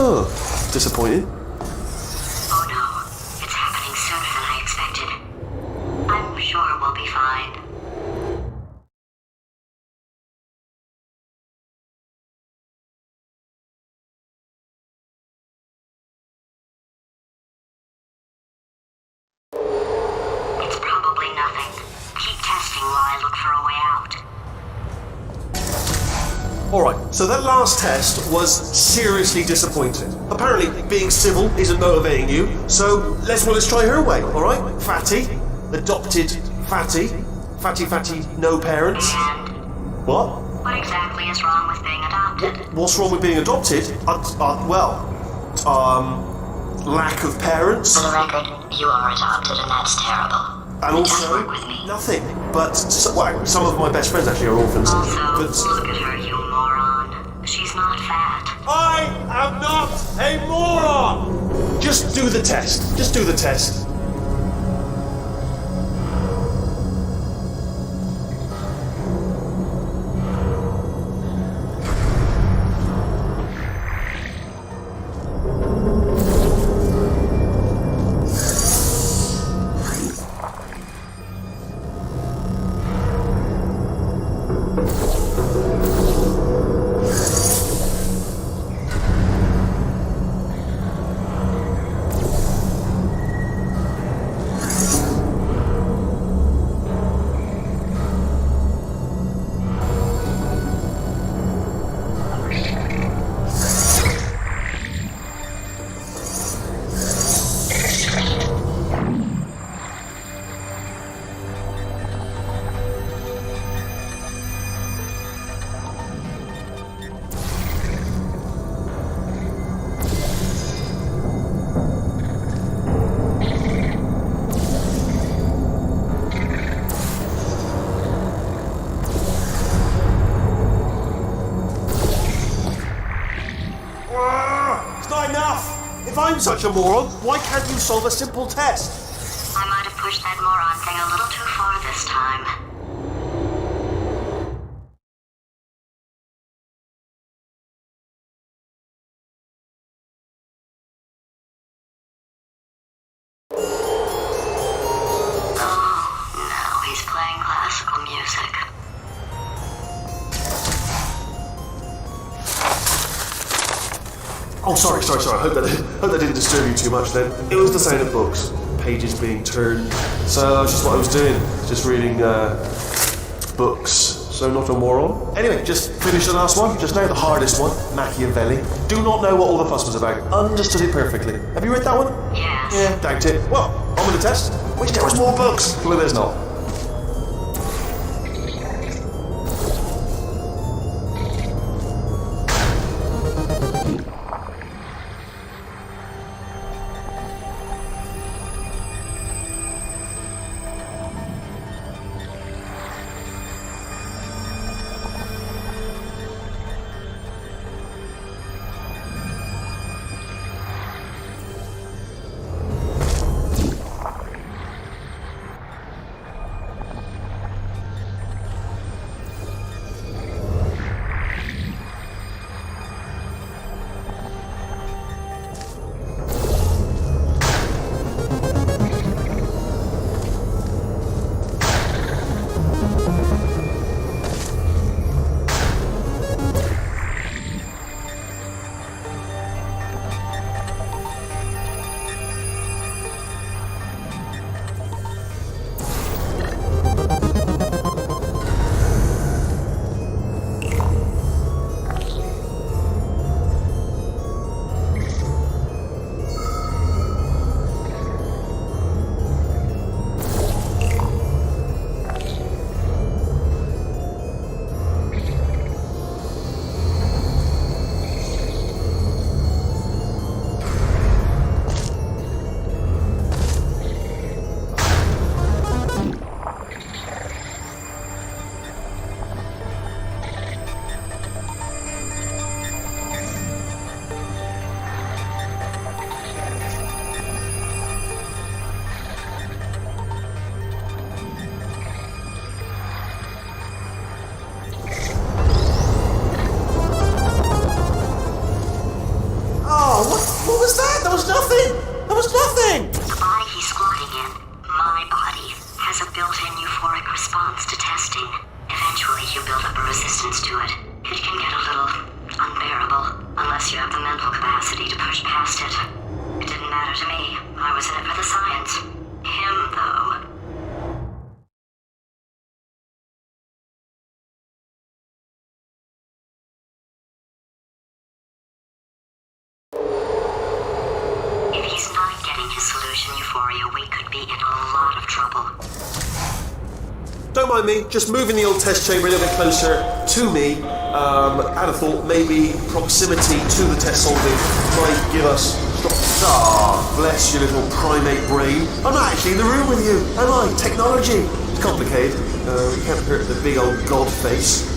Oh, disappointing. Oh no, it's happening sooner than I expected. I'm sure we'll be fine. It's probably nothing. Keep testing while I look for a way out. Alright, so that last test was seriously disappointing. Apparently, being civil isn't motivating you, so let's try her way, alright? Fatty, adopted Fatty, Fatty, no parents. And What? what exactly is wrong with being adopted? What's wrong with being adopted? Lack of parents. For the record, you are adopted and that's terrible. And Just also, work with me. nothing. But, some of my best friends actually are orphans. Also, But look at her, you moron. She's not fat. I am not a moron! Just do the test. Just do the test. If I'm such a moron, why can't you solve a simple test? I might have pushed that moron thing a little too far this time. Oh, now he's playing classical music. Oh, sorry. I hope that didn't disturb you too much then. It was the sound of books, pages being turned. So that's just what I was doing, just reading books. So not a moron. Anyway, just finished the last one, just now the hardest one, Machiavelli. Do not know what all the fuss was about. Understood it perfectly. Have you read that one? Yes. Yeah, doubt it. Well, on with the test. Wish there was more books. Well, there's not. was that? That was nothing! That was nothing! The body he's squatting in, my body, has a built-in euphoric response to testing. Eventually, you build up a resistance to it. It can get a little unbearable, unless you have the mental capacity to push past it. It didn't matter to me. I was in it for the science. Him, though. If he's not getting his solution euphoria, we could be in a lot of trouble. Don't mind me, just moving the old test chamber a little bit closer to me. I'd have thought maybe proximity to the test solving might give us... bless your little primate brain. I'm not actually in the room with you, am I? Technology. It's complicated. You can't hurt the big old god face.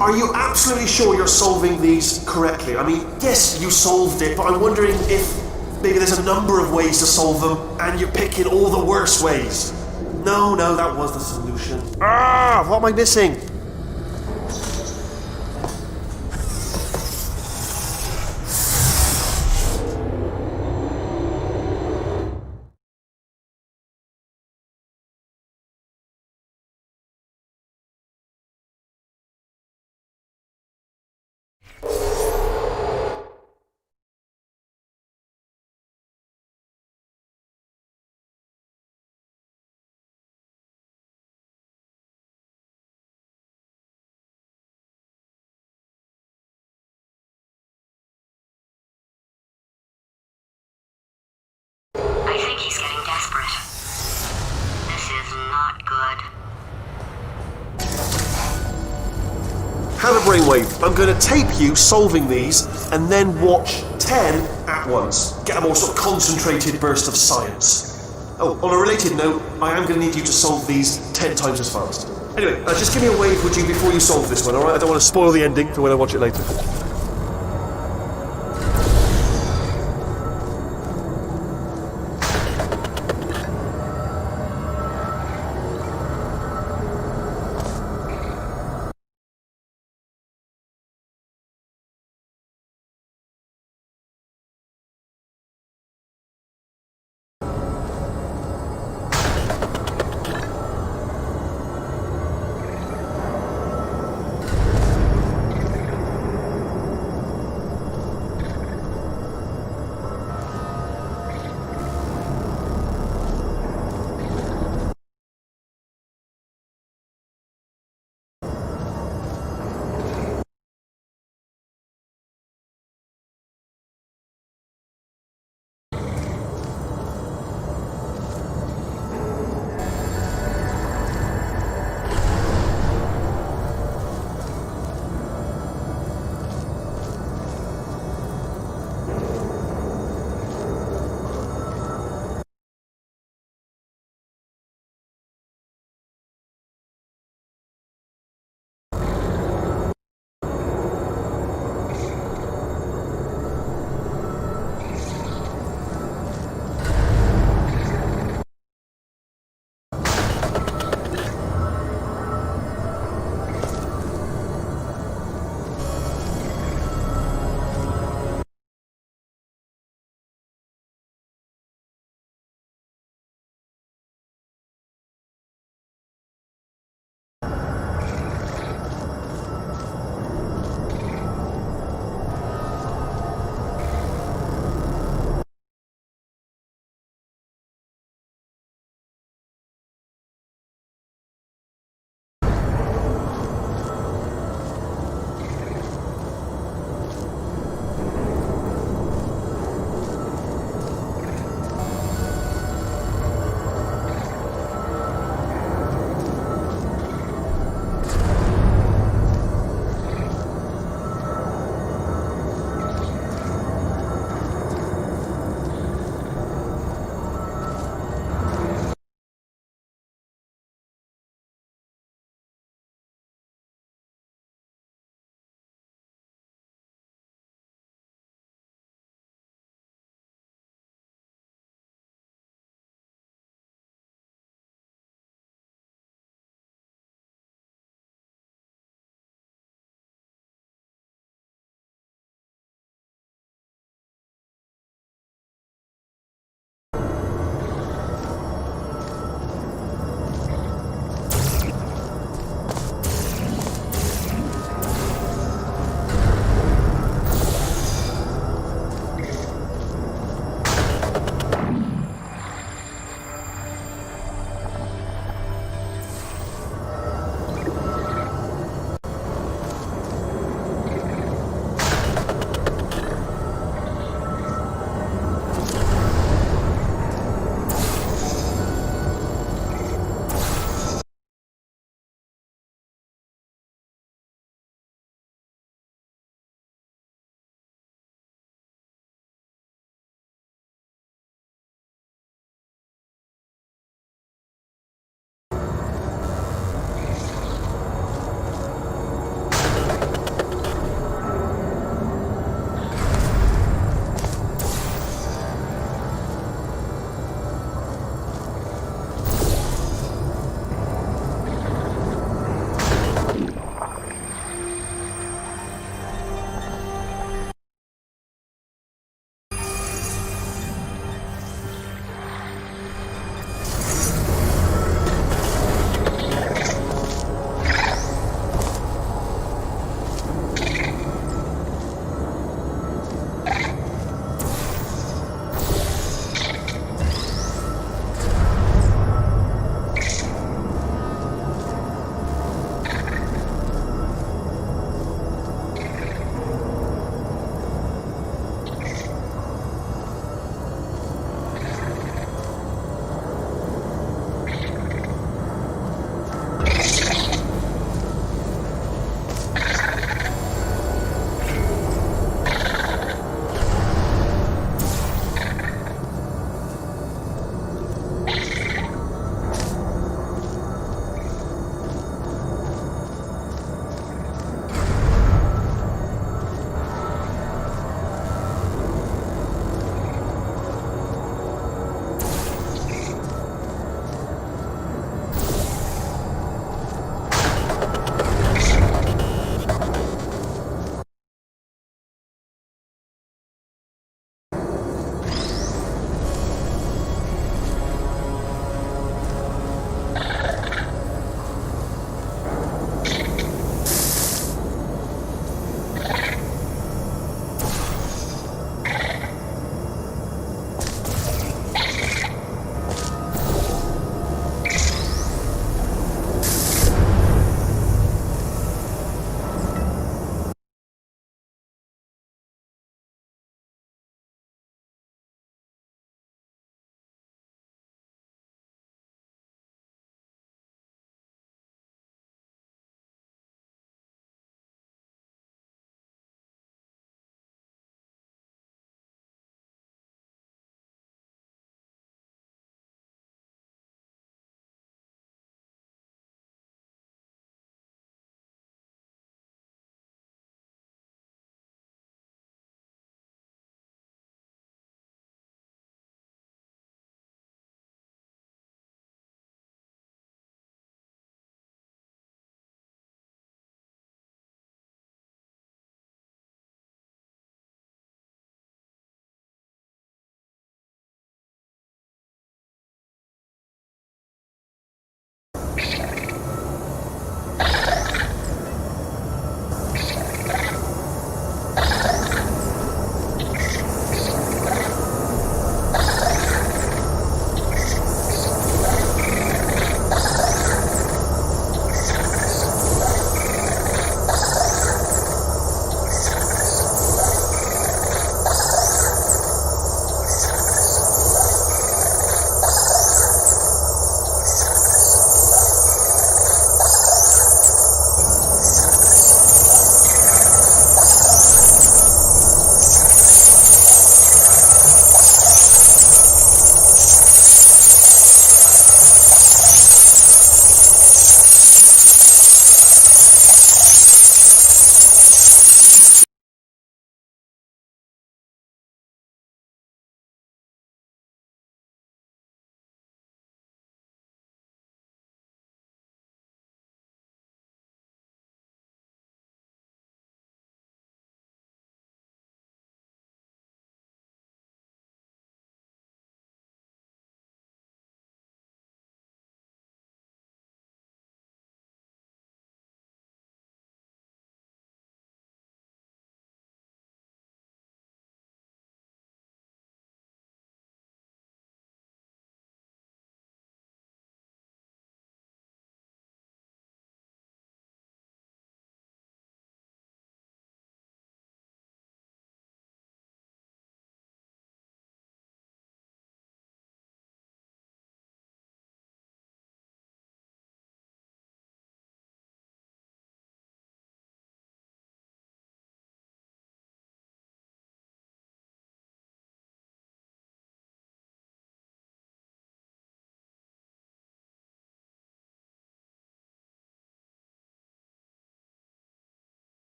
Are you absolutely sure you're solving these correctly? I mean, yes, you solved it, but I'm wondering if maybe there's a number of ways to solve them, and you're picking all the worst ways. No, that was the solution. What am I missing? I think he's getting desperate. This is not good. Have a brainwave. I'm going to tape you solving these and then watch 10 at once. Get a more sort of concentrated burst of science. Oh, on a related note, I am going to need you to solve these 10 times as fast. Anyway, just give me a wave, would you, before you solve this one, alright? I don't want to spoil the ending for when I watch it later.